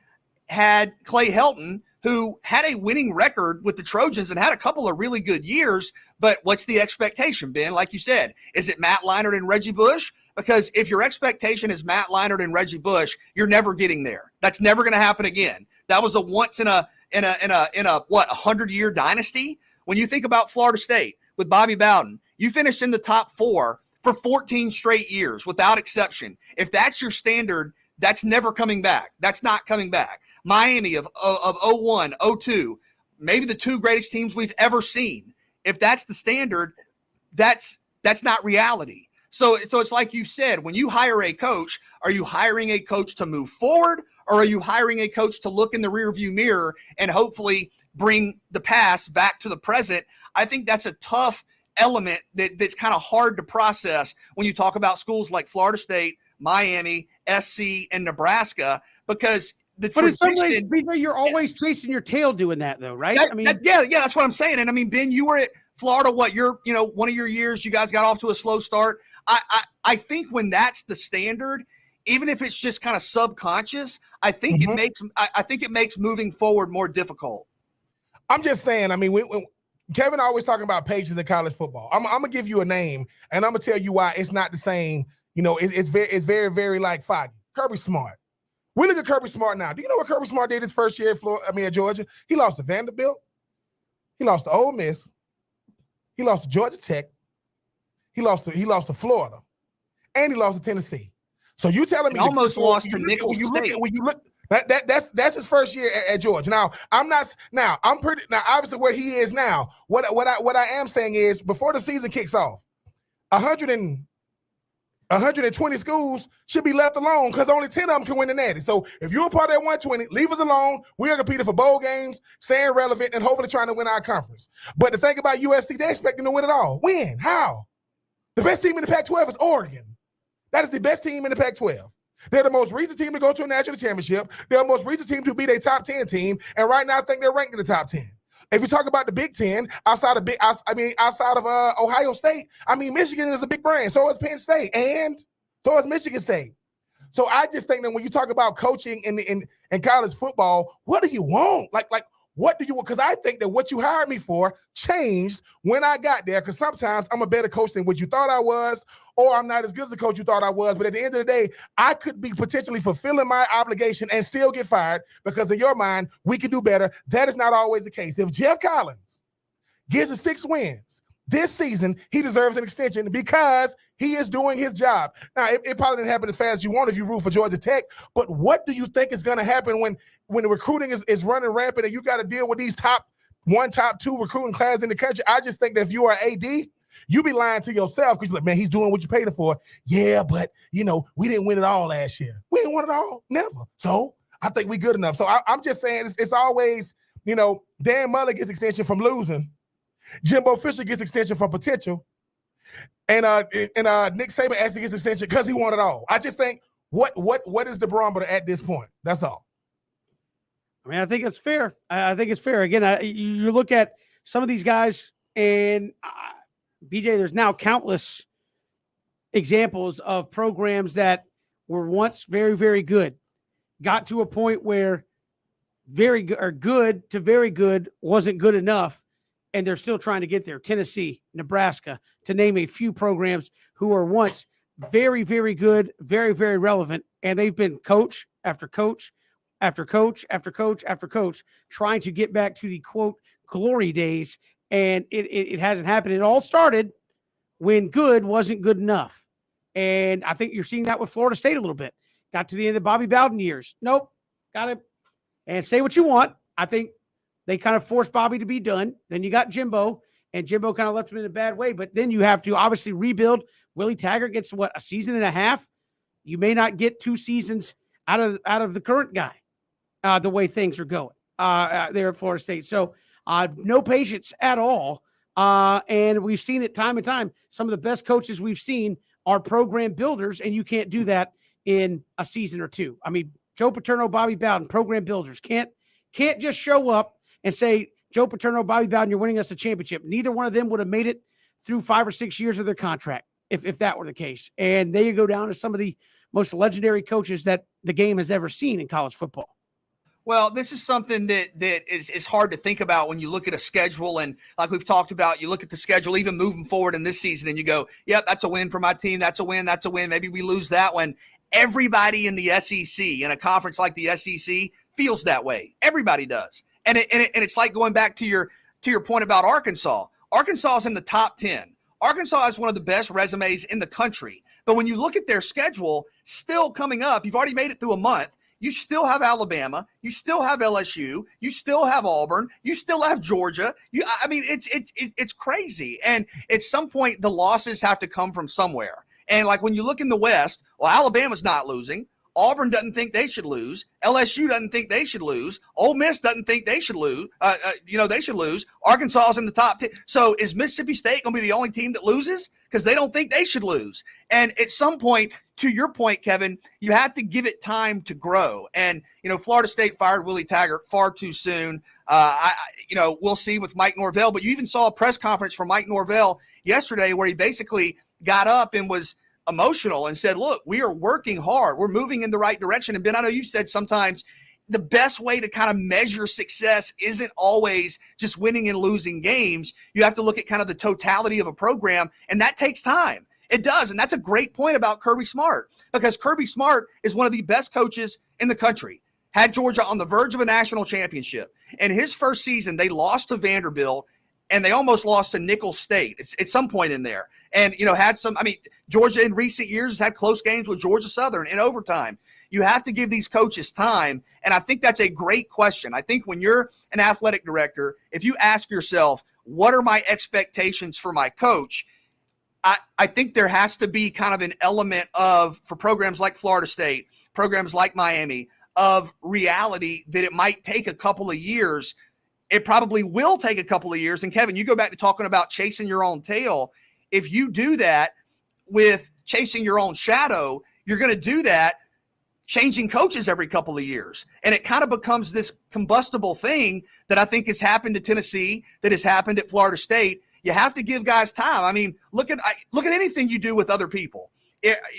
had Clay Helton, who had a winning record with the Trojans and had a couple of really good years. But what's the expectation, Ben? Like you said, is it Matt Leinart and Reggie Bush? Because if your expectation is Matt Leinart and Reggie Bush, you're never getting there. That's never going to happen again. That was a once in a 100-year dynasty. When you think about Florida State with Bobby Bowden, you finished in the top 4 for 14 straight years without exception. If that's your standard, that's never coming back. That's not coming back. Miami of 01, 02, maybe the 2 greatest teams we've ever seen. If that's the standard, that's not reality. So it's like you said, when you hire a coach, are you hiring a coach to move forward, or are you hiring a coach to look in the rearview mirror and hopefully bring the past back to the present? I think that's a tough element that's kind of hard to process when you talk about schools like Florida State, Miami, SC, and Nebraska, because but in some ways, BJ, you're always chasing your tail doing that, though, right? Yeah, that's what I'm saying. And I mean, Ben, you were at Florida. One of your years, you guys got off to a slow start. I think when that's the standard, even if it's just kind of subconscious, I think it makes moving forward more difficult. I'm just saying. I mean, when Kevin always talking about pages in college football. I'm gonna give you a name, and I'm gonna tell you why it's not the same. It's very, very like foggy. Kirby Smart. We look at Kirby Smart now. Do you know what Kirby Smart did his first year at Georgia? He lost to Vanderbilt. He lost to Ole Miss. He lost to Georgia Tech. He lost to Florida. And he lost to Tennessee. So you telling me almost lost to Nicholls State. When you look, that's his first year at Georgia. Now obviously where he is now. What I am saying is before the season kicks off, 120 schools should be left alone because only 10 of them can win the Natty. So if you're a part of that 120, leave us alone. We are competing for bowl games, staying relevant, and hopefully trying to win our conference. But the thing about USC, they're expecting to win it all. Win? How? The best team in the Pac-12 is Oregon. That is the best team in the Pac-12. They're the most recent team to go to a national championship. They're the most recent team to beat a top 10 team. And right now, I think they're ranked in the top 10. If you talk about the Big Ten, outside of Ohio State, Michigan is a big brand. So is Penn State, and so is Michigan State. So I just think that when you talk about coaching in college football, what do you want? Like what do you want? Because I think that what you hired me for changed when I got there. Because sometimes I'm a better coach than what you thought I was, or I'm not as good as the coach you thought I was. But at the end of the day, I could be potentially fulfilling my obligation and still get fired because in your mind, we can do better. That is not always the case. If Jeff Collins gives us 6 wins this season, he deserves an extension because he is doing his job. Now, it probably didn't happen as fast as you want if you root for Georgia Tech, but what do you think is going to happen when the recruiting is running rampant and you got to deal with these top 2 recruiting classes in the country? I just think that if you are AD, you be lying to yourself because you're like, man, he's doing what you paid him for. Yeah, but, we didn't win it all last year. We didn't win it all. Never. So I think we good enough. So I'm just saying it's always, Dan Mullen gets extension from losing. Jimbo Fisher gets extension from potential. And Nick Saban actually gets extension because he won it all. I just think what is the barometer at this point? That's all. I think it's fair. I think it's fair. Again, you look at some of these guys, and BJ, there's now countless examples of programs that were once very, very good, got to a point where very good or good to very good wasn't good enough, and they're still trying to get there. Tennessee, Nebraska, to name a few programs who were once very, very good, very, very relevant, and they've been coach after coach after coach after coach after coach trying to get back to the, quote, glory days, and it hasn't happened. It all started when good wasn't good enough, and I think you're seeing that with Florida State a little bit. Got to the end of the Bobby Bowden years. Nope, got it. And say what you want. I think they kind of forced Bobby to be done. Then you got Jimbo, and Jimbo kind of left him in a bad way. But then you have to obviously rebuild. Willie Taggart gets, a season and a half? You may not get 2 seasons out of the current guy, the way things are going there at Florida State. So no patience at all. And we've seen it time and time. Some of the best coaches we've seen are program builders, and you can't do that in a season or 2. Joe Paterno, Bobby Bowden, program builders can't just show up and say, Joe Paterno, Bobby Bowden, you're winning us a championship. Neither one of them would have made it through 5 or 6 years of their contract if that were the case. And there you go down to some of the most legendary coaches that the game has ever seen in college football. Well, this is something that is hard to think about when you look at a schedule, and like we've talked about, you look at the schedule even moving forward in this season and you go, yep, that's a win for my team. That's a win. That's a win. Maybe we lose that one. Everybody in the SEC, in a conference like the SEC, feels that way. Everybody does. And it's like going back to your point about Arkansas. Arkansas is in the top 10. Arkansas has one of the best resumes in the country. But when you look at their schedule, still coming up, you've already made it through a month. You still have Alabama. You still have LSU. You still have Auburn. You still have Georgia. I mean, it's crazy. And at some point, the losses have to come from somewhere. And like when you look in the West, well, Alabama's not losing. Auburn doesn't think they should lose. LSU doesn't think they should lose. Ole Miss doesn't think they should lose. They should lose. Arkansas is in the top 10. So is Mississippi State going to be the only team that loses? Because they don't think they should lose. And at some point, to your point, Kevin, you have to give it time to grow. And, Florida State fired Willie Taggart far too soon. We'll see with Mike Norvell. But you even saw a press conference from Mike Norvell yesterday where he basically got up and was emotional and said, look, we are working hard. We're moving in the right direction. And Ben, I know you said sometimes the best way to kind of measure success isn't always just winning and losing games. You have to look at kind of the totality of a program, and that takes time. It does. And that's a great point about Kirby Smart, because Kirby Smart is one of the best coaches in the country. Had Georgia on the verge of a national championship. In his first season, they lost to Vanderbilt, and they almost lost to Nicholls State. It's at some point in there. And, Georgia in recent years has had close games with Georgia Southern in overtime. You have to give these coaches time. And I think that's a great question. I think when you're an athletic director, if you ask yourself, what are my expectations for my coach? I think there has to be kind of an element of, for programs like Florida State, programs like Miami, of reality that it might take a couple of years. It probably will take a couple of years. And Kevin, you go back to talking about chasing your own tail. If you do that with chasing your own shadow, you're going to do that changing coaches every couple of years. And it kind of becomes this combustible thing that I think has happened to Tennessee, that has happened at Florida State. You have to give guys time. I mean, look at anything you do with other people.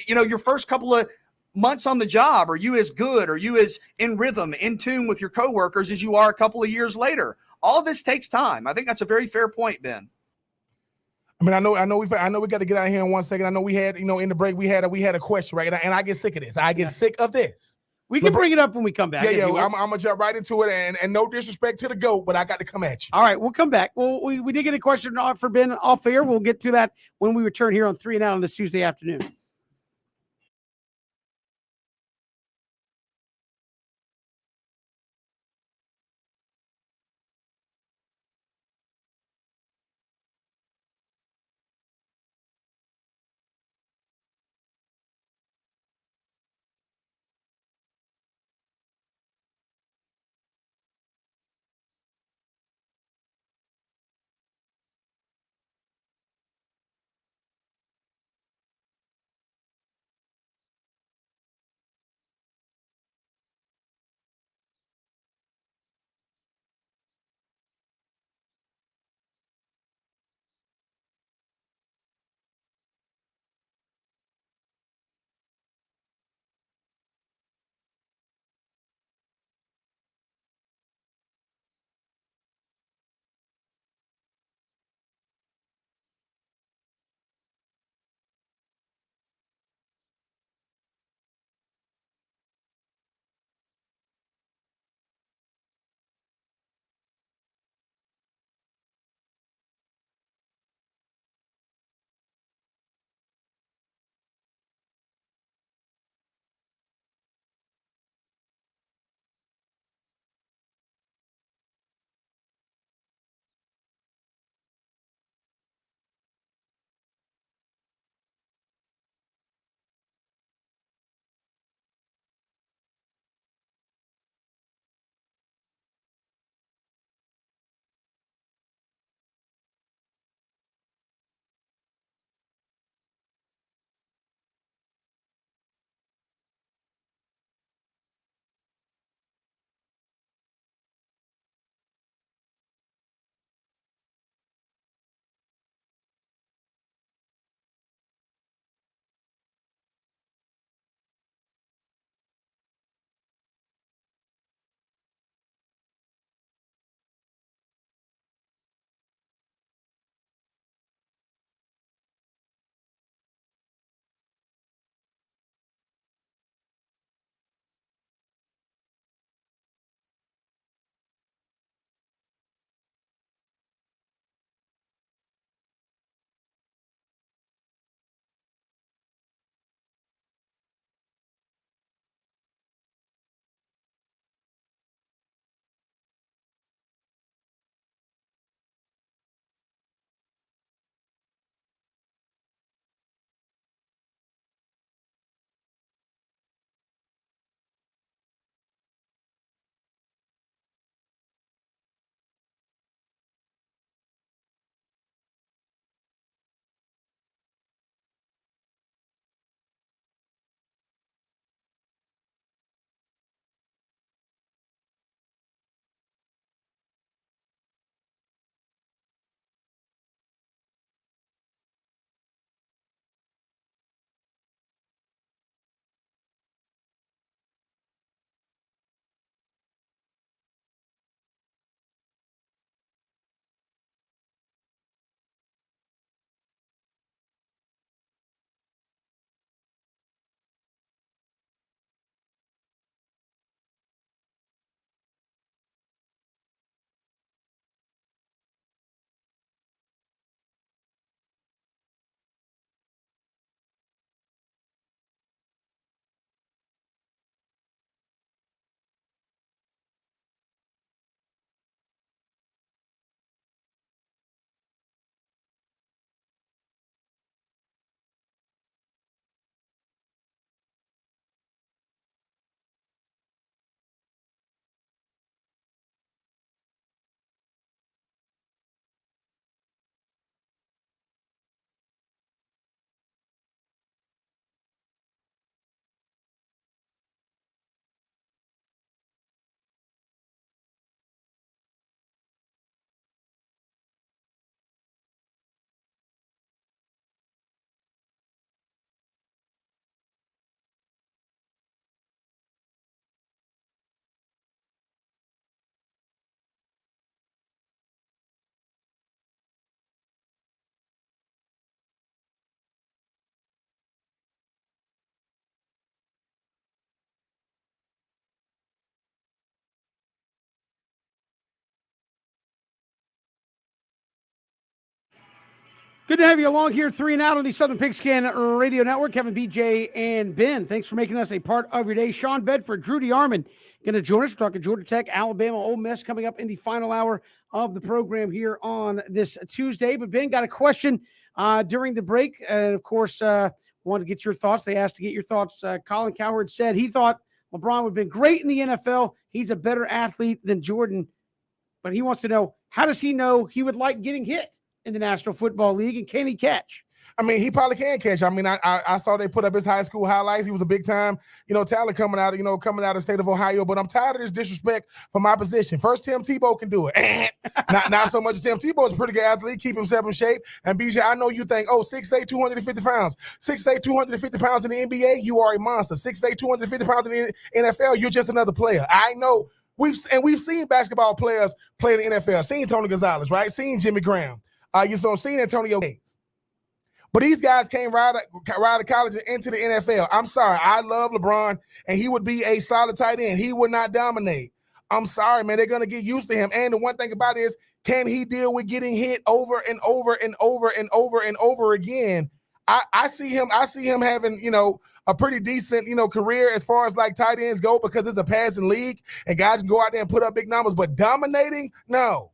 Your first couple of months on the job, are you as good, are you as in rhythm, in tune with your coworkers as you are a couple of years later? All of this takes time. I think that's a very fair point, Ben. I mean, I know we got to get out of here in 1 second. I know we had, in the break, we had a question, right? And I get sick of this. I get sick of this. We can bring it up when we come back. Yeah. I'm gonna jump right into it, and no disrespect to the GOAT, but I got to come at you. All right, we'll come back. Well, we did get a question for Ben off air. We'll get to that when we return here on 3 and Out on this Tuesday afternoon. Good to have you along here, 3 and Out on the Southern Pigskin Radio Network. Kevin, BJ, and Ben, thanks for making us a part of your day. Sean Bedford, Drew DeArmond going to join us. We're talking Georgia Tech, Alabama, Ole Miss coming up in the final hour of the program here on this Tuesday. But Ben got a question during the break. And, of course, wanted to get your thoughts. They asked to get your thoughts. Colin Cowherd said he thought LeBron would have been great in the NFL. He's a better athlete than Jordan. But he wants to know, how does he know he would like getting hit in the National Football League, and can he catch? I mean, he probably can catch. I mean, I saw they put up his high school highlights. He was a big time, talent coming out of the state of Ohio. But I'm tired of this disrespect for my position. First, Tim Tebow can do it. not so much. Tim Tebow is a pretty good athlete, keep himself in shape. And BJ, I know you think, 6'8", 250 pounds. 6'8", 250 pounds in the NBA, you are a monster. 6'8", 250 pounds in the NFL, you're just another player. I know. We've seen basketball players play in the NFL. Seen Tony Gonzalez, right? Seen Jimmy Graham. Seen Antonio Gates. But these guys came right out of college and into the NFL. I'm sorry. I love LeBron, and he would be a solid tight end. He would not dominate. I'm sorry, man. They're going to get used to him. And the one thing about it is, can he deal with getting hit over and over and over and over and over again? I see him having, a pretty decent, career as far as like tight ends go, because it's a passing league and guys can go out there and put up big numbers. But dominating, no.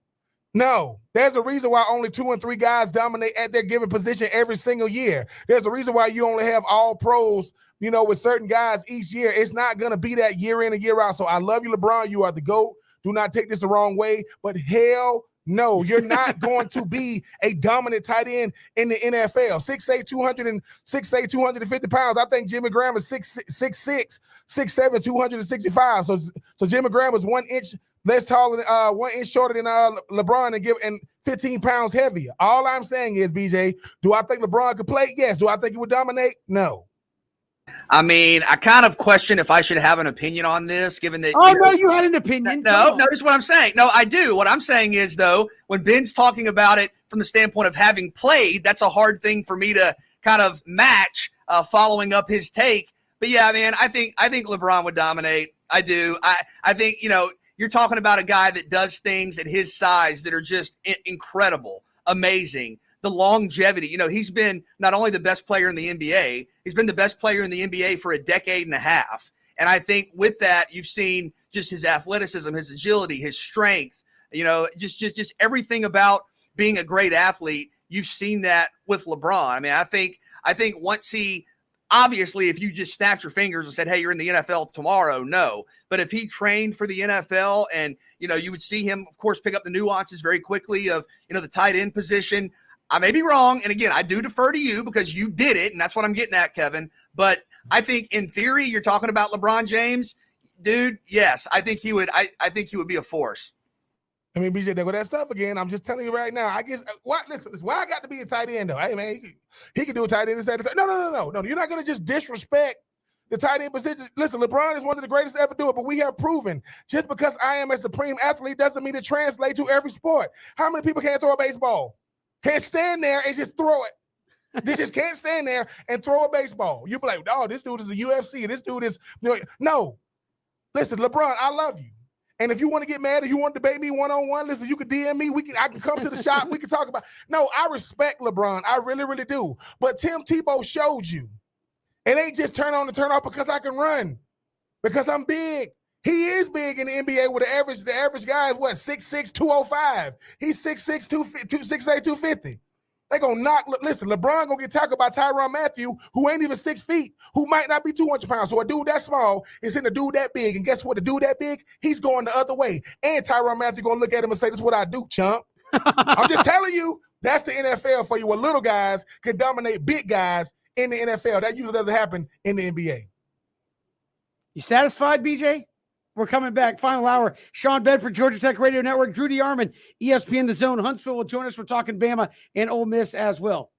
There's a reason why only 2 and 3 guys dominate at their given position every single year. There's a reason why you only have all pros, with certain guys each year. It's not going to be that year in and year out. So I love you, LeBron. You are the GOAT. Do not take this the wrong way, but hell no, you're not going to be a dominant tight end in the NFL. 6'8", 250 pounds. I think Jimmy Graham is 6'6", 6'7", 265. So Jimmy Graham is 1 inch less taller, 1 inch shorter than LeBron and 15 pounds heavier. All I'm saying is, BJ, do I think LeBron could play? Yes. Do I think he would dominate? No. I mean, I kind of question if I should have an opinion on this, given that. No, you had an opinion. No, notice what I'm saying. No, I do. What I'm saying is, though, when Ben's talking about it from the standpoint of having played, that's a hard thing for me to kind of match following up his take. But yeah, man, I think LeBron would dominate. I do. I think, you're talking about a guy that does things at his size that are just incredible, amazing. The longevity, he's been not only the best player in the NBA, he's been the best player in the NBA for a decade and a half. And I think with that, you've seen just his athleticism, his agility, his strength, just everything about being a great athlete. You've seen that with LeBron. I mean, I think once obviously, if you just snapped your fingers and said, hey, you're in the NFL tomorrow, no. But if he trained for the NFL and, you would see him, of course, pick up the nuances very quickly of, the tight end position. I may be wrong. And again, I do defer to you because you did it. And that's what I'm getting at, Kevin. But I think in theory, you're talking about LeBron James. Dude, yes, I think he would. I think he would be a force. I mean, BJ, with that stuff again, I'm just telling you right now. I guess listen, why I got to be a tight end though? Hey man, he can do a tight end instead of no. You're not gonna just disrespect the tight end position. Listen, LeBron is one of the greatest to ever do it, but we have proven just because I am a supreme athlete doesn't mean it translates to every sport. How many people can't throw a baseball? Can't stand there and just throw it. They just can't stand there and throw a baseball. You be like, oh, this dude is a UFC. This dude is no. Listen, LeBron, I love you. And if you want to get mad, if you want to debate me one-on-one, listen, you can DM me. I can come to the shop. We can talk about. No, I respect LeBron. I really, really do. But Tim Tebow showed you. It ain't just turn on and turn off because I can run. Because I'm big. He is big in the NBA with the average guy is what, 6'6", 205. He's 6'6", 6'8", 250. They gonna knock. Listen, LeBron gonna get tackled by Tyrann Mathieu, who ain't even 6 feet, who might not be 200 pounds. So a dude that small is hitting a dude that big, and guess what? The dude that big, he's going the other way. And Tyrann Mathieu gonna look at him and say, "This is what I do, chump." I'm just telling you, that's the NFL for you. Where little guys can dominate big guys in the NFL. That usually doesn't happen in the NBA. You satisfied, BJ? We're coming back. Final hour. Sean Bedford, Georgia Tech Radio Network. Drew DeArmond, ESPN The Zone. Huntsville will join us. We're talking Bama and Ole Miss as well.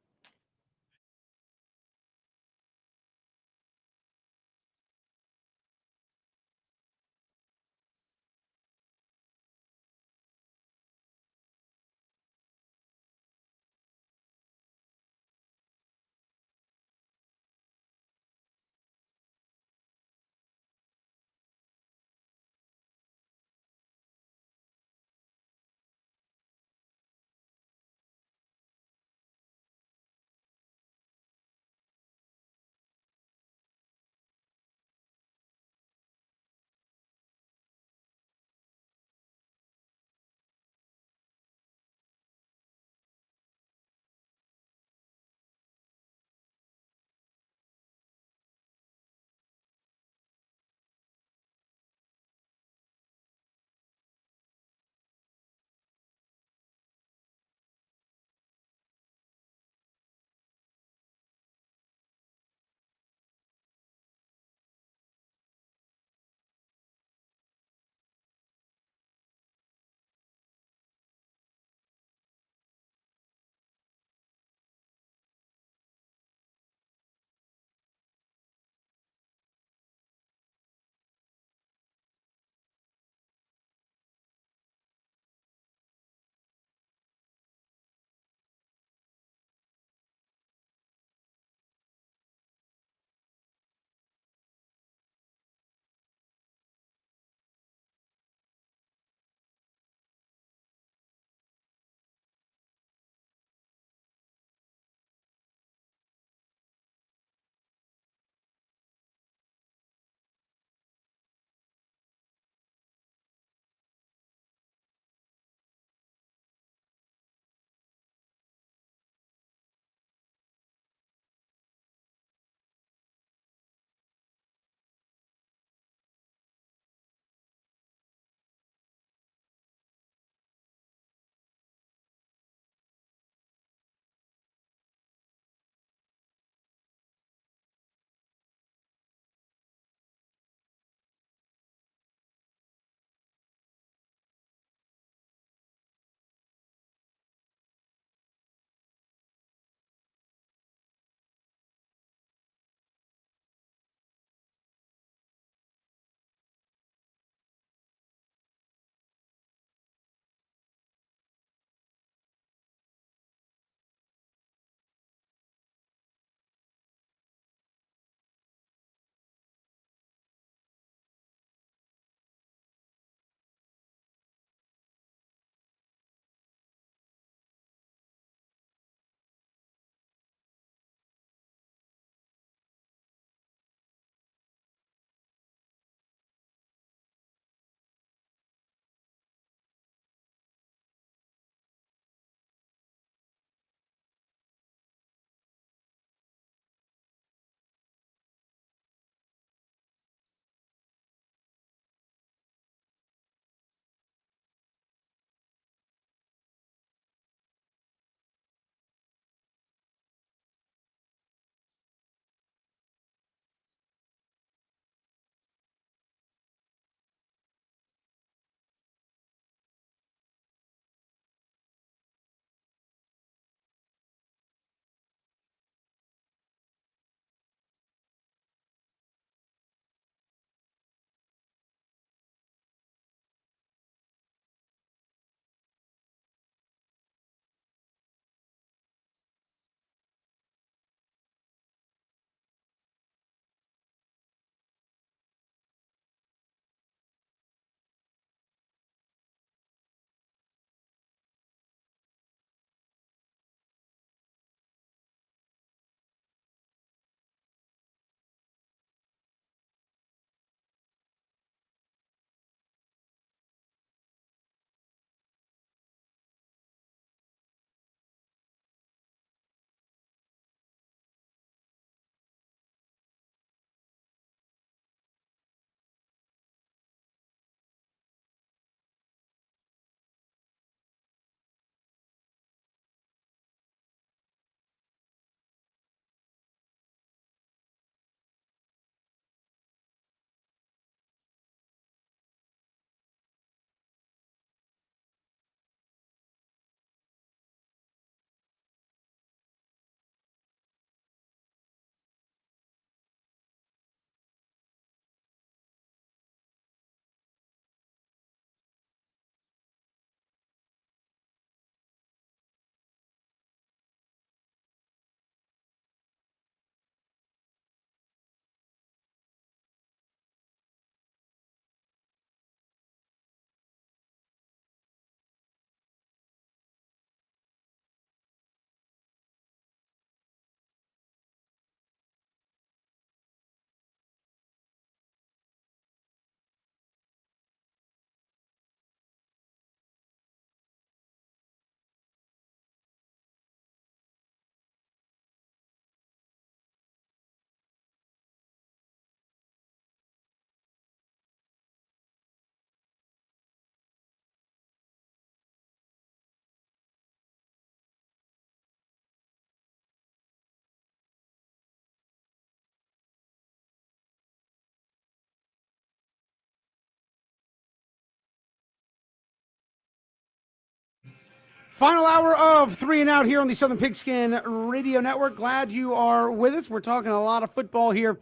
Final hour of 3 and Out here on the Southern Pigskin Radio Network. Glad you are with us. We're talking a lot of football here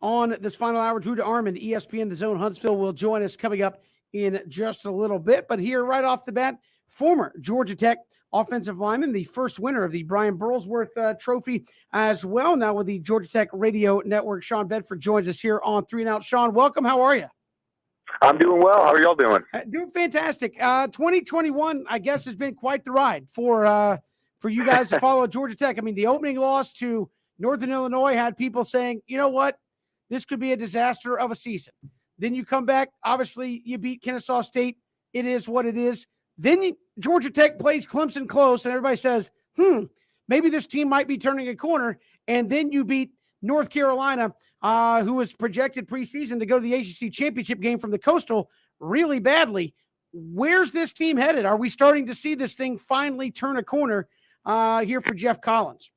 on this final hour. Drew DeArmond, ESPN The Zone Huntsville, will join us coming up in just a little bit. But here, right off the bat, former Georgia Tech offensive lineman, the first winner of the Brian Burlsworth Trophy as well. Now with the Georgia Tech Radio Network, Sean Bedford joins us here on 3 and Out. Sean, welcome. How are you? I'm doing well. How are y'all doing? Doing fantastic. 2021, I guess, has been quite the ride for you guys to follow Georgia Tech. I mean, the opening loss to Northern Illinois had people saying, you know what, this could be a disaster of a season. Then you come back. Obviously, you beat Kennesaw State. It is what it is. Then Georgia Tech plays Clemson close, and everybody says, maybe this team might be turning a corner. And then you beat North Carolina, who was projected preseason to go to the ACC championship game from the Coastal really badly. Where's this team headed? Are we starting to see this thing finally turn a corner here for Jeff Collins?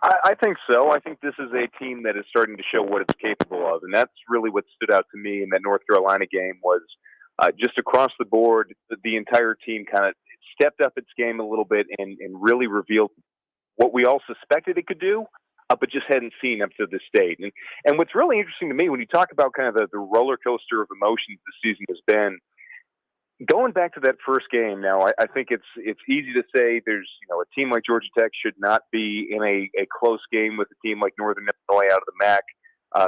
I think so. I think this is a team that is starting to show what it's capable of, and that's really what stood out to me in that North Carolina game was just across the board, the entire team kind of stepped up its game a little bit and really revealed what we all suspected it could do, but just hadn't seen up to this date. And what's really interesting to me when you talk about kind of the roller coaster of emotions this season has been, going back to that first game now, I think it's easy to say there's, a team like Georgia Tech should not be in a close game with a team like Northern Illinois out of the MAC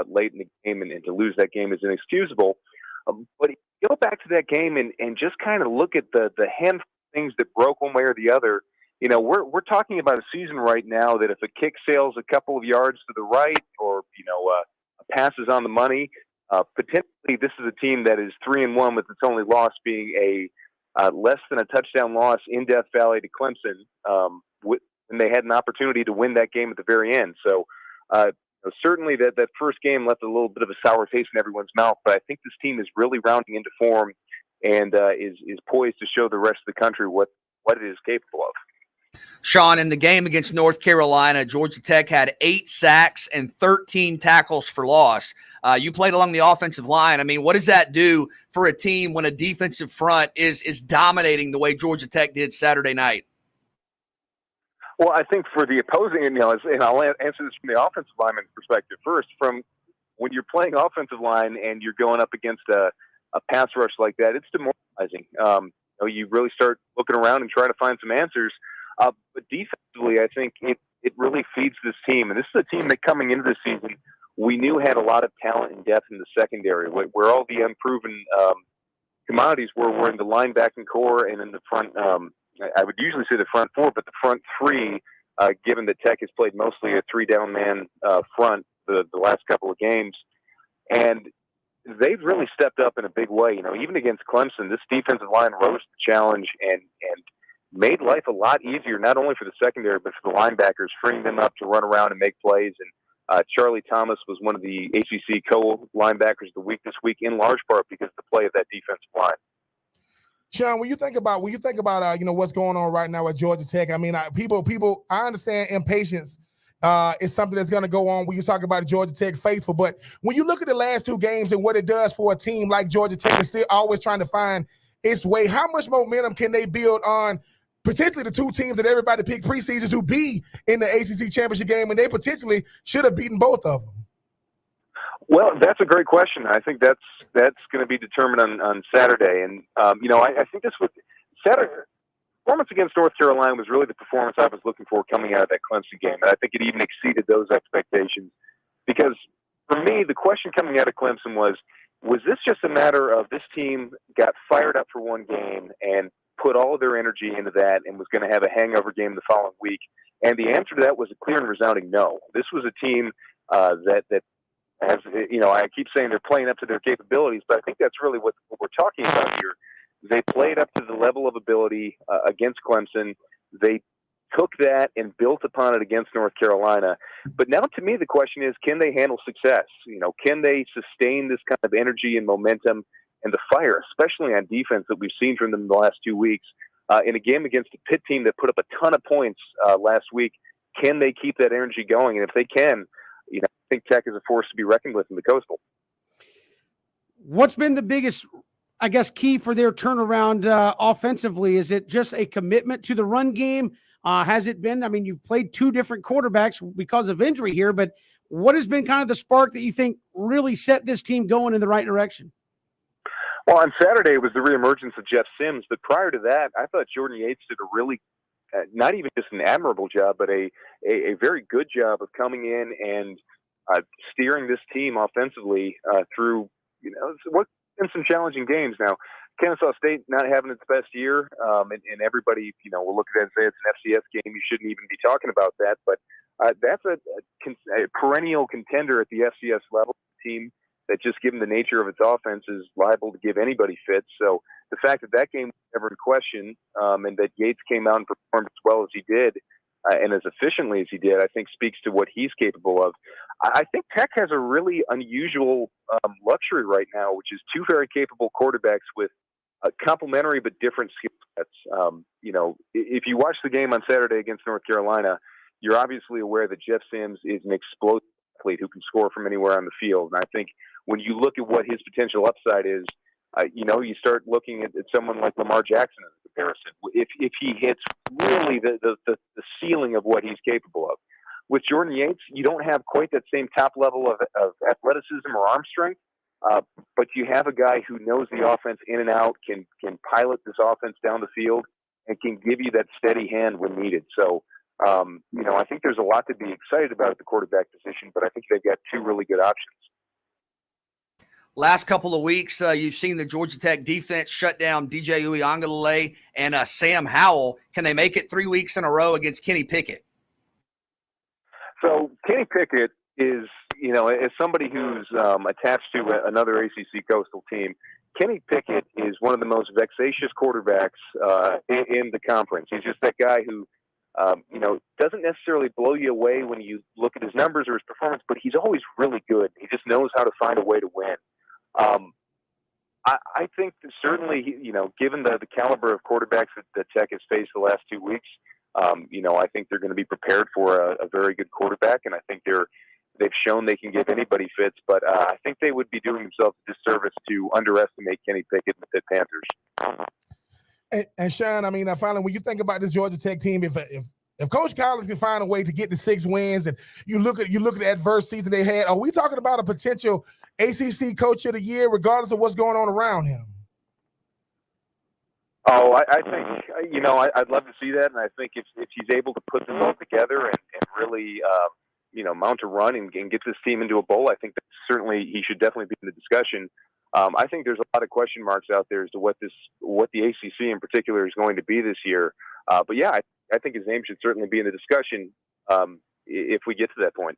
late in the game, and to lose that game is inexcusable. But go back to that game and just kind of look at the handful of things that broke one way or the other. We're talking about a season right now that if a kick sails a couple of yards to the right, or a pass is on the money, potentially this is a team that is 3-1 with its only loss being a less than a touchdown loss in Death Valley to Clemson, when they had an opportunity to win that game at the very end. So certainly that first game left a little bit of a sour taste in everyone's mouth, but I think this team is really rounding into form and is poised to show the rest of the country what it is capable of. Sean, in the game against North Carolina, Georgia Tech had 8 sacks and 13 tackles for loss. You played along the offensive line. I mean, what does that do for a team when a defensive front is dominating the way Georgia Tech did Saturday night? Well, I think for the opposing, and I'll answer this from the offensive lineman perspective first. From when you're playing offensive line and you're going up against a pass rush like that, it's demoralizing. You really start looking around and trying to find some answers. But defensively, I think it really feeds this team. And this is a team that coming into the season, we knew had a lot of talent and depth in the secondary, where all the unproven commodities were in the linebacking core and in the front. I would usually say the front four, but the front three, given that Tech has played mostly a 3-down man front the last couple of games. And they've really stepped up in a big way. Even against Clemson, this defensive line rose to the challenge and made life a lot easier, not only for the secondary, but for the linebackers, freeing them up to run around and make plays. And Charlie Thomas was one of the ACC co-linebackers of the week this week, in large part because of the play of that defensive line. Sean, when you think about what's going on right now at Georgia Tech, I mean, people, I understand impatience is something that's going to go on when you talk about Georgia Tech faithful. But when you look at the last 2 games and what it does for a team like Georgia Tech, is still always trying to find its way. How much momentum can they build on potentially the 2 teams that everybody picked preseason to be in the ACC championship game, and they potentially should have beaten both of them? Well, that's a great question. I think that's going to be determined on Saturday. And, I think this was Saturday. Performance against North Carolina was really the performance I was looking for coming out of that Clemson game. And I think it even exceeded those expectations because for me, the question coming out of Clemson was this just a matter of this team got fired up for one game and put all of their energy into that and was going to have a hangover game the following week? And the answer to that was a clear and resounding no. This was a team that has, I keep saying they're playing up to their capabilities, but I think that's really what we're talking about here. They played up to the level of ability against Clemson. They took that and built upon it against North Carolina. But now to me, the question is, can they handle success? Can they sustain this kind of energy and momentum and the fire, especially on defense that we've seen from them in the last 2 weeks? In a game against a Pitt team that put up a ton of points last week, can they keep that energy going? And if they can, I think Tech is a force to be reckoned with in the Coastal. What's been the biggest, I guess, key for their turnaround offensively? Is it just a commitment to the run game? Has it been? I mean, you've played two different quarterbacks because of injury here, but what has been kind of the spark that you think really set this team going in the right direction? Well, on Saturday, it was the reemergence of Jeff Sims, but prior to that, I thought Jordan Yates did a really, not even just an admirable job, but a very good job of coming in and steering this team offensively through, what's been some challenging games. Now, Kennesaw State not having its best year, and everybody, will look at it and say it's an FCS game. You shouldn't even be talking about that, but that's a perennial contender at the FCS level team that, just given the nature of its offense, is liable to give anybody fits. So the fact that that game was never in question, and that Yates came out and performed as well as he did, and as efficiently as he did, I think speaks to what he's capable of. I think Tech has a really unusual luxury right now, which is two very capable quarterbacks with complementary but different skill sets. If you watch the game on Saturday against North Carolina, you're obviously aware that Jeff Sims is an explosive athlete who can score from anywhere on the field. And I think when you look at what his potential upside is, you start looking at someone like Lamar Jackson as a comparison. If he hits really the ceiling of what he's capable of. With Jordan Yates, you don't have quite that same top level of athleticism or arm strength, but you have a guy who knows the offense in and out, can pilot this offense down the field, and can give you that steady hand when needed. So, I think there's a lot to be excited about at the quarterback position, but I think they've got two really good options. Last couple of weeks, you've seen the Georgia Tech defense shut down DJ Uiagalelei and Sam Howell. Can they make it 3 weeks in a row against Kenny Pickett? So Kenny Pickett is, as somebody who's attached to another ACC coastal team, Kenny Pickett is one of the most vexatious quarterbacks in the conference. He's just that guy who, doesn't necessarily blow you away when you look at his numbers or his performance, but he's always really good. He just knows how to find a way to win. I think that certainly, given the caliber of quarterbacks that Tech has faced the last 2 weeks, I think they're going to be prepared for a very good quarterback, and I think they've shown they can give anybody fits, but I think they would be doing themselves a disservice to underestimate Kenny Pickett and the Pitt Panthers. And Sean, I mean, finally, when you think about this Georgia Tech team, if Coach Collins can find a way to get the 6 wins, and you look at the adverse season they had, are we talking about a potential ACC Coach of the Year, regardless of what's going on around him? Oh, I think I'd love to see that, and I think if he's able to put them all together and really mount a run and get this team into a bowl, I think that certainly he should definitely be in the discussion. I think there's a lot of question marks out there as to what the ACC in particular is going to be this year. But yeah, I think his name should certainly be in the discussion if we get to that point.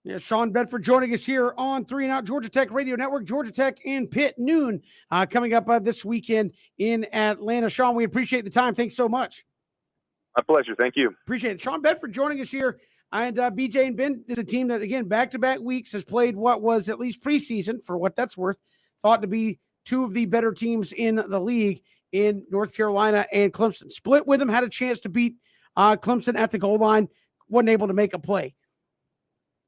Yeah, Sean Bedford joining us here on 3 and Out Georgia Tech Radio Network. Georgia Tech and Pitt noon coming up this weekend in Atlanta. Sean, we appreciate the time. Thanks so much. My pleasure. Thank you. Appreciate it. Sean Bedford joining us here. And BJ and Ben, this is a team that, again, back-to-back weeks has played what was at least preseason, for what that's worth, thought to be two of the better teams in the league in North Carolina and Clemson. Split with them, had a chance to beat Clemson at the goal line, wasn't able to make a play.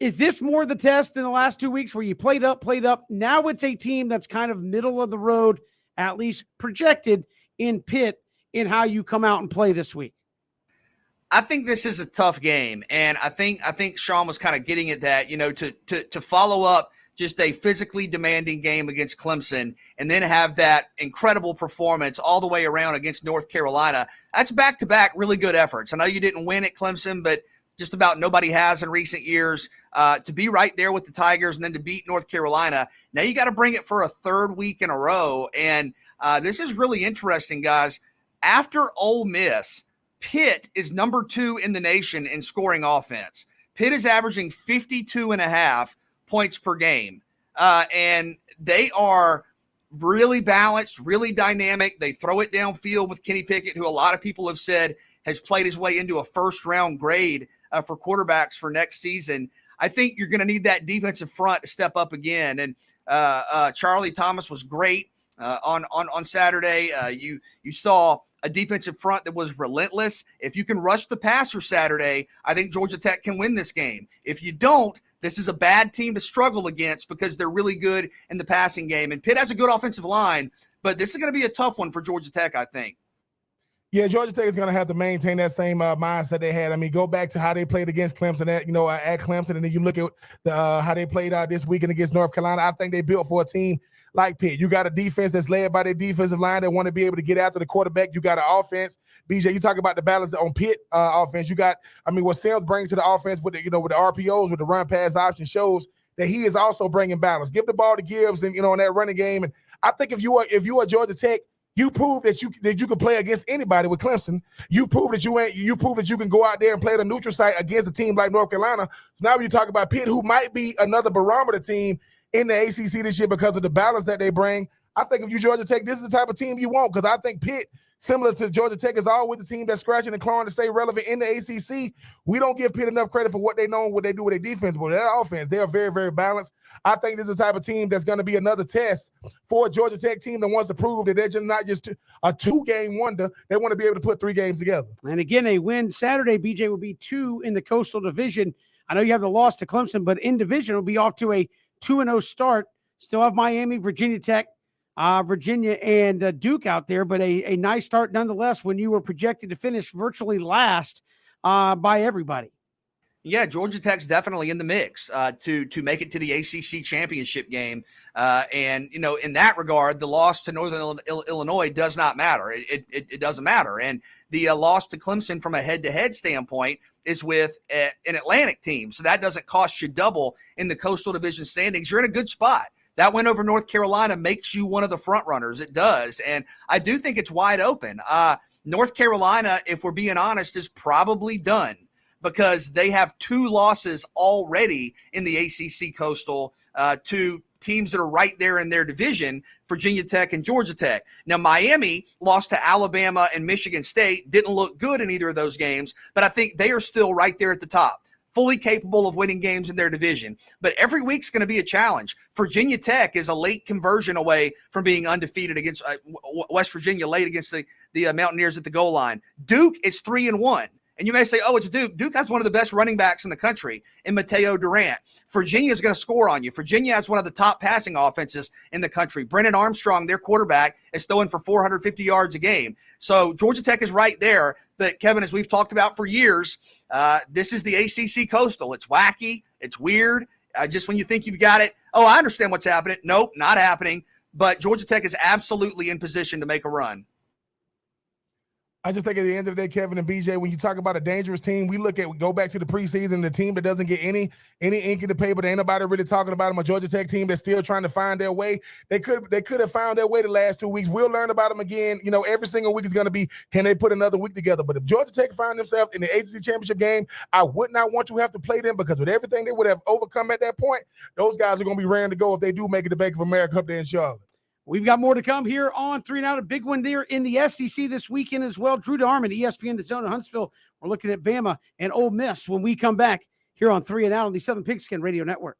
Is this more the test than the last 2 weeks where you played up? Now it's a team that's kind of middle of the road, at least projected in Pitt, in how you come out and play this week? I think this is a tough game, and I think Sean was kind of getting at that, to follow up just a physically demanding game against Clemson and then have that incredible performance all the way around against North Carolina. That's back-to-back really good efforts. I know you didn't win at Clemson, but just about nobody has in recent years. To be right there with the Tigers and then to beat North Carolina, now you got to bring it for a third week in a row, and this is really interesting, guys. After Ole Miss, Pitt is number 2 in the nation in scoring offense. Pitt is averaging 52.5 points per game. And they are really balanced, really dynamic. They throw it downfield with Kenny Pickett, who a lot of people have said has played his way into a first-round grade for quarterbacks for next season. I think you're going to need that defensive front to step up again. And Charlie Thomas was great on Saturday. You saw a defensive front that was relentless. If you can rush the passer Saturday, I think Georgia Tech can win this game. If you don't, This is a bad team to struggle against because they're really good in the passing game. And Pitt has a good offensive line, but this is going to be a tough one for Georgia Tech, I think. Yeah, Georgia Tech is going to have to maintain that same mindset they had. I mean, go back to how they played against Clemson at Clemson, and then you look at how they played this weekend against North Carolina. I think they built for a team like Pitt. You got a defense that's led by their defensive line that want to be able to get after the quarterback. You got an offense. BJ, you talk about the balance on Pitt offense. You got, what Sims brings to the offense with the RPOs, with the run pass option shows that he is also bringing balance. Give the ball to Gibbs and in that running game. And I think if you are Georgia Tech, you prove that you can play against anybody with Clemson. You prove that you prove that you can go out there and play at a neutral site against a team like North Carolina. So now you talk about Pitt, who might be another barometer team in the ACC this year because of the balance that they bring. I think if you Georgia Tech, this is the type of team you want, because I think Pitt, similar to Georgia Tech, is always the team that's scratching and clawing to stay relevant in the ACC. We don't give Pitt enough credit for what they know and what they do with their defense, but their offense, they are very, very balanced. I think this is the type of team that's going to be another test for a Georgia Tech team that wants to prove that they're just not just a 2-game wonder. They want to be able to put 3 games together. And again, a win Saturday, BJ, will be 2 in the Coastal Division. I know you have the loss to Clemson, but in division, will be off to a 2-0 start. Still have Miami, Virginia Tech, Virginia, and Duke out there, but a nice start nonetheless when you were projected to finish virtually last by everybody. Yeah, Georgia Tech's definitely in the mix to make it to the ACC championship game. And, in that regard, the loss to Northern Illinois does not matter. It doesn't matter. And the loss to Clemson from a head-to-head standpoint is with an Atlantic team. So that doesn't cost you double in the Coastal Division standings. You're in a good spot. That win over North Carolina makes you one of the front runners. It does. And I do think it's wide open. North Carolina, if we're being honest, is probably done, because they have 2 losses already in the ACC Coastal to teams that are right there in their division, Virginia Tech and Georgia Tech. Now, Miami lost to Alabama and Michigan State, didn't look good in either of those games, but I think they are still right there at the top, fully capable of winning games in their division. But every week's going to be a challenge. Virginia Tech is a late conversion away from being undefeated against West Virginia, late against the Mountaineers at the goal line. Duke is 3-1. And you may say, oh, it's Duke. Duke has one of the best running backs in the country in Mateo Durant. Virginia is going to score on you. Virginia has one of the top passing offenses in the country. Brennan Armstrong, their quarterback, is throwing for 450 yards a game. So Georgia Tech is right there. But, Kevin, as we've talked about for years, this is the ACC Coastal. It's wacky. It's weird. Just when you think you've got it, oh, I understand what's happening. Nope, not happening. But Georgia Tech is absolutely in position to make a run. I just think at the end of the day, Kevin and BJ, when you talk about a dangerous team, we go back to the preseason, the team that doesn't get any ink in the paper. There ain't nobody really talking about them. A Georgia Tech team that's still trying to find their way. They could have found their way the last 2 weeks. We'll learn about them again. Every single week is going to be, can they put another week together? But if Georgia Tech find themselves in the ACC championship game, I would not want to have to play them, because with everything they would have overcome at that point, those guys are going to be raring to go if they do make it to Bank of America up there in Charlotte. We've got more to come here on 3 and Out. A big one there in the SEC this weekend as well. Drew Darman, ESPN The Zone in Huntsville. We're looking at Bama and Ole Miss when we come back here on 3 and Out on the Southern Pigskin Radio Network.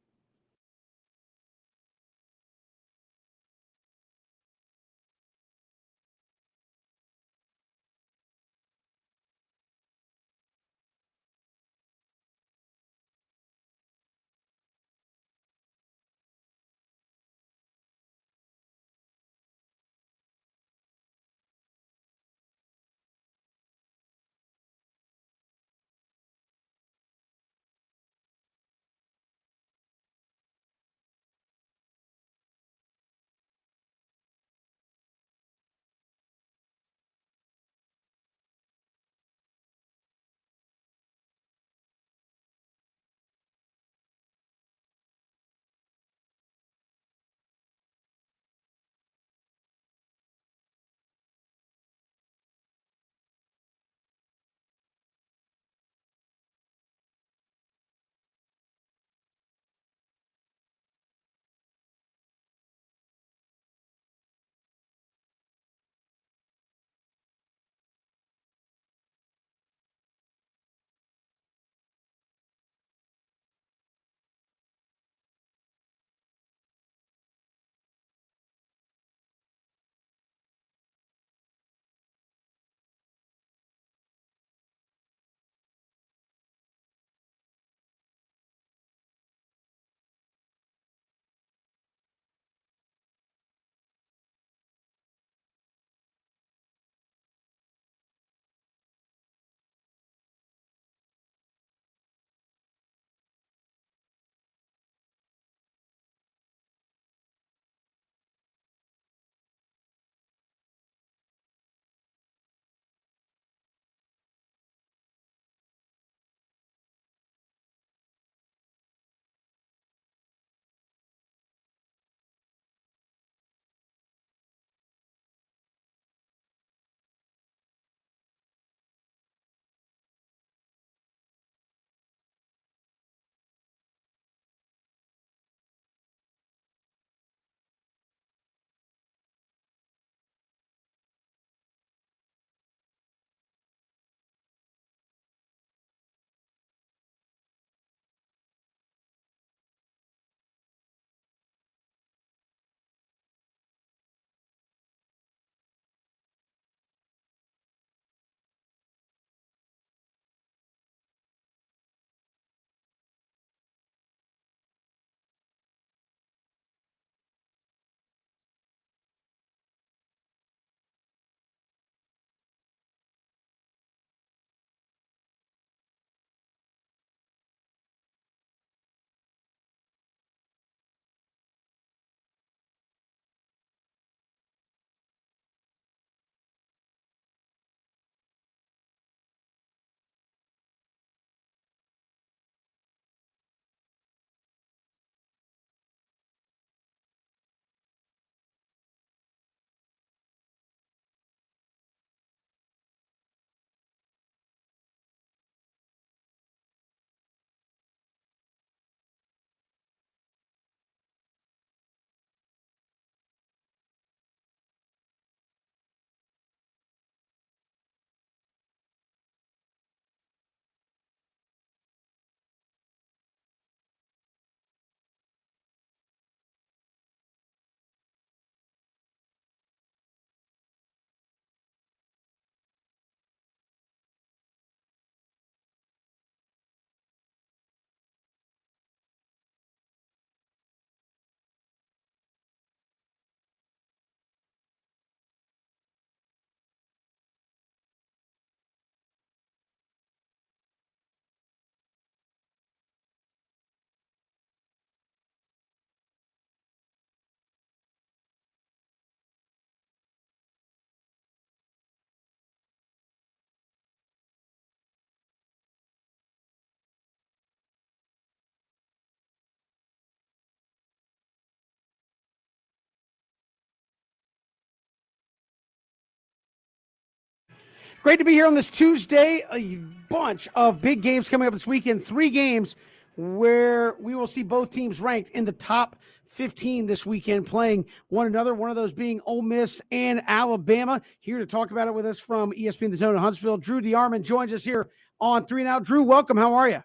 Great to be here on this Tuesday. A bunch of big games coming up this weekend. 3 games where we will see both teams ranked in the top 15 this weekend playing one another, one of those being Ole Miss and Alabama. Here to talk about it with us from ESPN The Zone in Huntsville, Drew DeArmond joins us here on 3 and Out. Drew, welcome. How are you?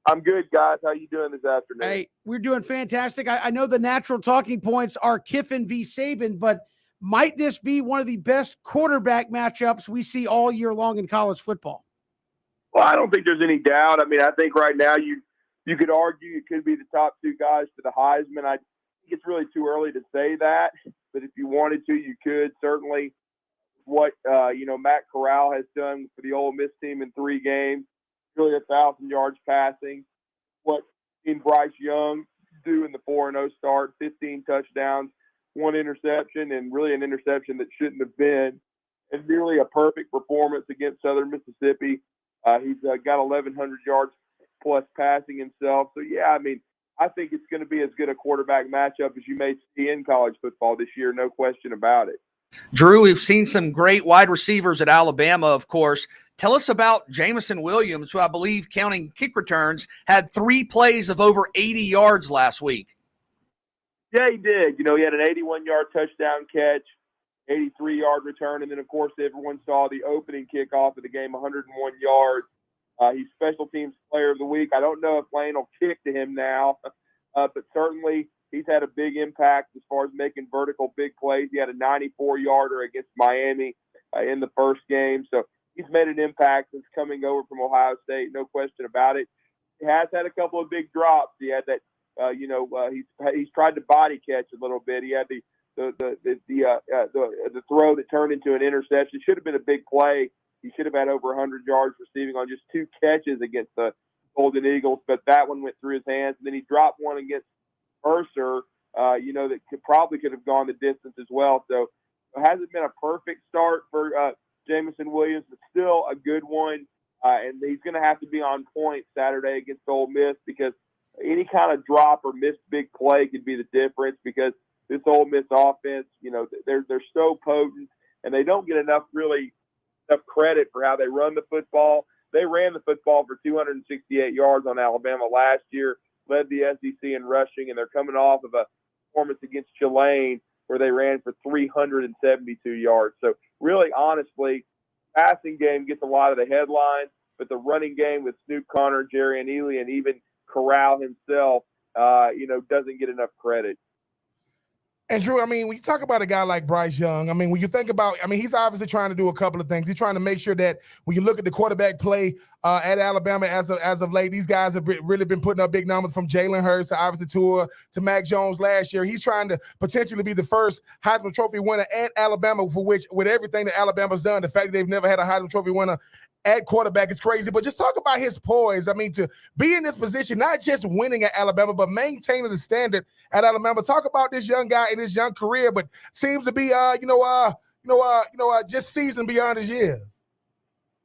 I'm good, guys. How you doing this afternoon? Hey, we're doing fantastic. I know the natural talking points are Kiffin v. Saban, but might this be one of the best quarterback matchups we see all year long in college football? Well, I don't think there's any doubt. I mean, I think right now you could argue it could be the top 2 guys for the Heisman. I think it's really too early to say that, but if you wanted to, you could. Certainly what, Matt Corral has done for the Ole Miss team in 3 games, really 1,000 yards passing. What in Bryce Young do in the 4-0 start, 15 touchdowns, 1 interception, and really an interception that shouldn't have been, and nearly a perfect performance against Southern Mississippi. He's got 1,100 yards plus passing himself. So, yeah, I mean, I think it's going to be as good a quarterback matchup as you may see in college football this year, no question about it. Drew, we've seen some great wide receivers at Alabama, of course. Tell us about Jameson Williams, who I believe, counting kick returns, had 3 plays of over 80 yards last week. Yeah, he did. He had an 81-yard touchdown catch, 83-yard return, and then, of course, everyone saw the opening kickoff of the game, 101 yards. He's special teams player of the week. I don't know if Lane will kick to him now, but certainly he's had a big impact as far as making vertical big plays. He had a 94-yarder against Miami in the first game. So he's made an impact since coming over from Ohio State, no question about it. He has had a couple of big drops. He had that, he's tried to body catch a little bit. He had the throw that turned into an interception. Should have been a big play. He should have had over 100 yards receiving on just 2 catches against the Golden Eagles, but that one went through his hands. And then he dropped one against Mercer, that probably could have gone the distance as well. So it hasn't been a perfect start for Jameson Williams, but still a good one. And he's going to have to be on point Saturday against Ole Miss, because any kind of drop or missed big play could be the difference, because this Ole Miss offense, they're so potent, and they don't get enough credit for how they run the football. They ran the football for 268 yards on Alabama last year, led the SEC in rushing, and they're coming off of a performance against Tulane where they ran for 372 yards. So really, honestly, passing game gets a lot of the headlines, but the running game with Snoop Connor, Jerry and Ely, and even Corral himself, doesn't get enough credit. And Drew, I mean, when you talk about a guy like Bryce Young, I mean, when you think about, he's obviously trying to do a couple of things. He's trying to make sure that when you look at the quarterback play at Alabama as of late, these guys have really been putting up big numbers, from Jalen Hurts to obviously Tua to Mac Jones last year. He's trying to potentially be the first Heisman Trophy winner at Alabama, for which, with everything that Alabama's done, the fact that they've never had a Heisman Trophy winner at quarterback is crazy. But just talk about his poise. I mean, to be in this position, not just winning at Alabama, but maintaining the standard at Alabama. Talk about this young guy in his young career, but seems to be, just seasoned beyond his years.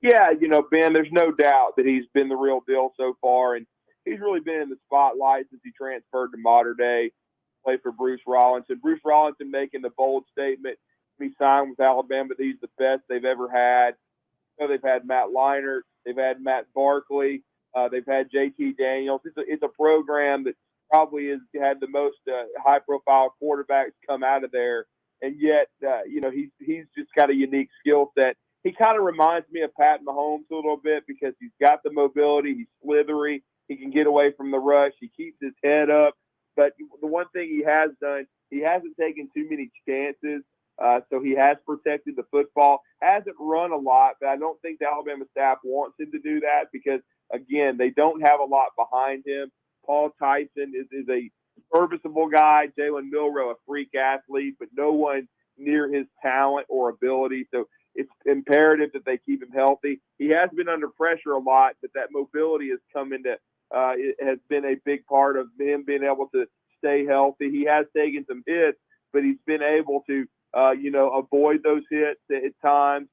Yeah, Ben, there's no doubt that he's been the real deal so far, and he's really been in the spotlight since he transferred to Mater Dei, played for Bruce Rollinson. Bruce Rollinson making the bold statement, he signed with Alabama, that he's the best they've ever had. They've had Matt Leinart, they've had Matt Barkley, they've had JT Daniels. It's a program that probably has had the most high-profile quarterbacks come out of there, and yet, he's just got a unique skill set. He kind of reminds me of Pat Mahomes a little bit, because he's got the mobility, he's slithery, he can get away from the rush, he keeps his head up. But the one thing he has done, he hasn't taken too many chances. So he has protected the football, hasn't run a lot, but I don't think the Alabama staff wants him to do that, because, again, they don't have a lot behind him. Paul Tyson is a serviceable guy. Jalen Milroe, a freak athlete, but no one near his talent or ability. So it's imperative that they keep him healthy. He has been under pressure a lot, but that mobility has come into it has been a big part of him being able to stay healthy. He has taken some hits, but he's been able to avoid those hits at times,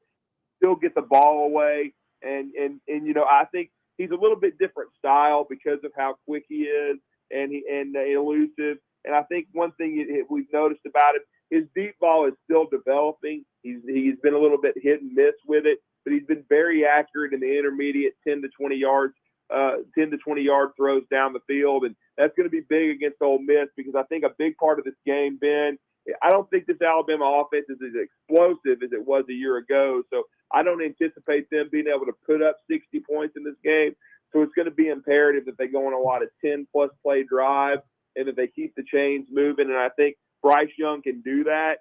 still get the ball away. And I think he's a little bit different style because of how quick he is and elusive. And I think one thing we've noticed about him, his deep ball is still developing. He's been a little bit hit and miss with it, but he's been very accurate in the intermediate 10 to 20 yards, 10 to 20 yard throws down the field, and that's going to be big against Ole Miss because I think a big part of this game, Ben, I don't think this Alabama offense is as explosive as it was a year ago, so I don't anticipate them being able to put up 60 points in this game. So it's going to be imperative that they go on a lot of 10-plus play drives and that they keep the chains moving, and I think Bryce Young can do that.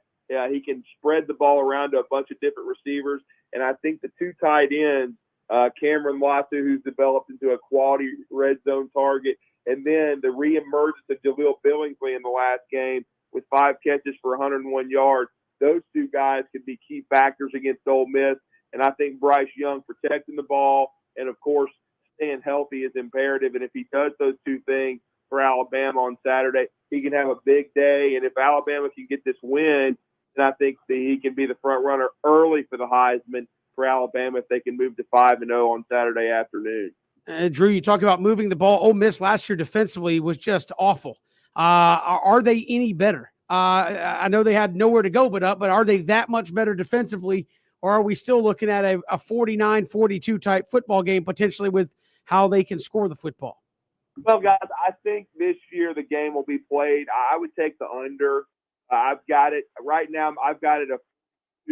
He can spread the ball around to a bunch of different receivers, and I think the two tight ends, Cameron Lassou, who's developed into a quality red zone target, and then the reemergence of Jaleel Billingsley in the last game with 5 catches for 101 yards. Those two guys could be key factors against Ole Miss, and I think Bryce Young protecting the ball and, of course, staying healthy is imperative, and if he does those two things for Alabama on Saturday, he can have a big day, and if Alabama can get this win, then I think that he can be the front runner early for the Heisman for Alabama if they can move to 5-0 on Saturday afternoon. Drew, you talk about moving the ball. Ole Miss last year defensively was just awful. Are they any better? I know they had nowhere to go but up, but are they that much better defensively, or are we still looking at a 49-42 type football game potentially with how they can score the football? Well, guys, I think this year the game will be played. I would take the under. I've got it right now. I've got it a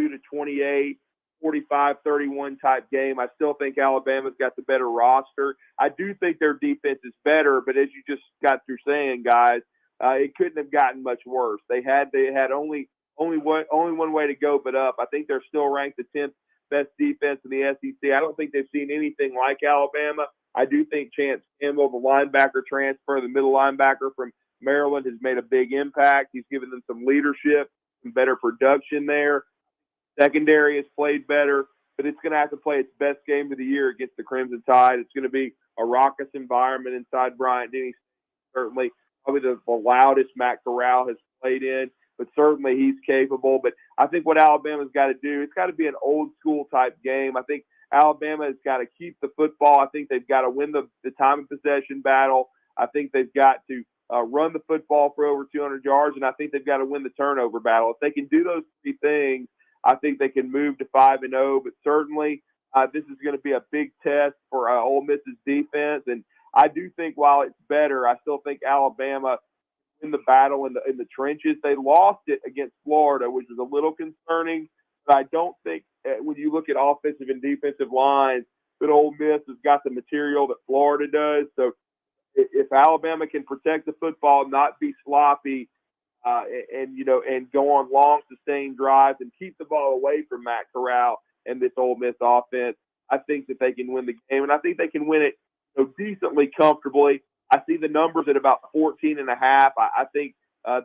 2-28, 45-31 type game. I still think Alabama's got the better roster. I do think their defense is better, but as you just got through saying, guys, it couldn't have gotten much worse. They had only one way to go but up. I think they're still ranked the 10th best defense in the SEC. I don't think they've seen anything like Alabama. I do think Chance Campbell, the linebacker transfer, the middle linebacker from Maryland, has made a big impact. He's given them some leadership, some better production there. Secondary has played better, but it's going to have to play its best game of the year against the Crimson Tide. It's going to be a raucous environment inside Bryant-Denny. Certainly, probably the loudest Matt Corral has played in, but certainly he's capable. But I think what Alabama's got to do, it's got to be an old school type game. I think Alabama has got to keep the football. I think they've got to win the time of possession battle. I think they've got to run the football for over 200 yards, and I think they've got to win the turnover battle. If they can do those three things, I think they can move to 5-0. But certainly, this is going to be a big test for Ole Miss's defense. And I do think while it's better, I still think Alabama in the battle in the trenches. They lost it against Florida, which was a little concerning. But I don't think when you look at offensive and defensive lines, that Ole Miss has got the material that Florida does. So if Alabama can protect the football, not be sloppy, and go on long, sustained drives and keep the ball away from Matt Corral and this Ole Miss offense, I think that they can win the game, and I think they can win it decently comfortably. I see the numbers at about 14.5. I think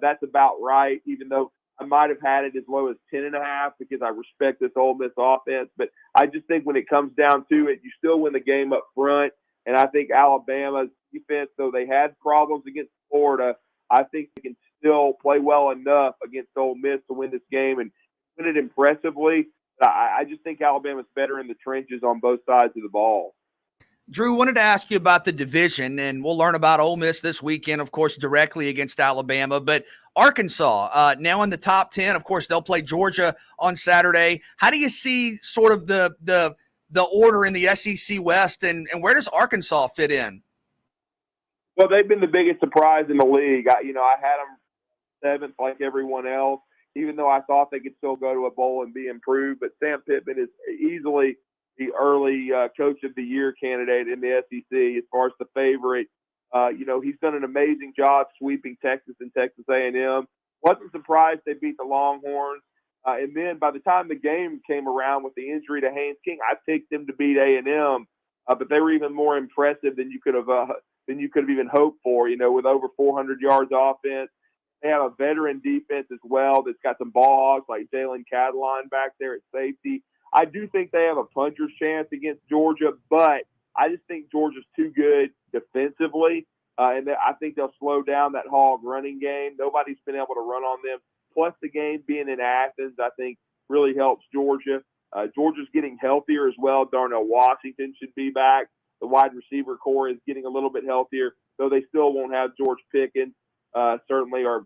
that's about right, even though I might have had it as low as 10.5 because I respect this Ole Miss offense. But I just think when it comes down to it, you still win the game up front. And I think Alabama's defense, though they had problems against Florida, I think they can still play well enough against Ole Miss to win this game and win it impressively. I just think Alabama's better in the trenches on both sides of the ball. Drew, wanted to ask you about the division, and we'll learn about Ole Miss this weekend, of course, directly against Alabama. But Arkansas, now in the top 10, of course, they'll play Georgia on Saturday. How do you see sort of the order in the SEC West, and where does Arkansas fit in? Well, they've been the biggest surprise in the league. I had them seventh like everyone else, even though I thought they could still go to a bowl and be improved. But Sam Pittman is easily the early Coach of the Year candidate in the SEC as far as the favorite. He's done an amazing job sweeping Texas and Texas A&M. Wasn't surprised they beat the Longhorns. And then by the time the game came around with the injury to Haynes King, I picked them to beat A&M. But they were even more impressive than you could have even hoped for. With over 400 yards offense, they have a veteran defense as well that's got some ball hogs like Jalen Catalon back there at safety. I do think they have a puncher's chance against Georgia, but I just think Georgia's too good defensively, and I think they'll slow down that Hog running game. Nobody's been able to run on them. Plus, the game being in Athens, I think, really helps Georgia. Georgia's getting healthier as well. Darnell Washington should be back. The wide receiver core is getting a little bit healthier, though they still won't have George Pickens. certainly, or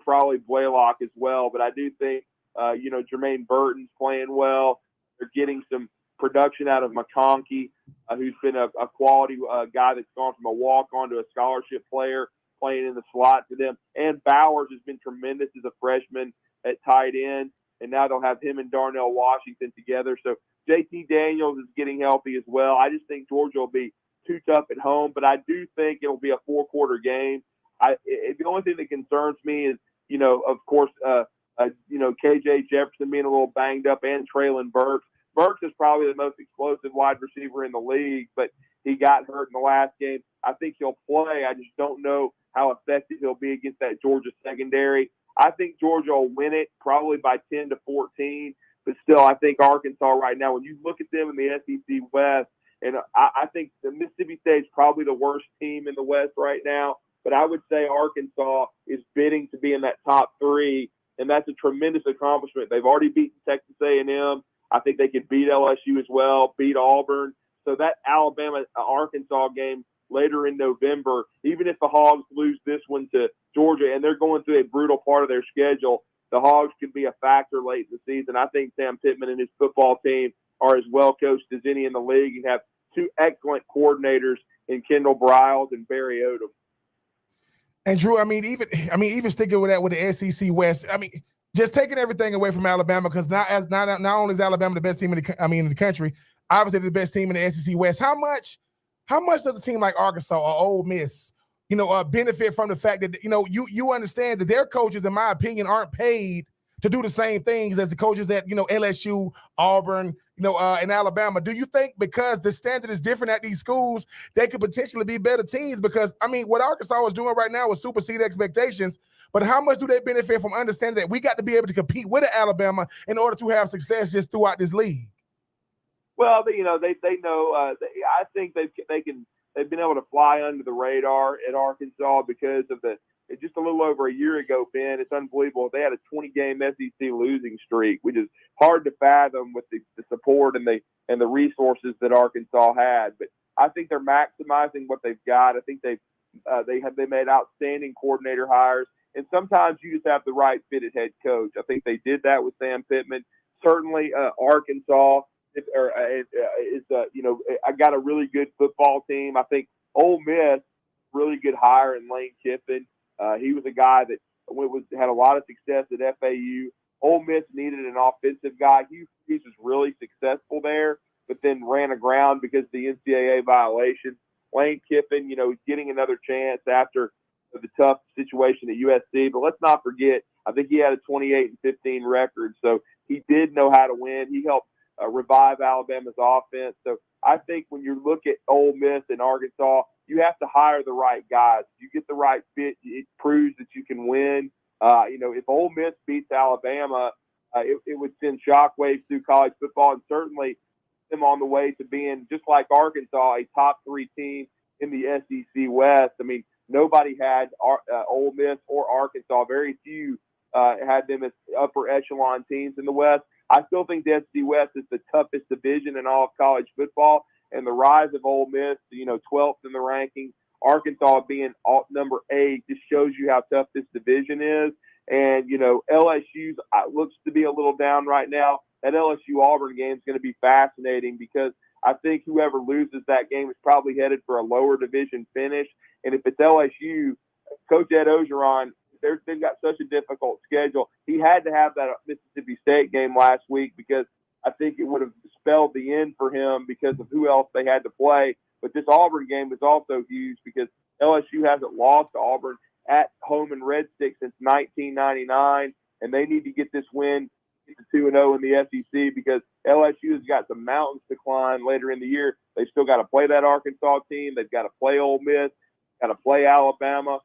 probably Blaylock as well. But I do think Jermaine Burton's playing well. They're getting some production out of McConkey, who's been a quality guy that's gone from a walk-on to a scholarship player playing in the slot for them. And Bowers has been tremendous as a freshman at tight end, and now they'll have him and Darnell Washington together. So JT Daniels is getting healthy as well. I just think Georgia will be too tough at home, but I do think it'll be a 4-quarter game. The only thing that concerns me is, of course, KJ Jefferson being a little banged up and Treylon Burks. Burks is probably the most explosive wide receiver in the league, but he got hurt in the last game. I think he'll play. I just don't know how effective he'll be against that Georgia secondary. I think Georgia will win it probably by 10-14, but still, I think Arkansas right now, when you look at them in the SEC West, and I think the Mississippi State is probably the worst team in the West right now, but I would say Arkansas is bidding to be in that top 3, and that's a tremendous accomplishment. They've already beaten Texas A&M. I think they could beat LSU as well, beat Auburn. So that Alabama-Arkansas game later in November, even if the Hogs lose this one to Georgia, and they're going through a brutal part of their schedule, the Hogs could be a factor late in the season. I think Sam Pittman and his football team are as well coached as any in the league and have 2 excellent coordinators in Kendall Briles and Barry Odom. And Drew, even sticking with that with the SEC West, just taking everything away from Alabama, because not only is Alabama the best team in the country, obviously the best team in the SEC West. How much does a team like Arkansas or Ole Miss, benefit from the fact that you understand that their coaches, in my opinion, aren't paid to do the same things as the coaches at LSU, Auburn, and Alabama? Do you think because the standard is different at these schools, they could potentially be better teams? Because what Arkansas is doing right now is supersede expectations. But how much do they benefit from understanding that we got to be able to compete with Alabama in order to have success just throughout this league? Well, they know. I think they've been able to fly under the radar at Arkansas because of just a little over a year ago, Ben. It's unbelievable. They had a 20-game SEC losing streak, which is hard to fathom with the support and the resources that Arkansas had. But I think they're maximizing what they've got. I think they made outstanding coordinator hires, and sometimes you just have the right fitted head coach. I think they did that with Sam Pittman. Certainly, Arkansas I got a really good football team. I think Ole Miss, really good hire in Lane Kiffin. He was a guy that had a lot of success at FAU. Ole Miss needed an offensive guy. Hugh Freeze was really successful there, but then ran aground because of the NCAA violation. Lane Kiffin, is getting another chance after the tough situation at USC. But let's not forget, I think he had a 28-15 record, so he did know how to win. He helped revive Alabama's offense. So I think when you look at Ole Miss and Arkansas, you have to hire the right guys. If you get the right fit, it proves that you can win. If Ole Miss beats Alabama, it would send shockwaves through college football, and certainly them on the way to being, just like Arkansas, a top 3 team in the SEC West. Nobody had Ole Miss or Arkansas. Very few had them as upper echelon teams in the West. I still think the SEC West is the toughest division in all of college football, and the rise of Ole Miss, 12th in the ranking, Arkansas being number 8, just shows you how tough this division is. And, LSU looks to be a little down right now. That LSU-Auburn game is going to be fascinating because I think whoever loses that game is probably headed for a lower division finish. And if it's LSU, Coach Ed Orgeron, they've got such a difficult schedule. He had to have that Mississippi State game last week because I think it would have spelled the end for him because of who else they had to play. But this Auburn game is also huge because LSU hasn't lost to Auburn at home in Red Stick since 1999, and they need to get this win to 2-0 in the SEC because LSU has got some mountains to climb later in the year. They've still got to play that Arkansas team. They've got to play Ole Miss, got to play Alabama,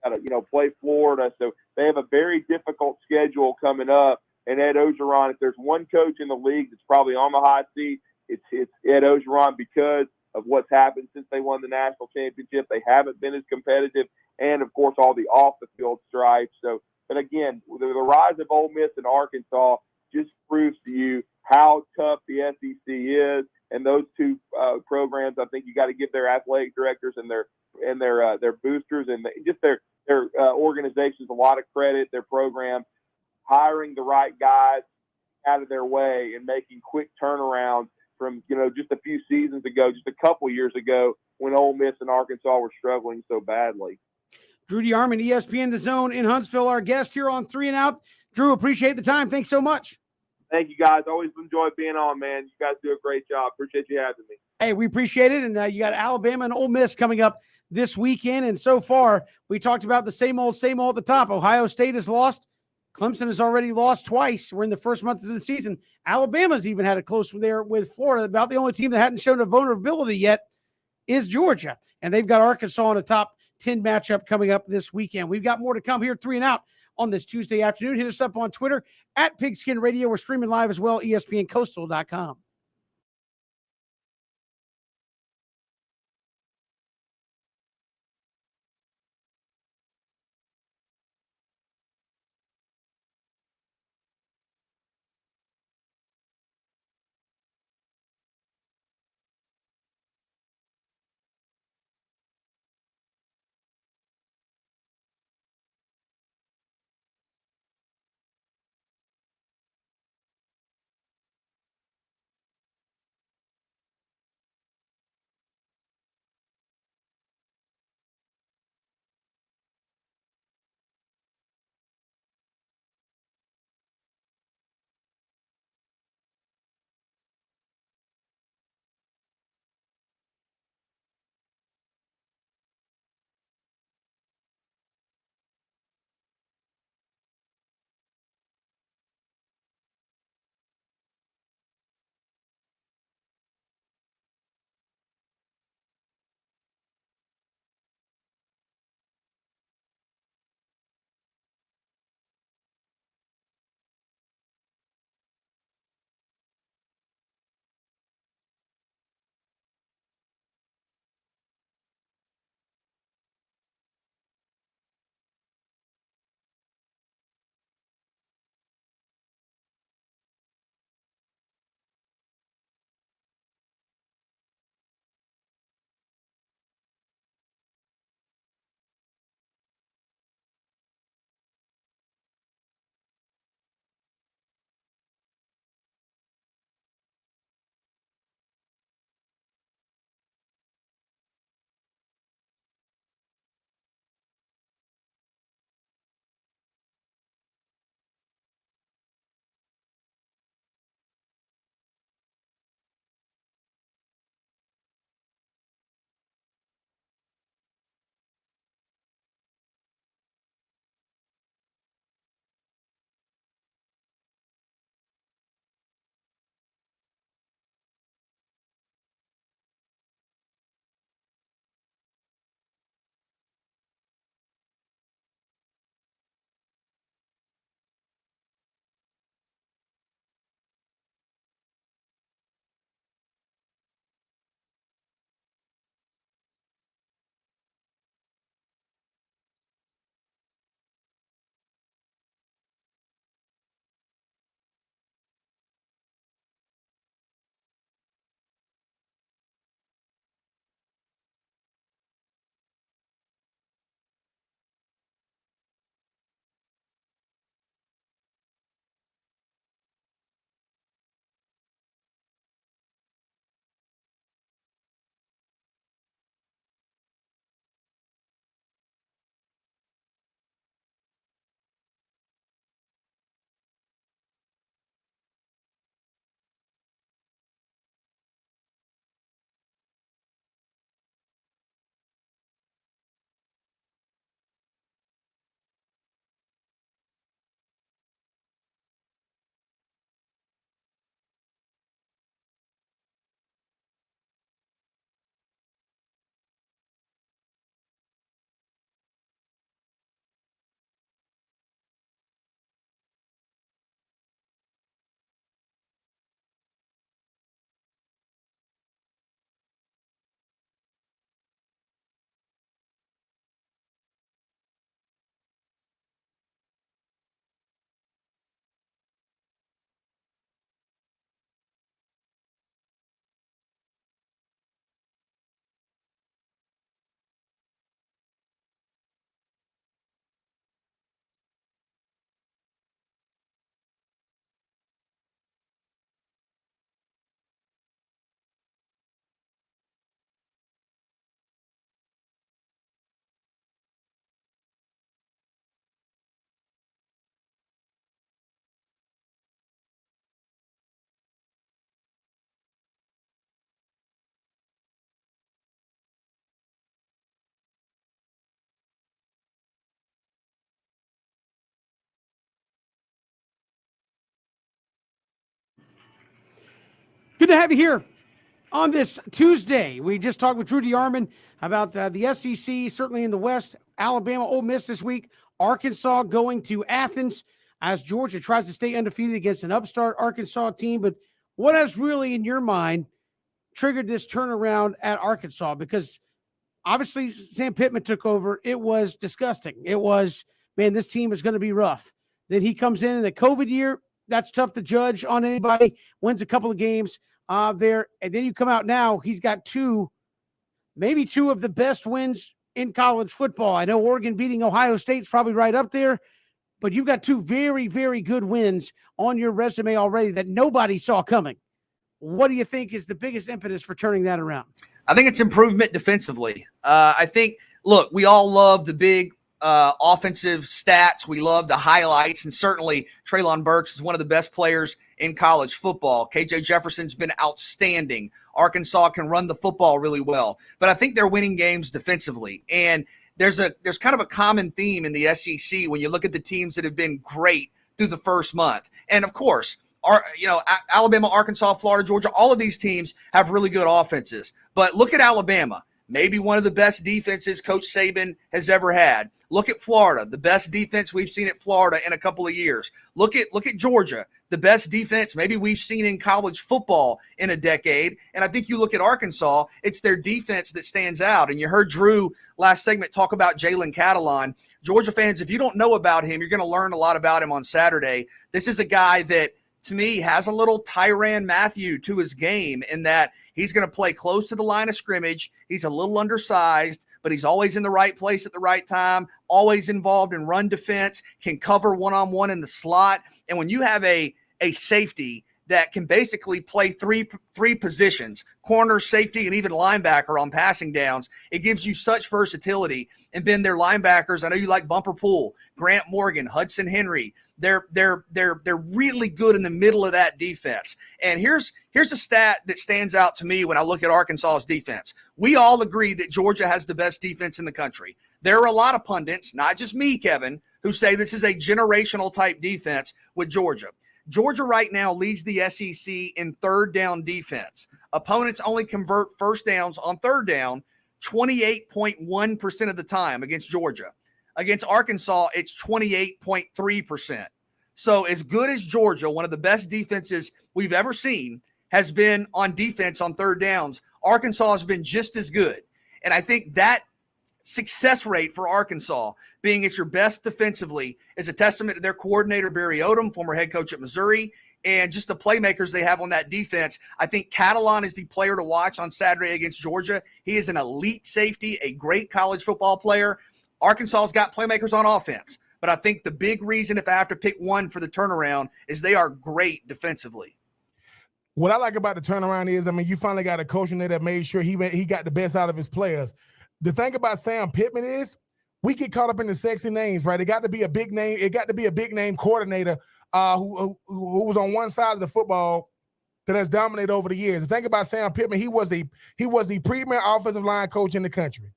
got to play Florida. So they have a very difficult schedule coming up. And Ed Orgeron, if there's one coach in the league that's probably on the hot seat, it's Ed Orgeron because of what's happened since they won the national championship. They haven't been as competitive, and of course all the off the field stripes. So, but again, the rise of Ole Miss and Arkansas just proves to you how tough the SEC is. And those two programs, I think you got to give their athletic directors and their boosters and just their organizations a lot of credit. Their program hiring the right guys out of their way and making quick turnarounds from just a few seasons ago, just a couple years ago when Ole Miss and Arkansas were struggling so badly. Drew DeArmond, ESPN The Zone in Huntsville, our guest here on 3 and Out. Drew, appreciate the time. Thanks so much. Thank you, guys. Always enjoyed being on, man. You guys do a great job. Appreciate you having me. Hey, we appreciate it. And you got Alabama and Ole Miss coming up this weekend. And so far, we talked about the same old at the top. Ohio State has lost. Clemson has already lost twice. We're in the first month of the season. Alabama's even had a close one there with Florida. About the only team that hadn't shown a vulnerability yet is Georgia. And they've got Arkansas on a top 10 matchup coming up this weekend. We've got more to come here, 3 and Out on this Tuesday afternoon. Hit us up on Twitter at Pigskin Radio. We're streaming live as well, ESPNCoastal.com. Good to have you here on this Tuesday. We just talked with Drew DeArmond about the SEC, certainly in the West. Alabama, Ole Miss this week. Arkansas going to Athens as Georgia tries to stay undefeated against an upstart Arkansas team. But what has really, in your mind, triggered this turnaround at Arkansas? Because obviously Sam Pittman took over. It was disgusting. It was, man, this team is going to be rough. Then he comes in the COVID year. That's tough to judge on anybody. Wins a couple of games there. And then you come out now, he's got maybe two of the best wins in college football. I know Oregon beating Ohio State's probably right up there, but you've got two very, very good wins on your resume already that nobody saw coming. What do you think is the biggest impetus for turning that around? I think it's improvement defensively. I think, look, we all love the big offensive stats. We love the highlights, and certainly Treylon Burks is one of the best players in college football. KJ Jefferson's been outstanding. Arkansas can run the football really well, but I think they're winning games defensively. And there's kind of a common theme in the SEC when you look at the teams that have been great through the first month. And of course, Alabama, Arkansas, Florida, Georgia, all of these teams have really good offenses. But look at Alabama. Maybe one of the best defenses Coach Saban has ever had. Look at Florida, the best defense we've seen at Florida in a couple of years. Look at Georgia, the best defense maybe we've seen in college football in a decade. And I think you look at Arkansas, it's their defense that stands out. And you heard Drew last segment talk about Jalen Catalon. Georgia fans, if you don't know about him, you're going to learn a lot about him on Saturday. This is a guy that, to me, has a little Tyrann Mathieu to his game in that he's going to play close to the line of scrimmage. He's a little undersized, but he's always in the right place at the right time, always involved in run defense, can cover one-on-one in the slot. And when you have a safety that can basically play three positions, corner, safety, and even linebacker on passing downs, it gives you such versatility. And Ben, their linebackers, I know you like Bumper Pool, Grant Morgan, Hudson Henry. They're really good in the middle of that defense. And here's a stat that stands out to me when I look at Arkansas's defense. We all agree that Georgia has the best defense in the country. There are a lot of pundits, not just me, Kevin, who say this is a generational type defense with Georgia. Georgia right now leads the SEC in third down defense. Opponents only convert first downs on third down 28.1% of the time against Georgia. Against Arkansas, it's 28.3%. So as good as Georgia, one of the best defenses we've ever seen, has been on defense on third downs, Arkansas has been just as good. And I think that success rate for Arkansas, being at your best defensively, is a testament to their coordinator, Barry Odom, former head coach at Missouri, and just the playmakers they have on that defense. I think Catalon is the player to watch on Saturday against Georgia. He is an elite safety, a great college football player. Arkansas's got playmakers on offense, but I think the big reason, if I have to pick one for the turnaround, is they are great defensively. What I like about the turnaround is, I mean, you finally got a coach in there that made sure he got the best out of his players. The thing about Sam Pittman is we get caught up in the sexy names, right? It got to be a big name. It got to be a big name coordinator who was on one side of the football that has dominated over the years. The thing about Sam Pittman, he was the premier offensive line coach in the country.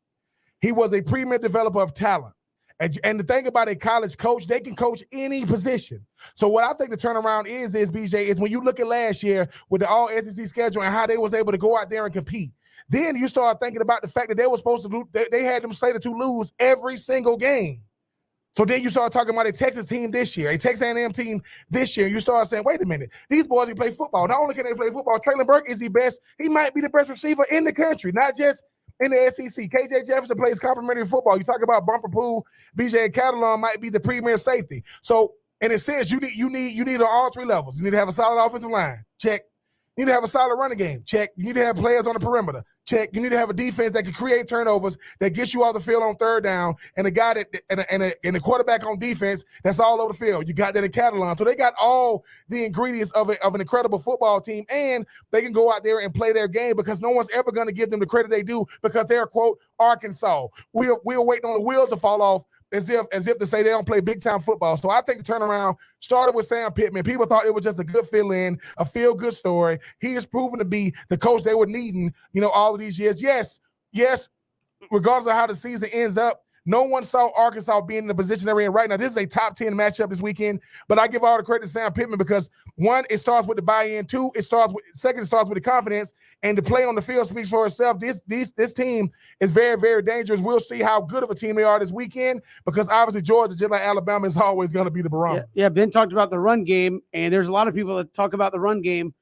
He was a premier developer of talent. And the thing about a college coach, they can coach any position. So what I think the turnaround is BJ, is when you look at last year with the all-SEC schedule and how they was able to go out there and compete. Then you start thinking about the fact that they were supposed to lose, they had them slated to lose every single game. So then you start talking about a Texas team this year, a Texas A&M team this year. You start saying, wait a minute, these boys can play football. Not only can they play football, Treylon Burks is the best. He might be the best receiver in the country, not just in the SEC. KJ Jefferson plays complimentary football. You talk about Bumper Pool, BJ Catalon might be the premier safety. So in a sense, you need on all three levels. You need to have a solid offensive line. Check. You need to have a solid running game. Check. You need to have players on the perimeter. Check. You need to have a defense that can create turnovers, that gets you off the field on third down, and a guy that and a quarterback on defense that's all over the field. You got that in Catalon. So they got all the ingredients of an incredible football team, and they can go out there and play their game because no one's ever going to give them the credit they do because they're, quote, Arkansas. We're waiting on the wheels to fall off as if to say they don't play big-time football. So I think the turnaround started with Sam Pittman. People thought it was just a good fill-in, a feel-good story. He has proven to be the coach they were needing, all of these years. Yes, regardless of how the season ends up, No one saw Arkansas being in the position they're in right now. This is a top 10 matchup this weekend, but I give all the credit to Sam Pittman because one, it starts with the buy-in. Two, it starts with the confidence, and the play on the field speaks for itself. This team is very, very dangerous. We'll see how good of a team they are this weekend because obviously Georgia, just like Alabama, is always going to be the barometer. Yeah, Ben talked about the run game, and there's a lot of people that talk about the run game,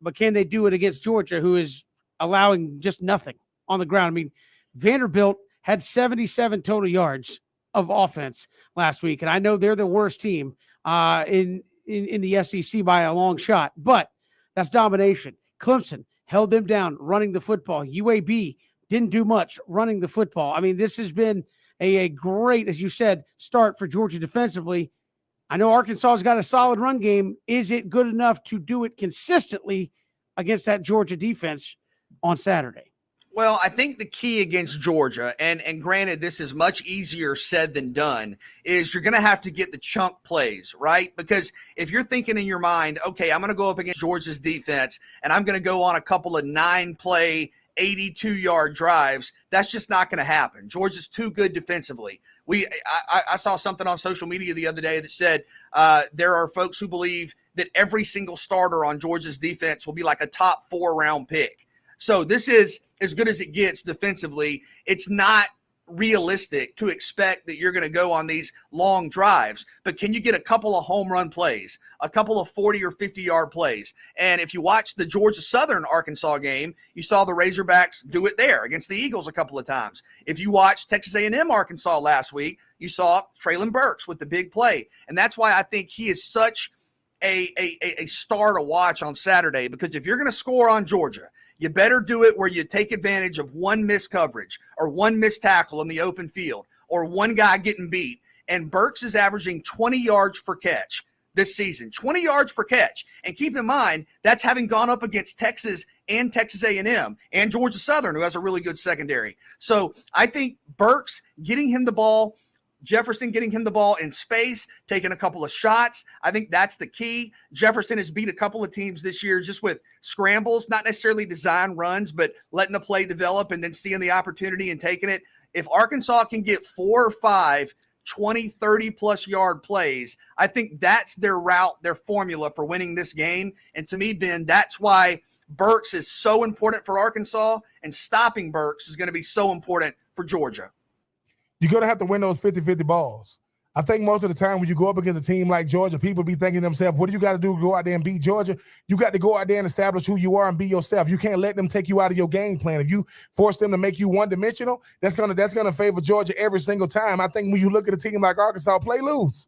but can they do it against Georgia, who is allowing just nothing on the ground? I mean, Vanderbilt had 77 total yards of offense last week, and I know they're the worst team in the SEC by a long shot, but that's domination. Clemson held them down running the football. UAB didn't do much running the football. I mean, this has been a great, as you said, start for Georgia defensively. I know Arkansas's got a solid run game. Is it good enough to do it consistently against that Georgia defense on Saturday? Well, I think the key against Georgia, and granted, this is much easier said than done, is you're going to have to get the chunk plays, right? Because if you're thinking in your mind, okay, I'm going to go up against Georgia's defense, and I'm going to go on a couple of 9-play, 82-yard drives, that's just not going to happen. Georgia's too good defensively. I saw something on social media the other day that said there are folks who believe that every single starter on Georgia's defense will be like a top 4-round pick. So this is as good as it gets defensively. It's not realistic to expect that you're going to go on these long drives, but can you get a couple of home run plays, a couple of 40 or 50-yard plays? And if you watch the Georgia Southern Arkansas game, you saw the Razorbacks do it there against the Eagles a couple of times. If you watched Texas A&M Arkansas last week, you saw Traylon Burks with the big play. And that's why I think he is such a star to watch on Saturday, because if you're going to score on Georgia, you better do it where you take advantage of one missed coverage or one missed tackle in the open field or one guy getting beat. And Burks is averaging 20 yards per catch this season, 20 yards per catch. And keep in mind, that's having gone up against Texas and Texas A&M and Georgia Southern, who has a really good secondary. So I think Burks getting him the ball, Jefferson getting him the ball in space, taking a couple of shots, I think that's the key. Jefferson has beat a couple of teams this year just with scrambles, not necessarily design runs, but letting the play develop and then seeing the opportunity and taking it. If Arkansas can get 4 or 5 20, 30-plus yard plays, I think that's their route, their formula for winning this game. And to me, Ben, that's why Burks is so important for Arkansas, and stopping Burks is going to be so important for Georgia. You're going to have to win those 50-50 balls. I think most of the time when you go up against a team like Georgia, people be thinking to themselves, what do you got to do to go out there and beat Georgia? You got to go out there and establish who you are and be yourself. You can't let them take you out of your game plan. If you force them to make you one-dimensional, that's gonna favor Georgia every single time. I think when you look at a team like Arkansas, play loose.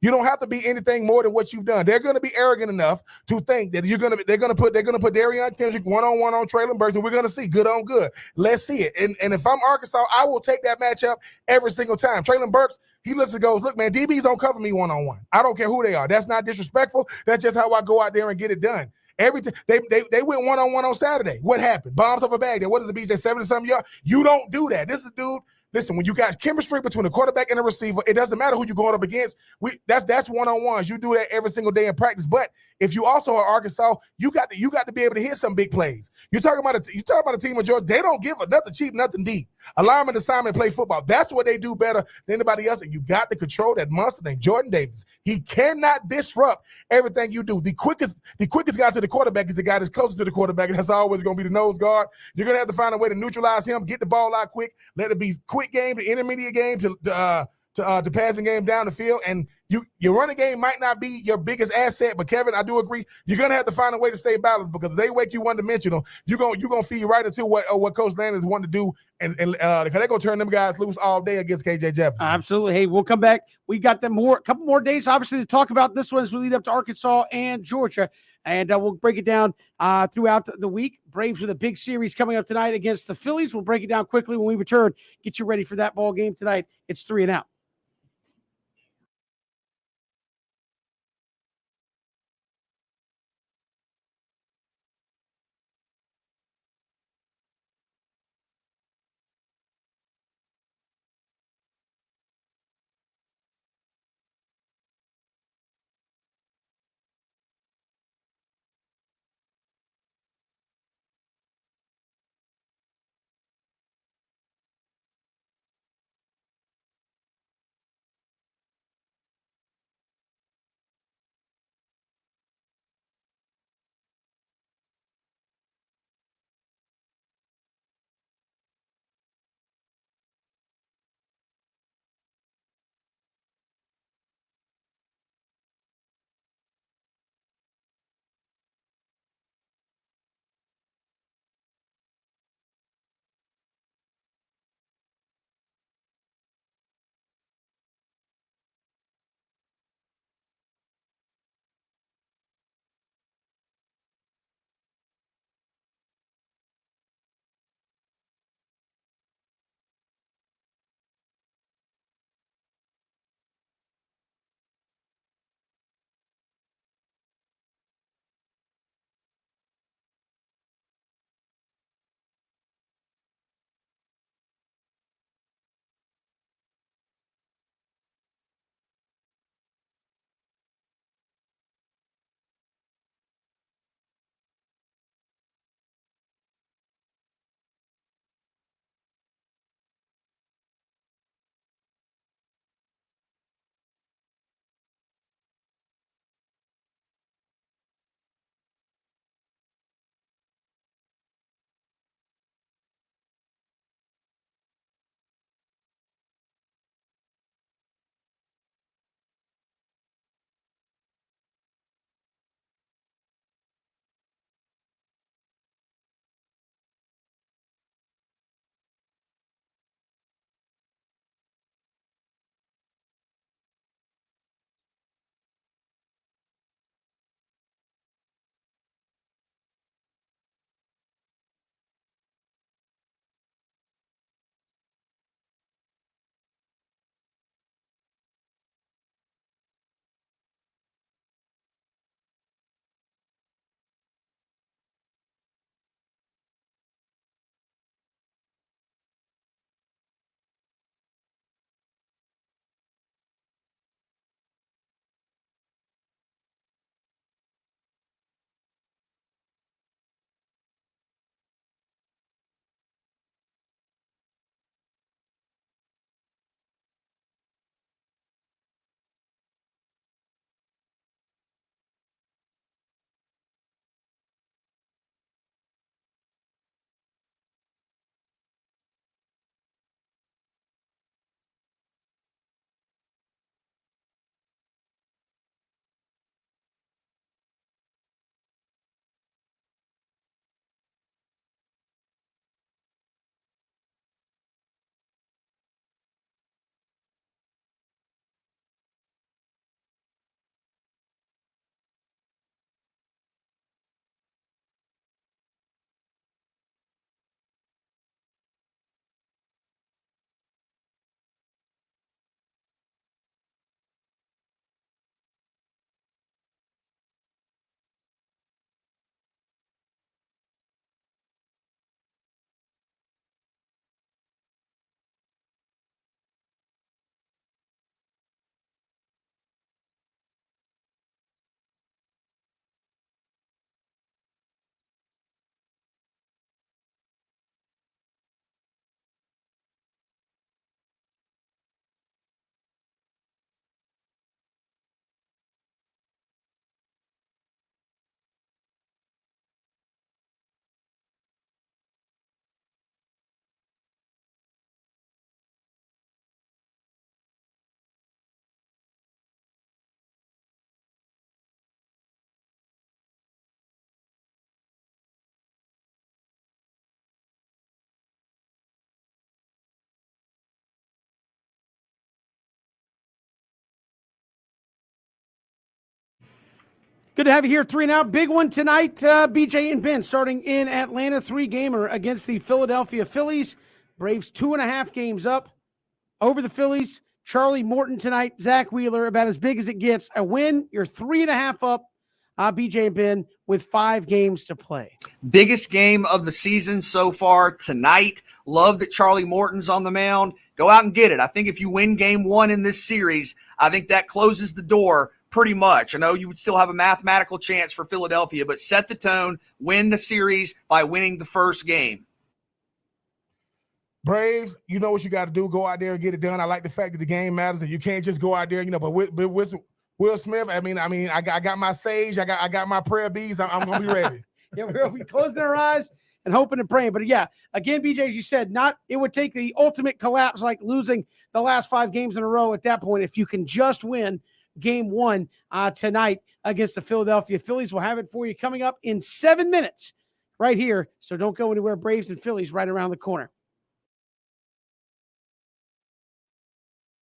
You don't have to be anything more than what you've done. They're going to be arrogant enough to think that they're going to put Darian Kendrick one-on-one on Traylon Burks, and we're going to see good on good. Let's see it. And if I'm Arkansas, I will take that matchup every single time. Traylon Burks, he looks and goes, look, man, DBs don't cover me one-on-one. I don't care who they are. That's not disrespectful. That's just how I go out there and get it done. Every time they went one-on-one on Saturday. What happened? Bombs off a bag. What is the BJ, 70-something yards? You don't do that. This is a dude. Listen, when you got chemistry between the quarterback and the receiver, it doesn't matter who you're going up against. That's one-on-ones. You do that every single day in practice. But if you also are Arkansas, you got to be able to hit some big plays. You're talking about a team of Georgia. They don't give a nothing cheap, nothing deep. Allow them to assignment play football. That's what they do better than anybody else. And you got to control that monster named Jordan Davis. He cannot disrupt everything you do. The quickest guy to the quarterback is the guy that's closest to the quarterback, and that's always going to be the nose guard. You're going to have to find a way to neutralize him, get the ball out quick, let it be quick game to intermediate game to the passing game down the field. And your running game might not be your biggest asset, but Kevin, I do agree, you're gonna have to find a way to stay balanced, because if they make you one-dimensional, you're gonna feed right into what Coach Landers wanted to do, and because they're gonna turn them guys loose all day against KJ Jefferson. Absolutely. Hey, we'll come back. We got them a couple more days, obviously, to talk about this one as we lead up to Arkansas and Georgia, and we'll break it down throughout the week. Braves with a big series coming up tonight against the Phillies. We'll break it down quickly when we return. Get you ready for that ball game tonight. It's 3 and Out. Good to have you here. 3 and Out. Big one tonight. BJ and Ben starting in Atlanta. 3-gamer against the Philadelphia Phillies. Braves 2.5 games up over the Phillies. Charlie Morton tonight. Zach Wheeler, about as big as it gets. A win. You're 3.5 up. BJ and Ben with 5 games to play. Biggest game of the season so far tonight. Love that Charlie Morton's on the mound. Go out and get it. I think if you win game 1 in this series, I think that closes the door pretty much. I know you would still have a mathematical chance for Philadelphia, but set the tone, win the series by winning the first game. Braves, you know what you got to do. Go out there and get it done. I like the fact that the game matters, that you can't just go out there, but with Will Smith, I got my sage, I got my prayer beads. I'm gonna be ready. Yeah, we'll be closing our eyes and hoping and praying. But yeah, again, BJ, as you said, it would take the ultimate collapse, like losing the last 5 games in a row at that point. If you can just win game 1 tonight against the Philadelphia Phillies, we'll have it for you coming up in 7 minutes right here. So don't go anywhere. Braves and Phillies right around the corner.